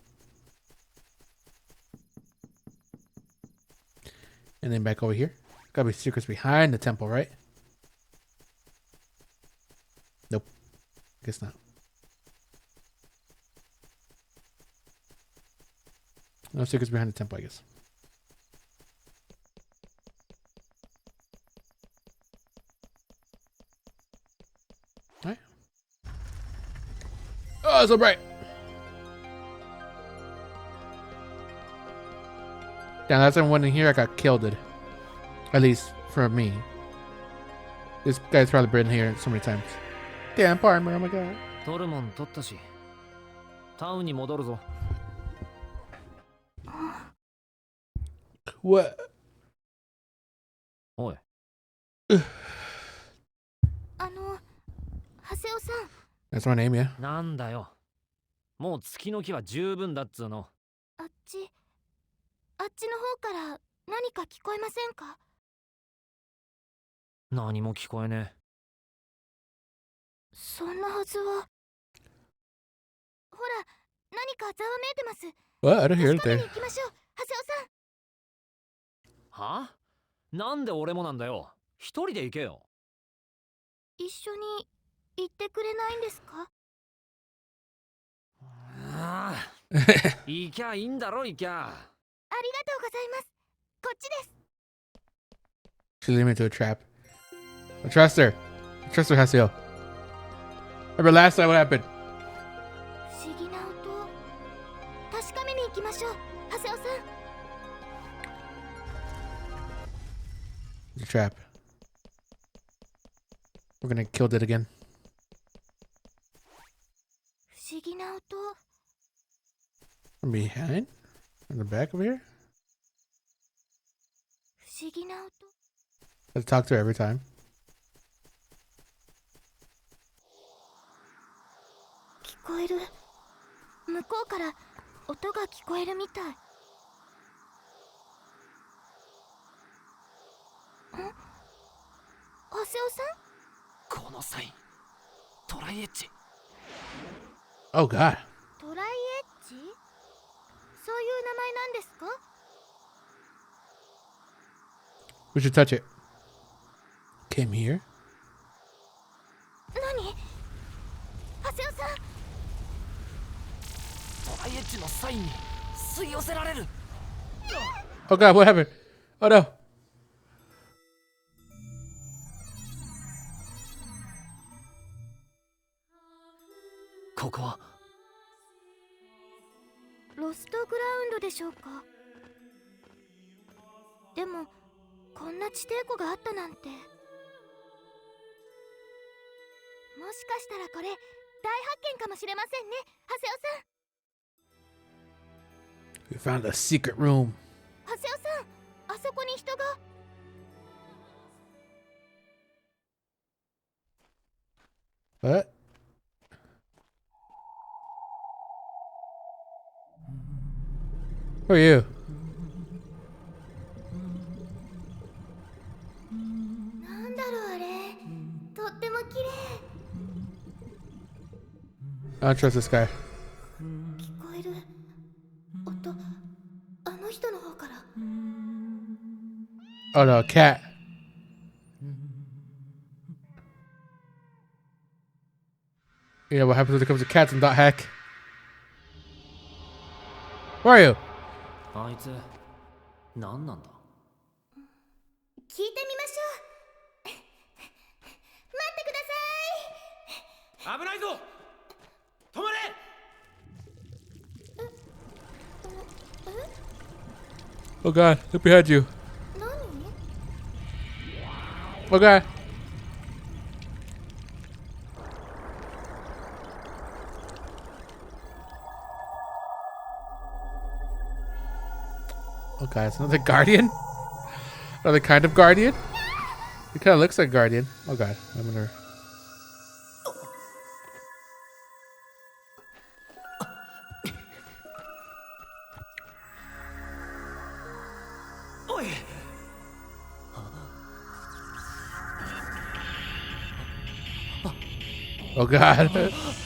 And then back over here. Gotta be secrets behind the temple, right? Nope. Guess not. No secrets behind the temple, I guess. Alright. Oh, so bright. Yeah, that's one in here. I got killed. At least for me. This guy's probably been here so many times. Damn armor, oh my god. トルモン取ったし、タウンに戻るぞ。 What? おい。ハセオさん。 That's my name, yeah. なんだよ。もう月の木は十分だっつうの。あっちの方から何か聞こえませんか？何も聞こえねえ。そんなはずは。ほら、何かざわめいてます。 What? I don't hear 確かめ anything. に行きましょう、ハセオさん。は？なんで俺もなんだよ。一人で行けよ。一緒に行ってくれないんですか？ああ。行きゃいいんだろ、行きゃ。ありがとうございます。こっちです。 She lead me into a trap. I trust her. I trust her, Haseo. Remember last time what happened? 不思議な音。確かめに行きましょう、ハセオさん。 The trap. We're gonna kill it again. From behind? From the back of here? 不思議な音。 Let's talk to her every time. 聞こえる。向こうから音が聞こえるみたい。ん？ハセオさん？このサイントライエッジ。 Oh god. トライエッジ？そういう名前なんですか？ We should touch it. Came here? 何？ハセオさん？トライエッジのサインに吸い寄せられる。 Oh god, what happened? Oh no. ここはロストグラウンドでしょうか。でもこんな地底湖があったなんて。もしかしたらこれ大発見かもしれませんね、ハセオさん。 We found a secret room. ハセオさん、あそこに人が。 What? Who are you? なんだろうあれ。とっても綺麗。 I don't trust this guy. 聞こえる音、あの人の方から。 Oh no, cat. You know what happens when it comes to cats and dot hack? Where are you? あいつ何なんだ。聞いてみましょう。待ってください。危ないぞ。止まれ。 Oh god, look behind you. 何？ Oh god. Oh god, it's another guardian? Another kind of guardian? It kind of looks like guardian. Oh god, I'm gonna... おい。 Oh god.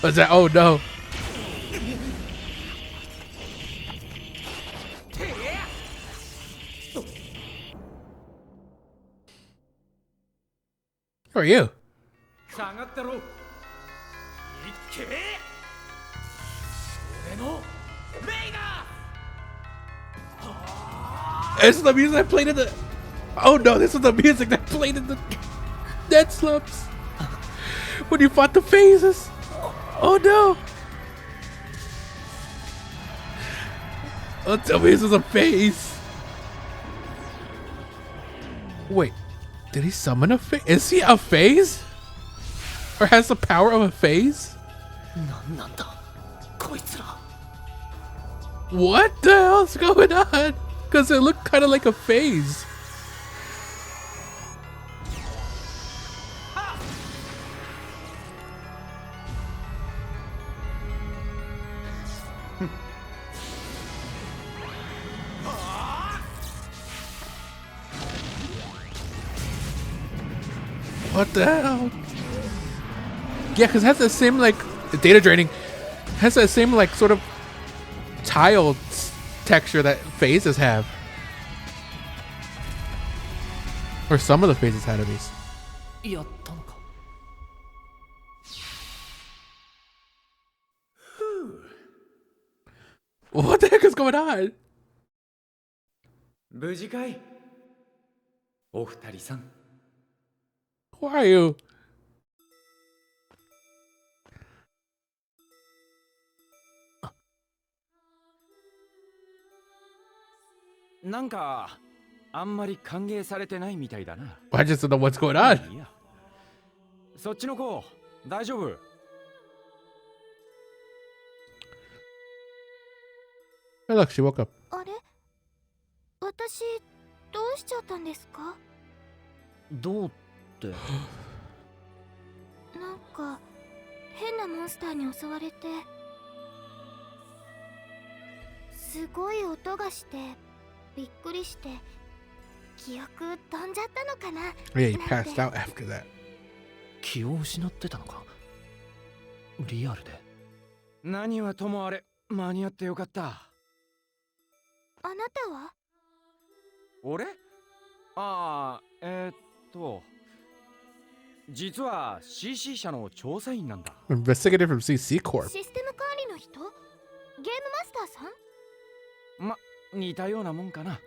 What's that? Oh no. Who are you? 下がってろ。いっけ。俺のレイガー。 This is the music that played in the... Oh no, this is the music that played in the dead slumps. When you fought the phases. Oh no. Oh, tell me this is a phase. Wait, did he summon a phase? Is he a phase? Or has the power of a phase? なんなんだこいつら。 What the hell's going on? Because it looked kind of like a phase. What the hell? Yeah, because it has the same, like, data draining. Has that same, like, sort of tile texture that phases have. Or some of the phases had at least. やったのか。 What the heck is going on? 無事かいお二人さん。 Who are you? なんかあんまり歓迎されてないみたいだな。 I just don't know what's going on. いやそっちの子大丈夫？ Oh, look, she woke up. あれ、私どうしちゃったんですか？どうって。なんか変なモンスターに襲われて、すごい音がしてびっくりして、記憶飛んじゃったのかな。 Yeah, he なんて。 passed out after that. 気を失ってたのか。リアルで。何はともあれ、間に合ってよかった。あなたは？俺？ああ、実は CC 社の調査員なんだ。 Investigator from CC Corp. システム管理の人？ゲームマスターさん？ま、似たようなもんかな。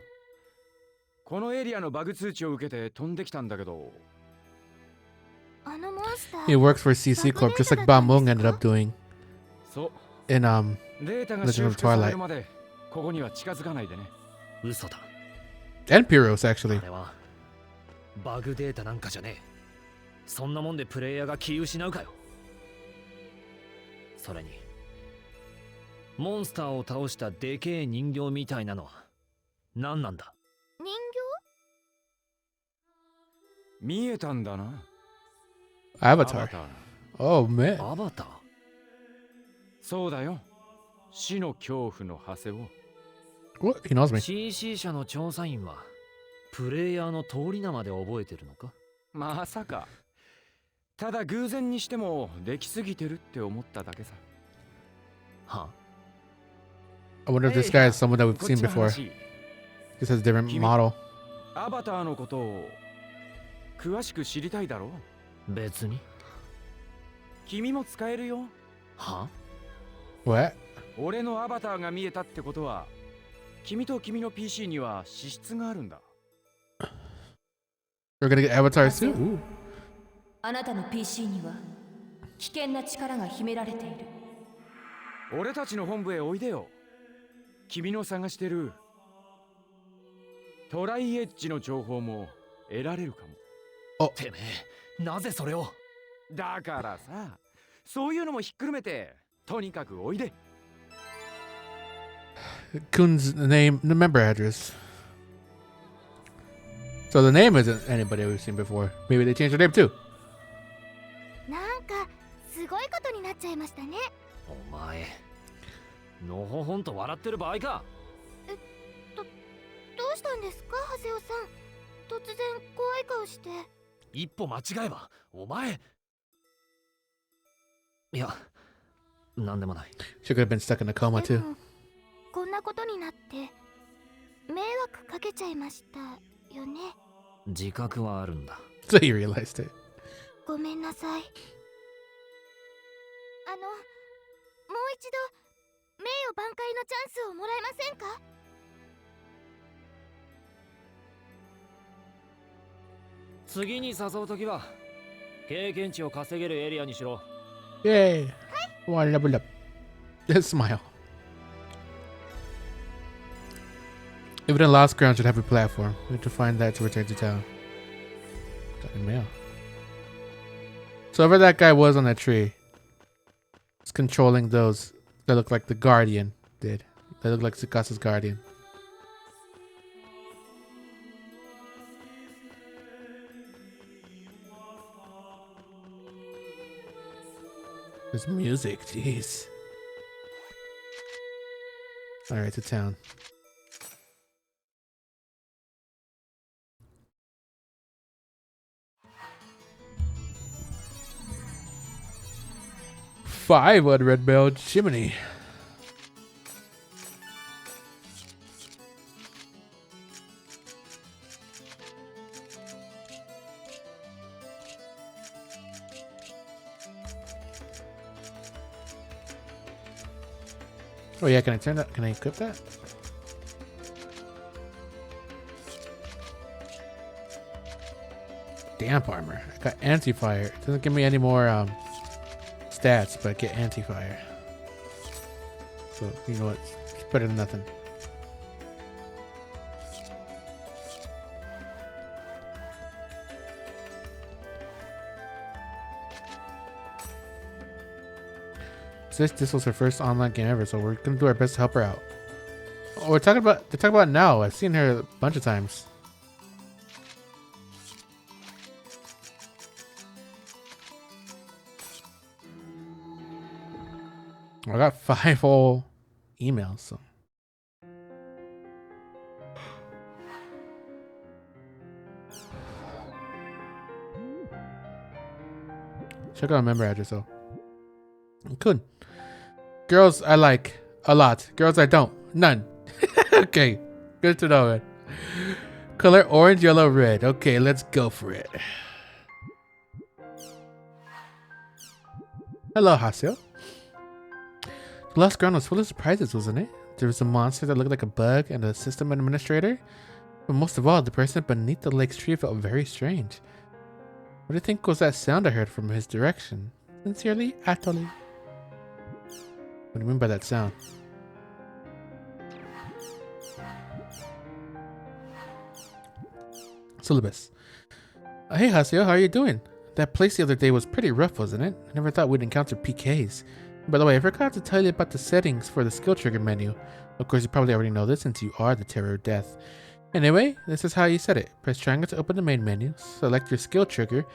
このエリアのバグ通知を受けて飛んできたんだけど。あのモンスター。 He works for CC Corp, just like Bamung ended up doing そう。 in データが Legend 修 of 復され Twilight. るまでここには近づかないでね。嘘だ。 and Pyros actually. あれはバグデータなんかじゃねえ。そんなもんでプレイヤーが気失うかよ。それにモンスターを倒したでけえ人形みたいなのは何なんだ。人見えたんだな。 Avatar. Oh man. アバター。そうだよ。死の恐怖の馳せを。 What? He knows me. CC 社の調査員はプレイヤーの通り名まで覚えてるのか。まさか。ただ偶然にしてもできすぎてるって思っただけさ。は I wonder if this guy is someone that we've こっ seen ちの before. 話。 This has a different model. アバターのことを詳しく知りたいだろう。別に。君も使えるよ。は What? 俺のアバターが見えたってことは、君と君の PC には資質があるんだ。 We're gonna get Avatar soon. Ooh. あなたの PC には危険な力が秘められている。俺たちの本部へおいでよ。君の探してるトライエッジの情報も得られるかも。てめえ、なぜそれを。だからさ、そういうのもひっくるめて、とにかくおいで。 Kun's name, the member address. So the name isn't anybody we've seen before. Maybe they changed their name too. なんかすごいことになっちゃいましたね。お前のほほんと笑ってる場合か。どうしたんですか、ハセオさん。突然怖い顔して。一歩間違えばお前。いや、なんでもない。 She could have been stuck in a coma で too. もこんなことになって迷惑かけちゃいましたよね。自覚はあるんだ。 So he realized it. ごめんなさい。もう一度名誉挽回のチャンスをもらえませんか？次に誘うときは経験値を稼げるエリアにしろ。 Yay. One level up. Just smile. Even the lost ground should have a platform. We have to find that to return to town. Got a mail. So whoever that guy was on that tree is controlling those that look like the Guardian did. That look like Tsukasa's Guardian. There's music, jeez. Alright, to town. Five on Red Bell Chimney. Oh yeah, can I turn that? Can I equip that? Damp armor. I got anti-fire. It doesn't give me any more stats, but I get anti-fire. So you know what? It's better than nothing. This was her first online game ever, so we're gonna do our best to help her out. They're talking about now. I've seen her a bunch of times. I got 5 whole emails, so. Check out a member address though. Good. Girls I like a lot. Girls I don't. None. Okay. Good to know, man. Color orange, yellow, red. Okay, let's go for it. Hello, Haseo. The last ground was full of surprises, wasn't it? There was a monster that looked like a bug and a system administrator. But most of all, the person beneath the lake's tree felt very strange. What do you think was that sound I heard from his direction? Sincerely, Atoli. What do you mean by that sound? Syllabus. Hey Haseo, how are you doing? That place the other day was pretty rough, wasn't it? I never thought we'd encounter PKs. By the way, I forgot to tell you about the settings for the skill trigger menu. Of course, you probably already know this since you are the Terror of Death. Anyway, this is how you set it. Press triangle to open the main menu, select your skill trigger.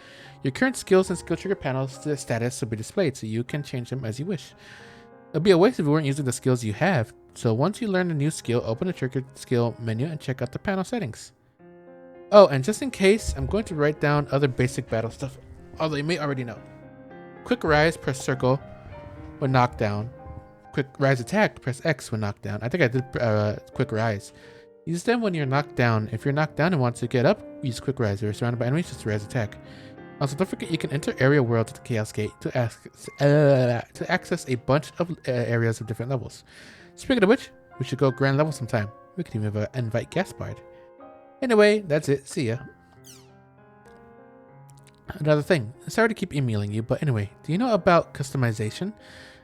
Your current skills and skill trigger panels to status will be displayed, so you can change them as you wish. It'd be a waste if you weren't using the skills you have, so once you learn a new skill, open the trigger skill menu and check out the panel settings. Oh, and just in case, I'm going to write down other basic battle stuff, although you may already know. Quick rise, press circle when knocked down. Quick rise attack, press X when knocked down. I think I did quick rise. Use them when you're knocked down. If you're knocked down and want to get up, use quick rise. If you're surrounded by enemies, just rise attack. Also, don't forget you can enter area worlds at the Chaos Gate to access a bunch of areas of different levels. Speaking of which, we should go grand level sometime. We could even invite Gaspard. Anyway, that's it. See ya. Another thing. Sorry to keep emailing you, but anyway, do you know about customization?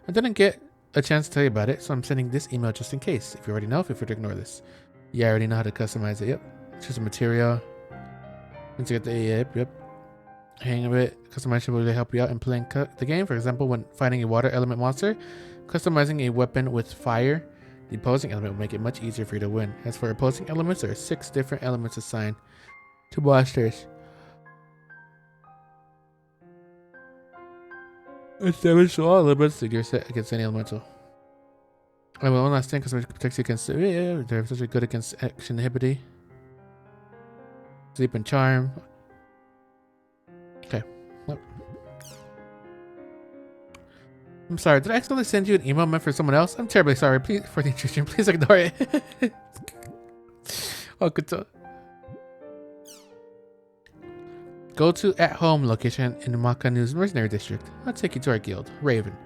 I didn't get a chance to tell you about it, so I'm sending this email just in case. If you already know, feel free to ignore this. Yeah, I already know how to customize it. Yep. Choose a material. Once you get the yep. Hang of it. Customization will really help you out in playing the game. For example, when fighting a water element monster, customizing a weapon with fire, the opposing element will make it much easier for you to win. As for opposing elements, there are 6 different elements assigned to monsters. It's damage to all elements that you're set against any elemental. I will one last thing, because it protects you against they're especially good against action inhibiting. Sleep and charm. Okay. Well. I'm sorry, did I accidentally send you an email meant for someone else? I'm terribly sorry. Please for the intrusion, please ignore it. Oh, good to go to at-home location in the Maka News Mercenary District. I'll take you to our guild, Raven.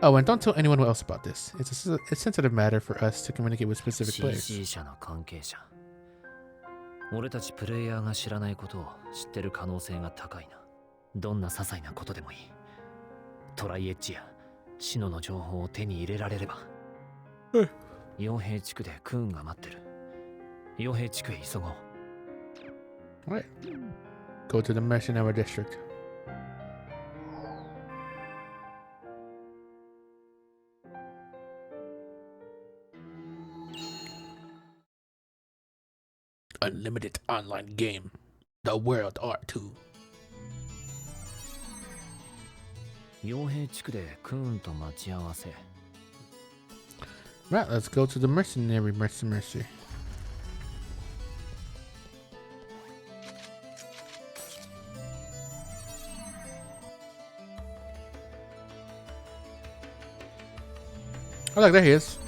Oh, and don't tell anyone else about this. It's a sensitive matter for us to communicate with specific players. CC 社の関係者。俺たちプレイヤーが知らないことを知ってる可能性が高いな。どんな些細なことでもいい。トライエッジやシノの情報を手に入れられれば。傭兵地区でクーンが待ってる。傭兵地区へ急ごう。Alright. Go to the mercenary district. Unlimited online game. The World R2. 傭兵地区でクーンと待ち合わせ。Right, let's go to the mercenary. Oh, look, there he is.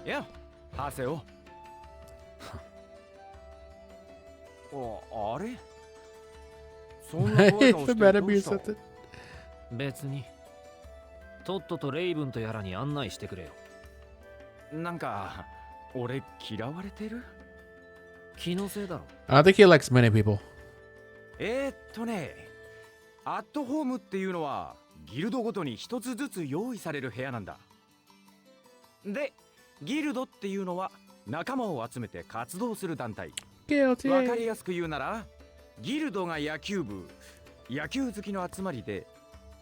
Yeah, ハセオ。あれ？そんな怖い顔してどうした？別に。とっととレイブンとやらに案内してくれよ。なんか俺嫌われてる？気のせいだろ。I think he likes many people. アットホームっていうのはギルドごとに一つずつ用意される部屋なんだ。で、ギルドっていうのは仲間を集めて活動する団体。わかりやすく言うなら、ギルドが野球部、野球好きの集まりで、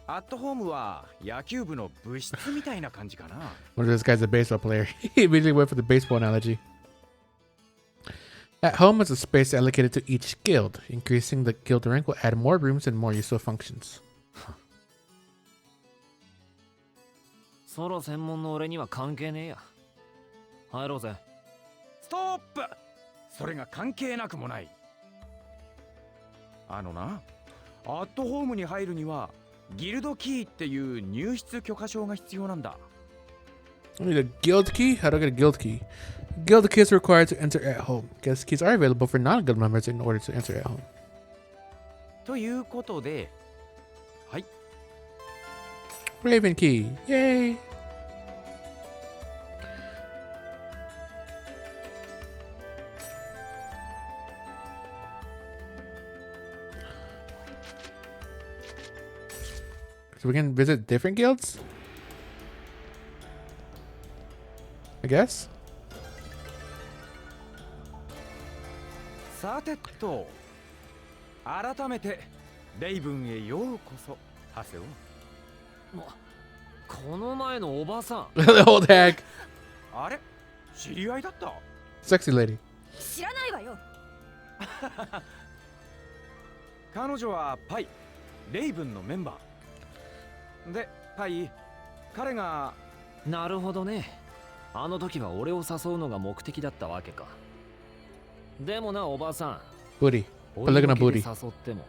アットホームは野球部の部室みたいな感じかな。Wonder if this guy's a baseball player. He immediately went for the baseball analogy. At home is a space allocated to each guild. Increasing the guild rank will add more rooms and more useful functions. ソロ専門の俺には関係ねえや。入ろうぜ。ストップ。それが関係なくもない。あのな、アットホームに入るにはギルドキーっていう入室許可証が必要なんだ。I need a guild key? How do I get a guild key? Guild key is required to enter at home. Guest keys are available for non-guild members in order to enter at home. ということで、はい。Raven key. Yay! So we can visit different guilds? I guess? さてと、改めてレイブンへようこそ、ハセオ。この前のおばさん。The old hag. あれ、知り合いだった。 Sexy lady. 知らないわよ。彼女はパイ、レイブンのメンバー。で、パイ、彼が。なるほどね。あの時は俺を誘うのが目的だったわけか。でもな、おばさん。Booty. But look at my booty. 誘っても。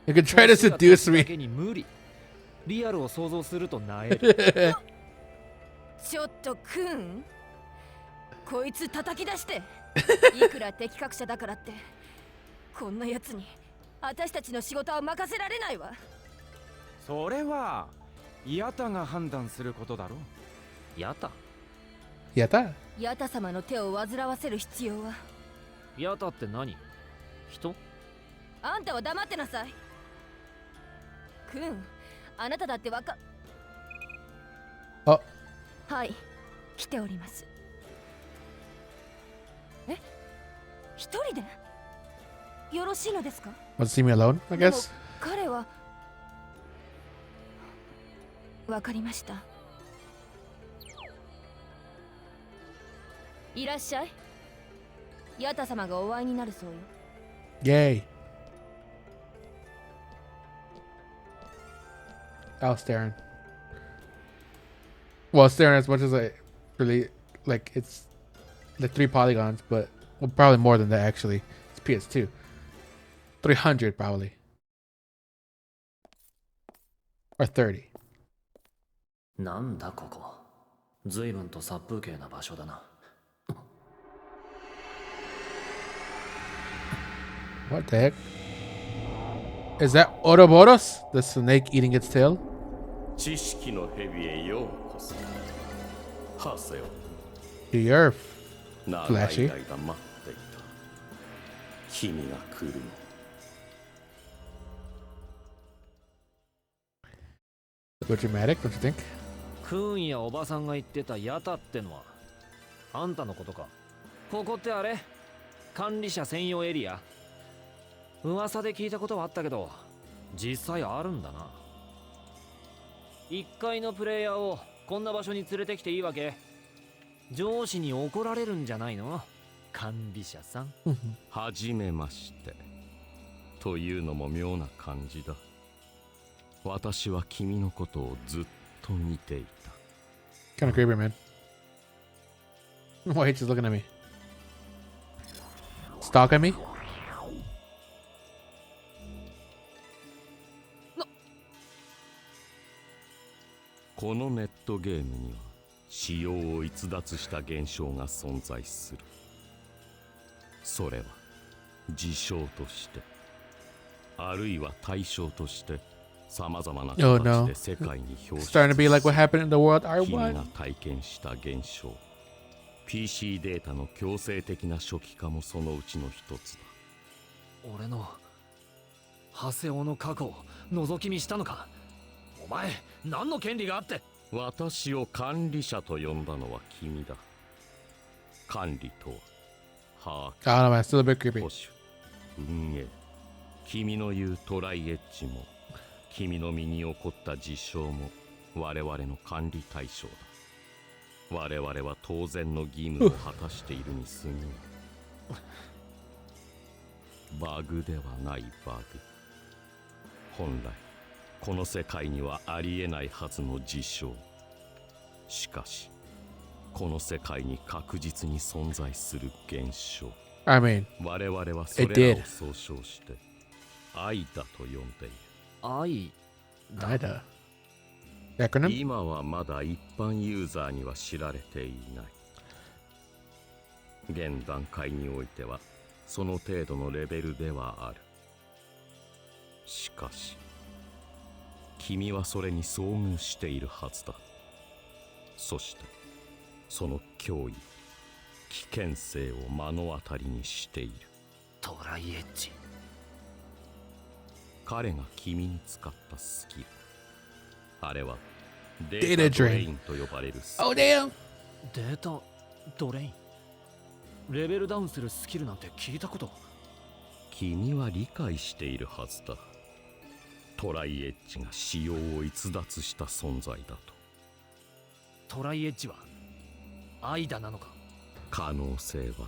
You can try to seduce me. 無理。リアルを想像するとなえる。ちょっとクーン、こいつ叩き出して。いくら敵格者だからってこんなやつに私たちの仕事は任せられないわ。それはヤタが判断することだろう。ヤタ？やったヤタ様の手を煩わせる必要は。ヤタって何？人？あんたは黙ってなさい。クーン、あなただってあ、はい、来ております。え、一人でよろしいのですか？ Want to see me alone, I でも guess? 彼は。わかりました。いらっしゃい。ヤタ様がお会いになるそうよ。Yay. I was staring. Well, staring as much as I really like. It's like 3 polygons, but well, probably more than that actually. It's PS2. 300 probably. Or 30. なんだここ。随分と殺風景な場所だな。What the heck? Is that Ouroboros? The snake eating its tail? 知識の蛇へようこそ。ハセオ、 The earth. 長い Flashy. 間待っていた。君が来るの。A bit dramatic, don't you think? クーンやおばさんが言ってたヤタってのはあんたのことか。ここってあれ？管理者専用エリア？噂で聞いたことはあったけど実際あるんだな。1階のプレイヤーをこんな場所に連れてきていいわけ？上司に怒られるんじゃないの？管理者さん。はじめまして。というのも妙な感じだ。私は君のことをずっと見ていた。 Kind of creepy, man. Why he's just looking at me? Stalking me? このネットゲームには仕様を逸脱した現象が存在する。それは事象としてあるいは対象として様々な Oh 形 no. で世界に表 It's starting to be like what happened in the world 君が R1. 体験した現象 PC データの強制的な初期化もそのうちの一つだ。俺のハセオの過去を覗き見したのか？お前何の権利があって？私を管理者と呼んだのは君だ。管理とは I don't know, man. Still a bit creepy. 保守運営君の言うトライエッジも君の身に起こった事象も我々の管理対象だ。我々は当然の義務を果たしているに過ぎない。バグではないバグ。本来この世界にはありえないはずの事象。しかしこの世界に確実に存在する現象。I mean, 我々はそれらを総称して愛だと呼んでいる。愛 Ida. Acronym? 今はまだ一般ユーザーには知られていない。現段階においてはその程度のレベルではある。しかし君はそれに遭遇しているはずだ。そしてその脅威、危険性を目の当たりにしている。トライエッジ。彼が君に使ったスキル、あれはデ Data ータドレイ drain ンと呼ばれるスキル。 Oh, damn! データドレイン。レベルダウンするスキルなんて聞いたこと。君は理解しているはずだ。トライエッジが使用を逸脱した存在だと。トライエッジは愛だなのか。可能性は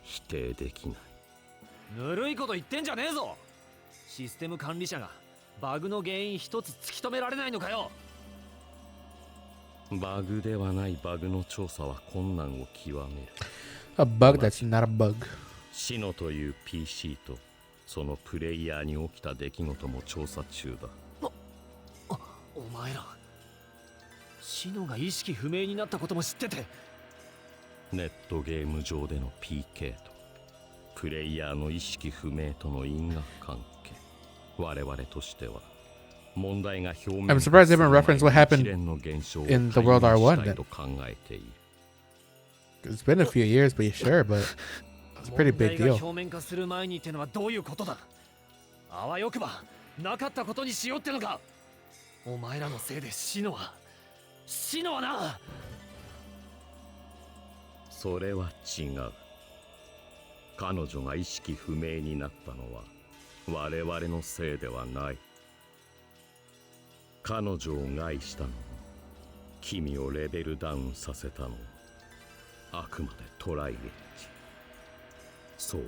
否定できない。ぬるいこと言ってんじゃねえぞ。システム管理者がバグの原因一つ突き止められないのかよ。バグではないバグの調査は困難を極める。 A bug that's not a bug. シノという PC とそのプレイヤーに起きた出来事も調査中だ。お前らシノが意識不明になったことも知ってて。ネットゲーム上での PK とプレイヤーの意識不明との因果関係。我々としては問題が表面 I'm surprised they haven't referenced what happened 一連の現象を in the World R1 解明したいと考えている。 It's been a few years, but sure, but it's a pretty big 問題が deal. 表面化する前にってのはどういうことだ。あわよくばなかったことにしようってのか。お前らのせいでシノはな。それは違う。彼女が意識不明になったのは我々のせいではない。彼女を害したのも君をレベルダウンさせたのもあくまでトライエッジ。そうだ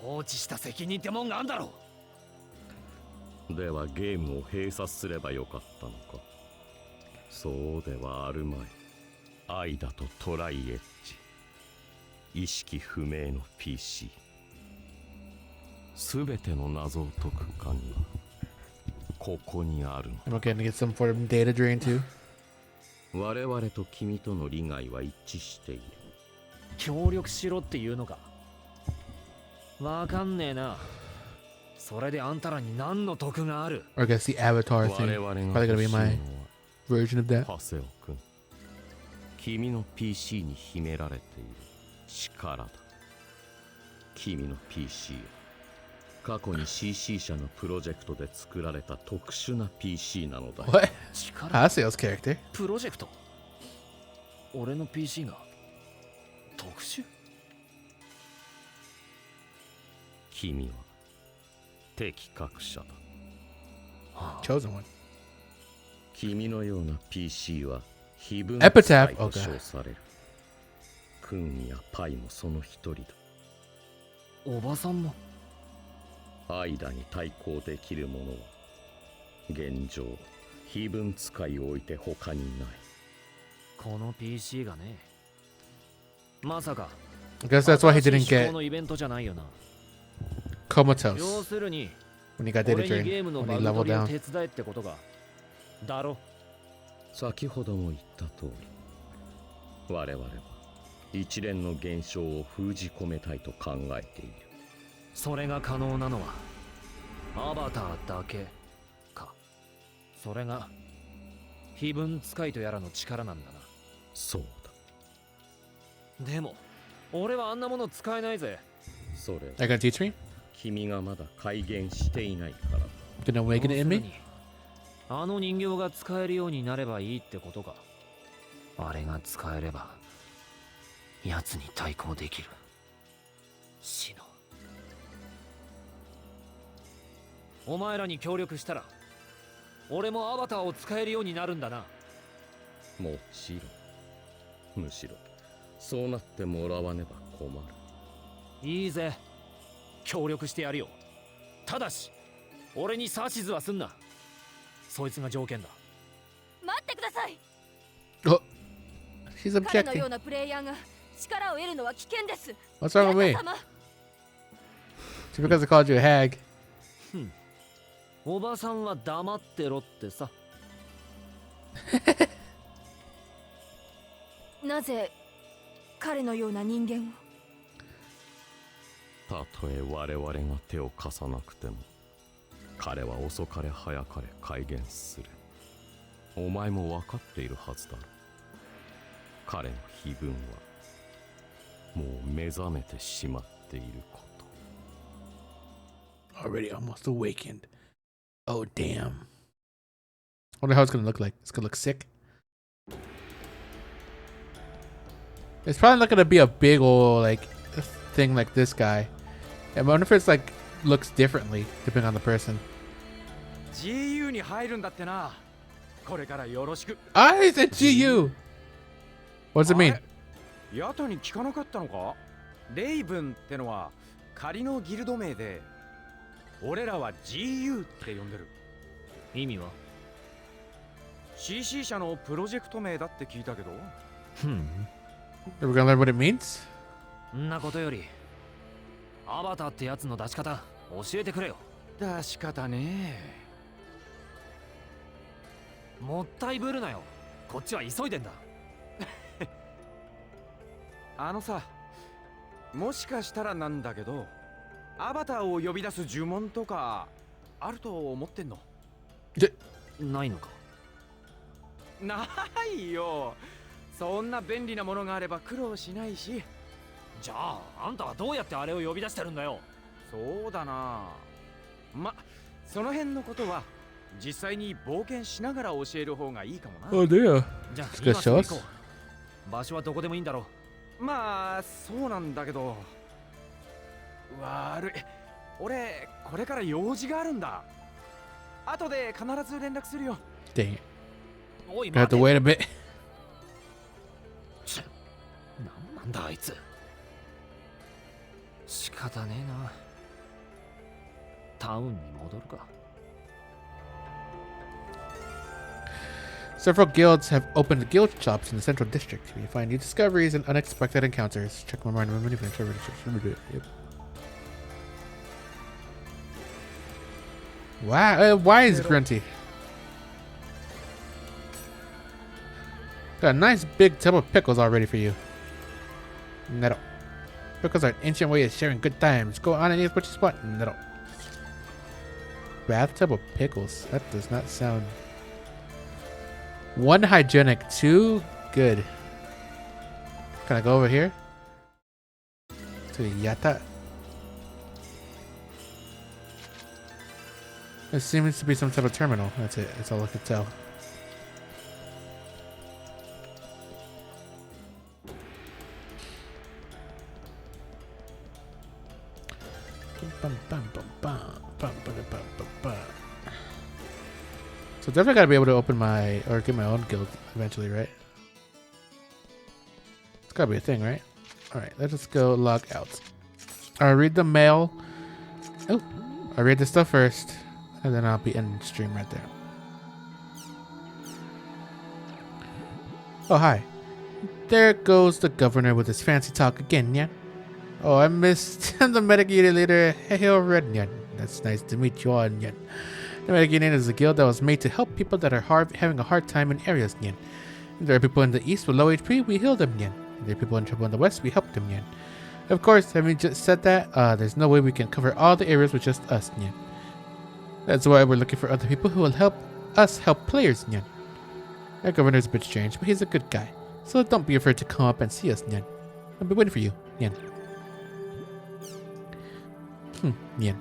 ろ放置した責任ってもんがあんだろ。う。ではゲームを閉鎖すればよかったのか。そうではあるまい。愛だとトライエッジ、意識不明の PC、 すべての謎を解く鍵はここにあるの。 I'm okay to get some sort of data drain too. 我々と君との利害は一致している。協力しろっていうのか。わかんねえな。それであんたらに何の得がある。 Or I guess the avatar 我 thing. 々 Probably が gonna 欲 be しいの my は version of that. ハセオ君、君の PC に秘められている力だ。君の PC は過去に CC 社のプロジェクトで作られた特殊な PC なのだ。 What? 力 Haseo's character. プロジェクト。俺の PC が特殊。君は敵格者だ。 Chosen one. 君のような PC は非分 Epitaph 使いと称される。クンやパイもその一人だ。おばさんも。間に対抗できるものは現状非分使いを置いて他にない。この PC がね。まさか I guess that's why he didn't 新しい思考 get のイベントじゃないよな。 comatose 要するに when he got data 俺にゲー drain ムの when バ he グ leveled 取りを down. 手伝えってことか。だろ。先ほども言った通り、我々は一連の現象を封じ込めたいと考えている。それが可能なのはアバターだけか。それが非分使いとやらの力なんだな。そうだ。でも俺はあんなもの使えないぜ。それ Are you gonna teach me? 君がまだ改元していないからだ。 Gonna awaken it in 要する me? にあの人形が使えるようになればいいってことか。あれが使えれば奴に対抗できる。死のお前らに協力したら俺もアバターを使えるようになるんだな。もちろん。むしろそうなってもらわねば困る。いいぜ、協力してやるよ。ただし俺に指図はすんな。そいつが条件だ。待ってください。 Oh, she's 彼のよ objecting. うなプレイヤーが力を得るのは危険です。 What's wrong with me? ヤタ様、 Just because I called you a hag. おばさんは黙ってろってさ。なぜ彼のような人間を。たとえ我々が手を貸さなくても、彼は遅かれ早かれ改元する。お前も分かっているはずだろう。彼の悲憤はもう目覚めてしまっていること。 Already almost awakened. Oh, damn. Wonder how it's gonna look like. It's gonna look sick. It's probably not gonna be a big old, like, thing like this guy. I wonder if it's, like, looks differently depending on the person. GU に入るんだってな。これからよろしく。I said GU! What does it mean? ヤトに聞かなかったのか？レイブンってのは仮のギルド名で、俺らは GU って呼んでる。意味は？ CC 社のプロジェクト名だって聞いたけど。We're gonna learn what it means? んなことよりアバターってやつの出し方教えてくれよ。出し方ね。もったいぶるなよ、こっちは急いでんだ。あのさ、もしかしたらなんだけど、アバターを呼び出す呪文とかあると思ってんの？ないのか？ないよ。そんな便利なものがあれば苦労しないし。じゃああんたはどうやってあれを呼び出してるんだよ。そうだな。その辺のことは実際に冒険しながら教える方がいいかもな。Oh, dear. じゃあ Let's go 今すぐ show 行 us. こう。場所はどこでもいいんだろう。まあそうなんだけど、悪い。俺これから用事があるんだ。後で必ず連絡するよ。 Dang it. おい I have 待 to て。 wait a bit. なんだあいつ。仕方ねえな。タウンに戻るか。Several guilds have opened guild shops in the central district. You find new discoveries and unexpected encounters. Check my mind. Yep. Wow, why is grunty? Got a nice big tub of pickles all ready for you. Nettle. Pickles are an ancient way of sharing good times. Go on and eat what you want. Nettle. Bathtub of pickles. That does not sound... 1 hygienic, 2 good. Can I go over here? To Yata. There seems to be some type of terminal. That's it. That's all I can tell. So definitely gotta be able to open my, or get my own guild eventually, right? It's gotta be a thing, right? Alright, let's just go log out. I'll read the mail. Oh, I'll read the stuff first, and then I'll be in stream right there. Oh, hi. There goes the governor with his fancy talk again, yeah? Oh, I missed the medic unit leader, Hail Red, yeah. That's nice to meet you all, yeah. The medic unit is a guild that was made to help people that are having a hard time in areas, Nyan. There are people in the east with low HP, we heal them, Nyan. There are people in trouble in the west, we help them, Nyan. Of course, having just said that, there's no way we can cover all the areas with just us, Nyan. That's why we're looking for other people who will help us help players, Nyan. Our governor's a bit strange, but he's a good guy. So don't be afraid to come up and see us, Nyan. I'll be waiting for you, Nyan. Nyan.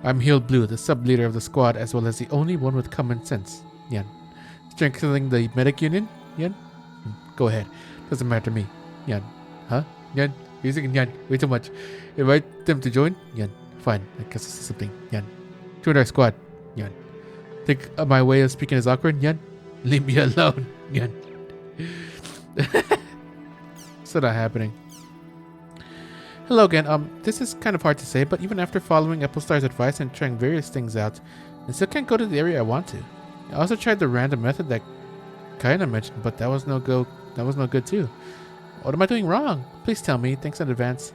I'm Healed Blue, the sub-leader of the squad, as well as the only one with common sense. Nyan. Strengthening the medic union? Nyan? Go ahead. Doesn't matter to me. Nyan. Huh? Nyan? You're thinking Nyan way too much. Invite them to join? Nyan. Fine. I guess this is something. Nyan. Join our squad. Yan. Think my way of speaking is awkward? Yan. Leave me alone. Yan. Still not happening. Hello again. This is kind of hard to say, but even after following Applestar's advice and trying various things out, I still can't go to the area I want to. I also tried the random method that Kaina mentioned, but that was no go. That was no good too. What am I doing wrong? Please tell me. Thanks in advance.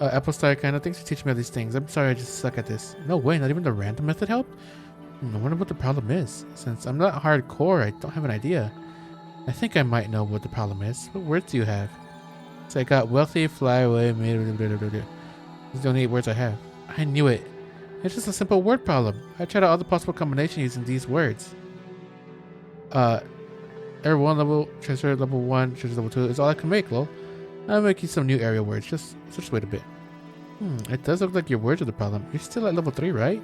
Applestar, Kaina, thanks for teaching me all these things. I'm sorry, I just suck at this. No way, not even the random method helped? I wonder what the problem is. Since I'm not hardcore, I don't have an idea. I think I might know what the problem is. What words do you have? So I got wealthy, fly away, made. These are the only 8 words I have. I knew it. It's just a simple word problem. I tried out all the possible combinations using these words. Area 1 level, transfer level 1, transfer level 2 is all I can make, lol. I'll make you some new area words. Just wait a bit. It does look like your words are the problem. You're still at level 3, right?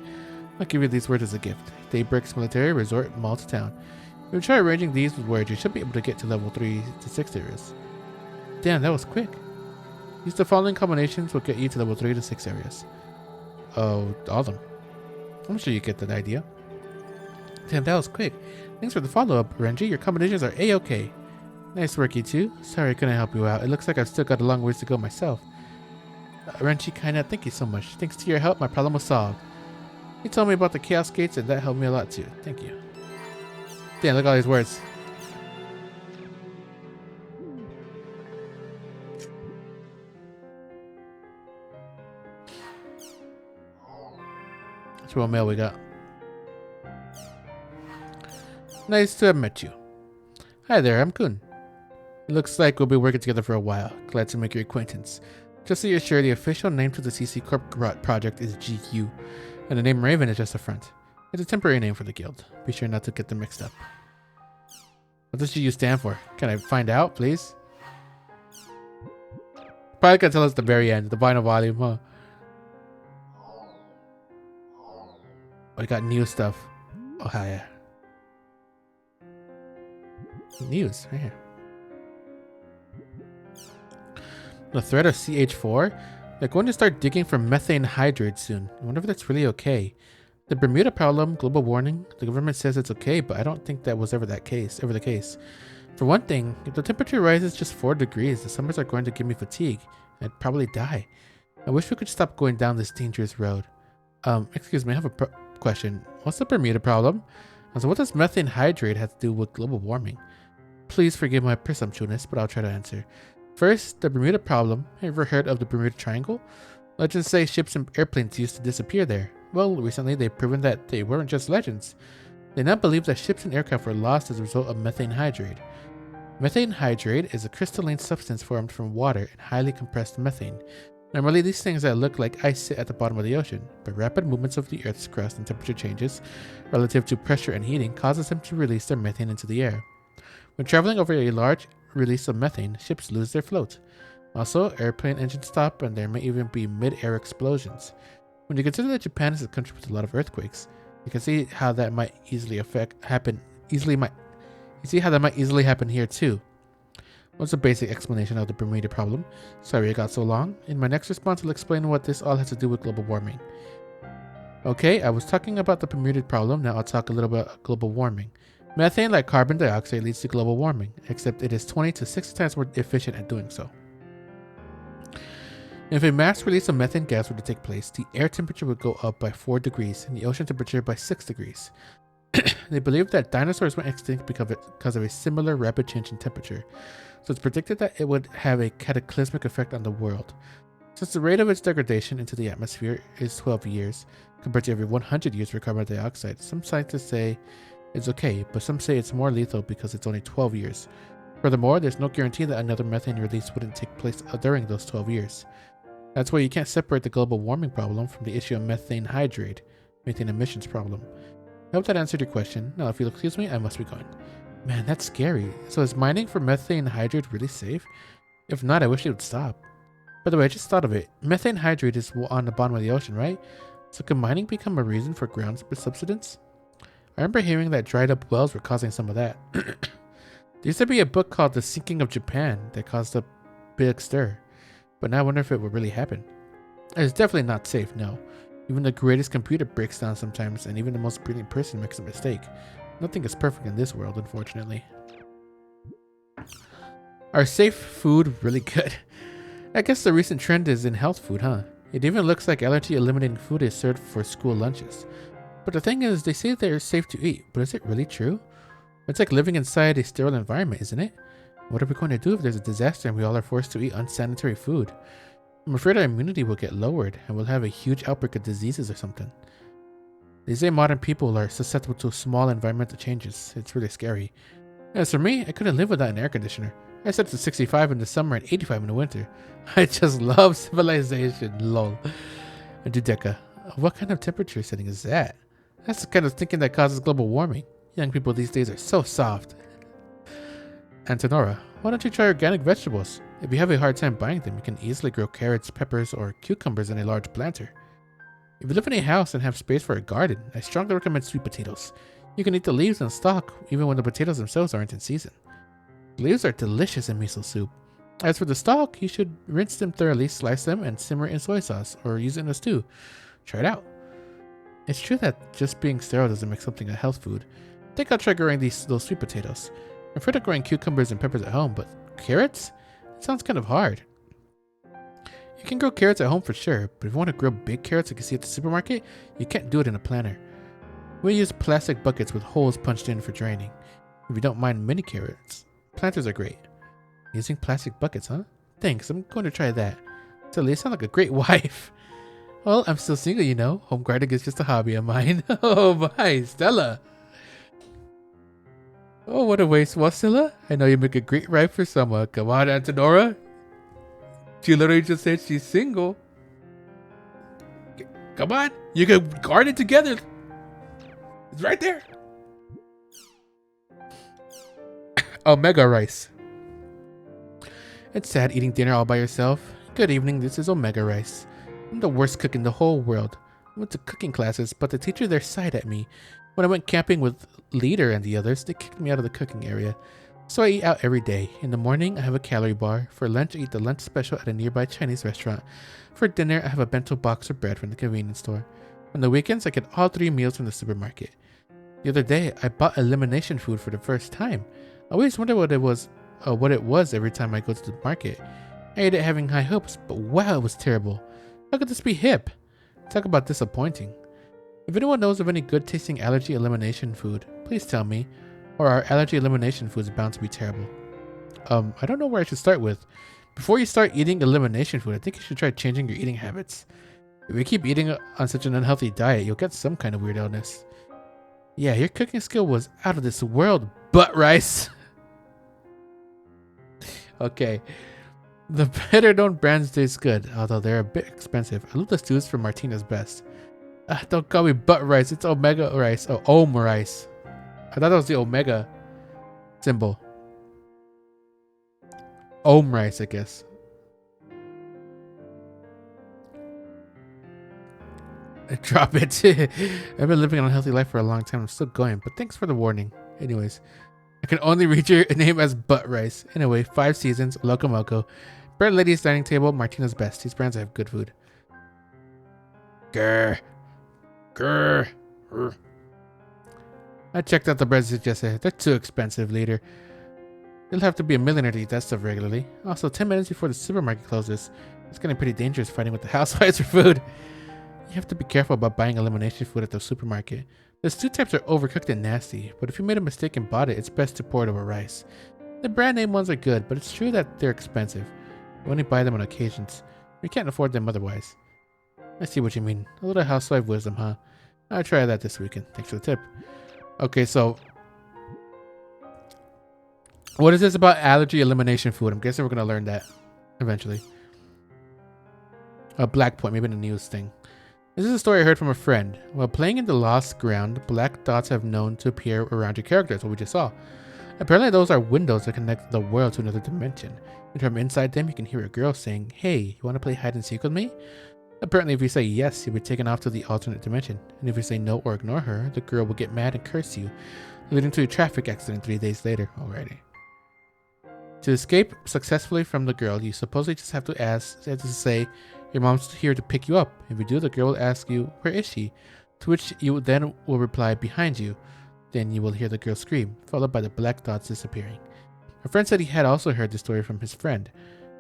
I'll give you these words as a gift. Daybreaks, military, resort, mall to town. If you try arranging these with words, you should be able to get to level 3 to 6 areas. Damn, that was quick. Use the following combinations will get you to level 3 to 6 areas. Oh, all of them. I'm sure you get that idea. Damn, that was quick. Thanks for the follow-up, Renji. Your combinations are A-okay. Nice work, you two. Sorry I couldn't help you out. It looks like I've still got a long ways to go myself. Renji, Kaina, thank you so much. Thanks to your help, my problem was solved. You told me about the Chaos Gates, and that helped me a lot too. Thank you. Damn, look at all these words. That's what mail we got. Nice to have met you. Hi there, I'm Kun. It looks like we'll be working together for a while. Glad to make your acquaintance. Just so you're sure, the official name to the CC Corp project is GU, and the name Raven is just a front. It's a temporary name for the guild. Be sure not to get them mixed up. What does GU stand for? Can I find out, please? Probably gonna tell us at the very end, the final volume, huh? Oh, I got new stuff. Oh, hell yeah. News, right here. The threat of CH4? They're going to start digging for methane hydrate soon. I wonder if that's really okay. The Bermuda problem, global warming, the government says it's okay, but I don't think that was ever the case. For one thing, if the temperature rises just 4 degrees, the summers are going to give me fatigue. I'd probably die. I wish we could stop going down this dangerous road. Excuse me, I have a question. What's the Bermuda problem? So what does methane hydrate have to do with global warming? Please forgive my presumptuousness, but I'll try to answer. First, the Bermuda problem. Have you ever heard of the Bermuda Triangle? Legends say ships and airplanes used to disappear there. Well, recently they've proven that they weren't just legends. They now believe that ships and aircraft were lost as a result of methane hydrate. Methane hydrate is a crystalline substance formed from water and highly compressed methane. Normally, these things that look like ice sit at the bottom of the ocean, but rapid movements of the Earth's crust and temperature changes relative to pressure and heating causes them to release their methane into the air. When traveling over a large release of methane, ships lose their float. Also, airplane engines stop and there may even be mid-air explosions. When you consider that Japan is a country with a lot of earthquakes, you can see how that might easily happen here too. What's a basic explanation of the Bermuda problem? Sorry it got so long. In my next response, I'll explain what this all has to do with global warming. Okay, I was talking about the Bermuda problem, now I'll talk a little bit about global warming. Methane, like carbon dioxide, leads to global warming, except it is 20 to 60 times more efficient at doing so. If a mass release of methane gas were to take place, the air temperature would go up by 4 degrees and the ocean temperature by 6 degrees. They believe that dinosaurs went extinct because of a similar rapid change in temperature, so it's predicted that it would have a cataclysmic effect on the world. Since the rate of its degradation into the atmosphere is 12 years, compared to every 100 years for carbon dioxide, some scientists say it's okay, but some say it's more lethal because it's only 12 years. Furthermore, there's no guarantee that another methane release wouldn't take place during those 12 years. That's why you can't separate the global warming problem from the issue of methane hydrate, methane emissions problem. I hope that answered your question. Now, if you'll excuse me, I must be going. Man, that's scary. So is mining for methane hydrate really safe? If not, I wish it would stop. By the way, I just thought of it. Methane hydrate is on the bottom of the ocean, right? So could mining become a reason for ground subsidence? I remember hearing that dried up wells were causing some of that. There used to be a book called The Sinking of Japan that caused a big stir. But now I wonder if it would really happen. It's definitely not safe, no. Even the greatest computer breaks down sometimes, and even the most brilliant person makes a mistake. Nothing is perfect in this world, unfortunately. Are safe food really good? I guess the recent trend is in health food, huh? It even looks like allergy-eliminating food is served for school lunches. But the thing is, they say they're safe to eat, but is it really true? It's like living inside a sterile environment, isn't it? What are we going to do if there's a disaster and we all are forced to eat unsanitary food? I'm afraid our immunity will get lowered and we'll have a huge outbreak of diseases or something. They say modern people are susceptible to small environmental changes. It's really scary. As for me, I couldn't live without an air conditioner. I set it to 65 in the summer and 85 in the winter. I just love civilization, lol. And Dudeka, what kind of temperature setting is that? That's the kind of thinking that causes global warming. Young people these days are so soft. Antonora, why don't you try organic vegetables? If you have a hard time buying them, you can easily grow carrots, peppers, or cucumbers in a large planter. If you live in a house and have space for a garden, I strongly recommend sweet potatoes. You can eat the leaves and stalk even when the potatoes themselves aren't in season. The leaves are delicious in miso soup. As for the stalk, you should rinse them thoroughly, slice them, and simmer in soy sauce, or use it in a stew. Try it out. It's true that just being sterile doesn't make something a health food. I think I'll try growing those sweet potatoes. I'm afraid of growing cucumbers and peppers at home, but carrots? It sounds kind of hard. You can grow carrots at home for sure, but if you want to grow big carrots like you see at the supermarket, you can't do it in a planter. We use plastic buckets with holes punched in for draining. If you don't mind mini carrots, planters are great. Using plastic buckets, huh? Thanks, I'm going to try that. Silly, you sound like a great wife. Well, I'm still single, you know. Home gardening is just a hobby of mine. Oh my, Stella. Oh, what a waste, Wasilla. I know you make a great wife for someone. Come on, Antonora. She literally just said she's single. Come on, you can garden together. It's right there. Omega rice. It's sad eating dinner all by yourself. Good evening, this is Omega rice. I'm the worst cook in the whole world. I went to cooking classes, but the teacher there sighed at me. When I went camping with Leader and the others, they kicked me out of the cooking area. So I eat out every day. In the morning, I have a calorie bar. For lunch, I eat the lunch special at a nearby Chinese restaurant. For dinner, I have a bento box of bread from the convenience store. On the weekends, I get all 3 meals from the supermarket. The other day, I bought elimination food for the first time. I always wonder what it was every time I go to the market. I ate it having high hopes, but wow, it was terrible. How could this be hip? Talk about disappointing. If anyone knows of any good tasting allergy elimination food, please tell me. Or are allergy elimination foods bound to be terrible? I don't know where I should start with. Before you start eating elimination food, I think you should try changing your eating habits. If you keep eating on such an unhealthy diet, you'll get some kind of weird illness. Yeah, your cooking skill was out of this world, butt rice. Okay. The better known brands taste good, although they're a bit expensive. I love the stews from Martina's Best. Don't call me butt rice, it's Omega rice. Oh, Om rice. I thought that was the Omega symbol. Om rice, I guess. Drop it. I've been living an unhealthy life for a long time. I'm still going, but thanks for the warning. Anyways, I can only read your name as butt rice. Anyway, 5 seasons, Locomoco. Bread Lady's Dining Table, Martina's Best. These brands have good food. Grr. Grr. Grr. I checked out the breads yesterday. They're too expensive, Leader. You'll have to be a millionaire to eat that stuff regularly. Also, 10 minutes before the supermarket closes. It's getting pretty dangerous fighting with the housewives for food. You have to be careful about buying elimination food at the supermarket. The stew types are overcooked and nasty, but if you made a mistake and bought it, it's best to pour it over rice. The brand name ones are good, but it's true that they're expensive. You only buy them on occasions. You can't afford them otherwise. I see what you mean. A little housewife wisdom, huh? I'll try that this weekend. Thanks for the tip. Okay, so what is this about allergy elimination food? I'm guessing we're going to learn that eventually. A black point, maybe in the news thing. This is a story I heard from a friend. While playing in the Lost Ground, black dots have known to appear around your characters, what we just saw. Apparently those are windows that connect the world to another dimension. And from inside them, you can hear a girl saying, "Hey, you want to play hide and seek with me?" Apparently if you say yes, you'll be taken off to the alternate dimension. And if you say no or ignore her, the girl will get mad and curse you, leading to a traffic accident 3 days later. Alrighty. To escape successfully from the girl, you supposedly just have to say, Your mom's here to pick you up. If you do, the girl will ask you, "Where is she?" To which you then will reply, "Behind you." Then you will hear the girl scream, followed by the black dots disappearing. A friend said he had also heard the story from his friend.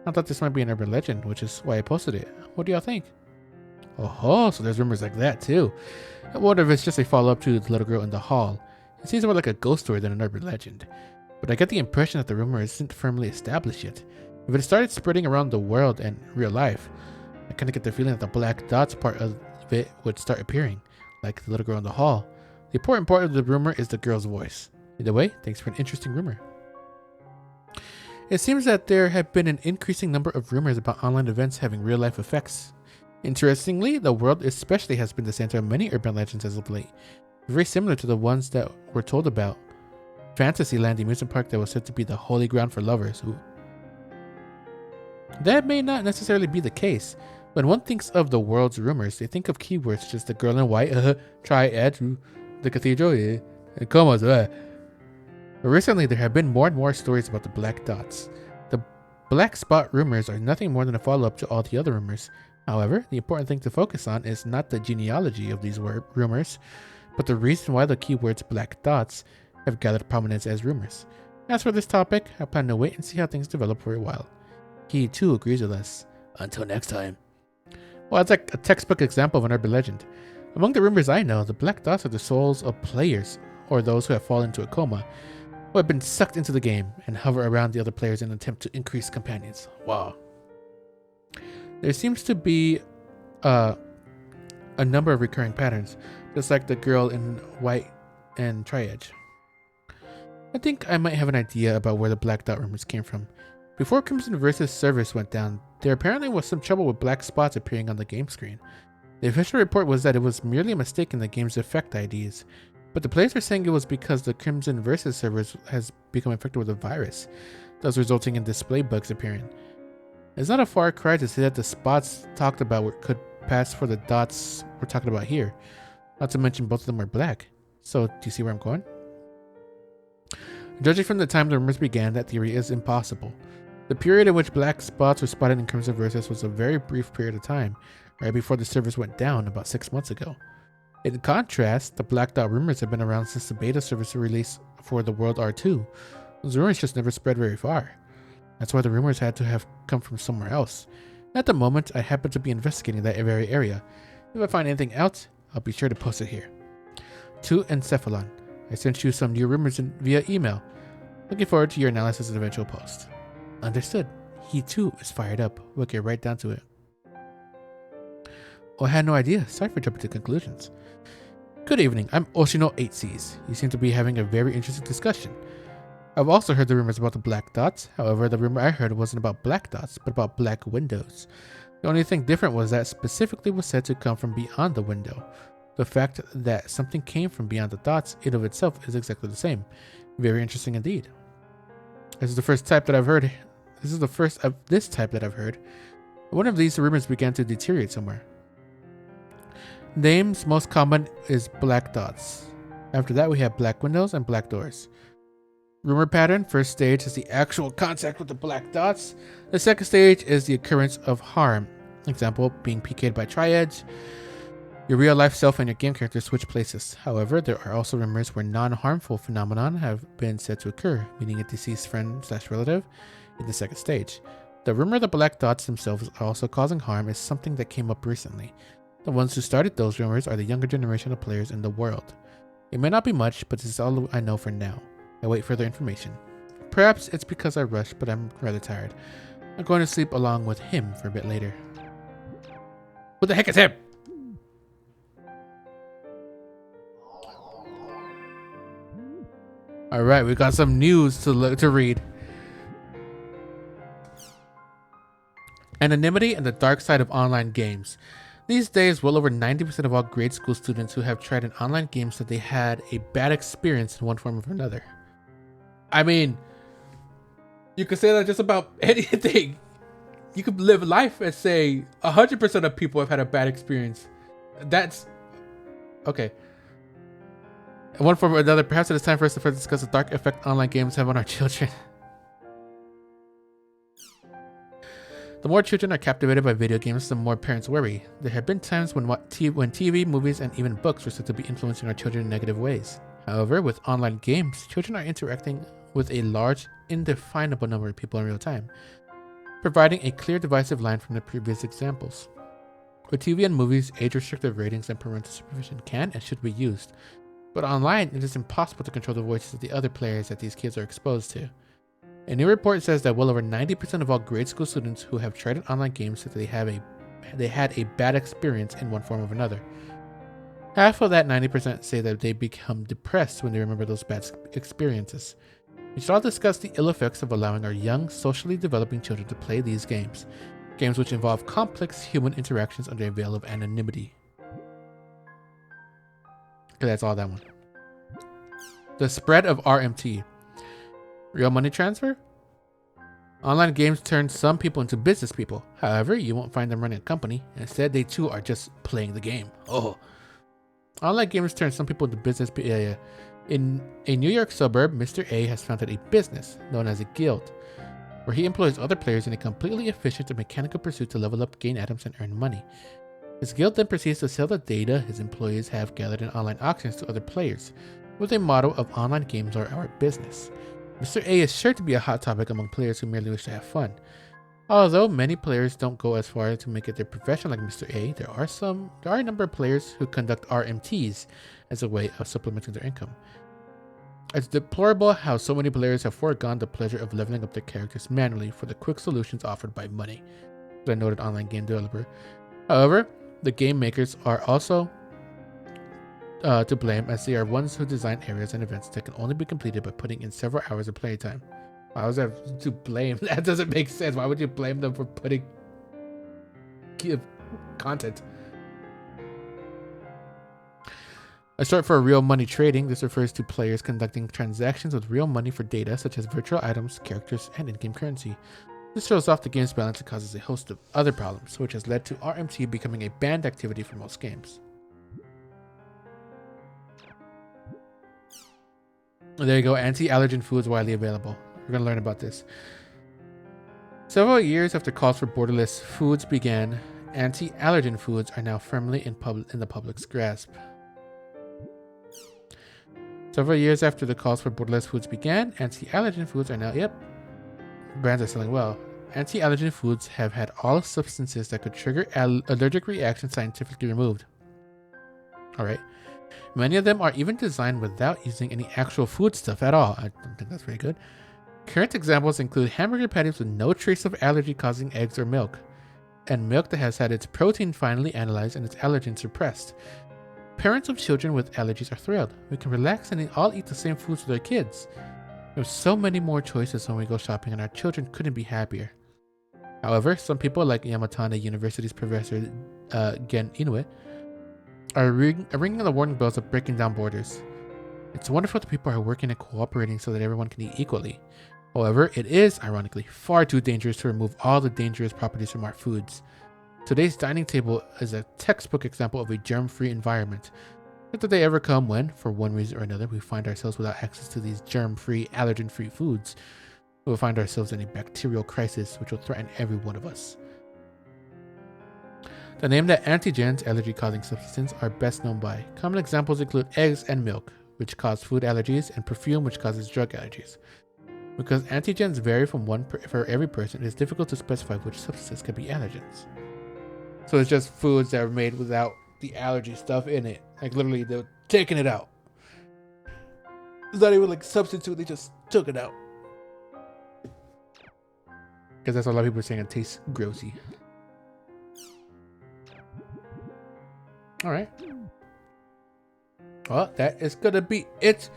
I thought this might be an urban legend, which is why I posted it. What do y'all think? Oh, so there's rumors like that too. I wonder if it's just a follow-up to the little girl in the hall. It seems more like a ghost story than an urban legend. But I get the impression that the rumor isn't firmly established yet. If it started spreading around the world and real life, I kind of get the feeling that the black dots part of it would start appearing, like the little girl in the hall. The important part of the rumor is the girl's voice. Either way, thanks for an interesting rumor. It seems that there have been an increasing number of rumors about online events having real-life effects. Interestingly, the world especially has been the center of many urban legends as of late, very similar to the ones that were told about Fantasyland, the amusement park that was said to be the holy ground for lovers. Ooh. That may not necessarily be the case. When one thinks of the world's rumors, they think of keywords such as the girl in white, triad, the cathedral, and comas. But recently, there have been more and more stories about the black dots. The black spot rumors are nothing more than a follow-up to all the other rumors. However, the important thing to focus on is not the genealogy of these rumors, but the reason why the keywords black dots have gathered prominence as rumors. As for this topic, I plan to wait and see how things develop for a while. He too agrees with us. Until next time. Well, it's like a textbook example of an urban legend. Among the rumors I know, the black dots are the souls of players, or those who have fallen into a coma, who have been sucked into the game and hover around the other players in an attempt to increase companions. Wow. There seems to be a number of recurring patterns, just like the girl in white and triage. I think I might have an idea about where the black dot rumors came from. Before Crimson Versus service went down, there apparently was some trouble with black spots appearing on the game screen. The official report was that it was merely a mistake in the game's effect IDs, but the players are saying it was because the Crimson Versus servers has become infected with a virus, thus resulting in display bugs appearing. It's not a far cry to say that the spots talked about could pass for the dots we're talking about here, not to mention both of them are black. So, do you see where I'm going? Judging from the time the rumors began, that theory is impossible. The period in which black spots were spotted in Crimson Versus was a very brief period of time, right before the servers went down about 6 months ago. In contrast, the black dot rumors have been around since the beta service release for the World R2. Those rumors just never spread very far. That's why the rumors had to have come from somewhere else. At the moment, I happen to be investigating that very area. If I find anything else, I'll be sure to post it here. To Encephalon, I sent you some new rumors via email. Looking forward to your analysis and eventual post. Understood. He too is fired up. We'll get right down to it. Oh, I had no idea. Sorry for jumping to conclusions. Good evening. I'm Oshino8Cs. You seem to be having a very interesting discussion. I've also heard the rumors about the black dots. However, the rumor I heard wasn't about black dots, but about black windows. The only thing different was that specifically was said to come from beyond the window. The fact that something came from beyond the dots, it of itself is exactly the same. Very interesting indeed. This is the first type that I've heard. This is the first of this type that I've heard. One of these rumors began to deteriorate somewhere. Names most common is black dots. After that, we have black windows and black doors. Rumor pattern, first stage is the actual contact with the black dots. The second stage is the occurrence of harm. Example, being PK'd by triads. Your real life self and your game character switch places. However, there are also rumors where non-harmful phenomenon have been said to occur, meaning a deceased friend/relative in the second stage. The rumor the black dots themselves are also causing harm is something that came up recently. The ones who started those rumors are the younger generation of players in the world. It may not be much, but this is all I know for now. I wait further information. Perhaps it's because I rushed, but I'm rather tired. I'm going to sleep along with him for a bit later. What the heck is him? Alright, we got some news to read. Anonymity and the dark side of online games. These days, well over 90% of all grade school students who have tried an online game said they had a bad experience in one form or another. I mean, you could say that just about anything. You could live life and say 100% of people have had a bad experience. That's okay. In one form or another, perhaps it is time for us to further discuss the dark effect online games have on our children. The more children are captivated by video games, the more parents worry. There have been times when TV, movies, and even books were said to be influencing our children in negative ways. However, with online games, children are interacting with a large, indefinable number of people in real time, providing a clear divisive line from the previous examples. With TV and movies, age-restrictive ratings and parental supervision can and should be used, but online, it is impossible to control the voices of the other players that these kids are exposed to. A new report says that well over 90% of all grade school students who have tried an online game said that they had a bad experience in one form or another. Half of that 90% say that they become depressed when they remember those bad experiences. We should all discuss the ill effects of allowing our young, socially developing children to play these games which involve complex human interactions under a veil of anonymity. Okay, that's all that one. The spread of RMT. Real money transfer? Online games turn some people into business people. However, you won't find them running a company. Instead, they too are just playing the game. Oh. Online games turn some people into business people. In a New York suburb, Mr. A has founded a business known as a guild, where he employs other players in a completely efficient and mechanical pursuit to level up, gain items, and earn money. His guild then proceeds to sell the data his employees have gathered in online auctions to other players, with a motto of online games are our business. Mr. A is sure to be a hot topic among players who merely wish to have fun. Although many players don't go as far to make it their profession like Mr. A, there are a number of players who conduct RMTs as a way of supplementing their income. It's deplorable how so many players have foregone the pleasure of leveling up their characters manually for the quick solutions offered by money, the noted online game developer. However, the game makers are also to blame, as they are ones who design areas and events that can only be completed by putting in several hours of playtime. How is that to blame? That doesn't make sense. Why would you blame them for putting content? A short for real money trading, this refers to players conducting transactions with real money for data such as virtual items, characters, and in-game currency. This throws off the game's balance and causes a host of other problems, which has led to RMT becoming a banned activity for most games. There you go, anti-allergen foods widely available. We're going to learn about this. Several years after calls for borderless foods began, anti-allergen foods are now firmly in the public's grasp. Several years after the calls for borderless foods began, anti-allergen foods are now, brands are selling well. Anti-allergen foods have had all substances that could trigger allergic reactions scientifically removed. Alright. Many of them are even designed without using any actual foodstuff at all. I don't think that's very good. Current examples include hamburger patties with no trace of allergy causing eggs or milk, and milk that has had its protein finally analyzed and its allergens suppressed. Parents of children with allergies are thrilled. We can relax and all eat the same foods with our kids. There's so many more choices when we go shopping, and our children couldn't be happier. However, some people like Yamatane University's professor Gen Inoue are ringing the warning bells of breaking down borders. It's wonderful that people are working and cooperating so that everyone can eat equally. However, it is, ironically, far too dangerous to remove all the dangerous properties from our foods. Today's dining table is a textbook example of a germ-free environment. Not that they ever come when, for one reason or another, we find ourselves without access to these germ-free, allergen-free foods. We will find ourselves in a bacterial crisis which will threaten every one of us. The name that antigens, allergy-causing substances, are best known by. Common examples include eggs and milk, which cause food allergies, and perfume, which causes drug allergies. Because antigens vary from for every person, it is difficult to specify which substances can be allergens. So it's just foods that are made without the allergy stuff in it. Like literally, they're taking it out. It's not even like substitute, they just took it out. Because that's what a lot of people are saying, it tastes grossy. Alright. Well, that is gonna be it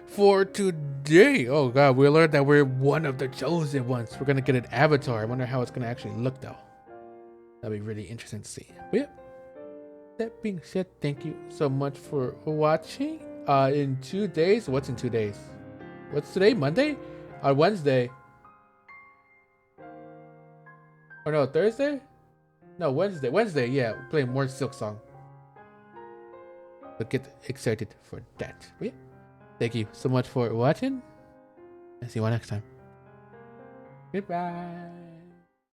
for today. Oh god, we learned that we're one of the chosen ones. We're gonna get an avatar. I wonder how it's gonna actually look though. That'll be really interesting to see. But yeah, that being said, thank you so much for watching. In 2 days, what's in 2 days? What's today? Monday? On Wednesday? Or no, Thursday? No, Wednesday. Wednesday, yeah, we're playing more Silk Song. So get excited for that. But yeah, thank you so much for watching. And see you all next time. Goodbye.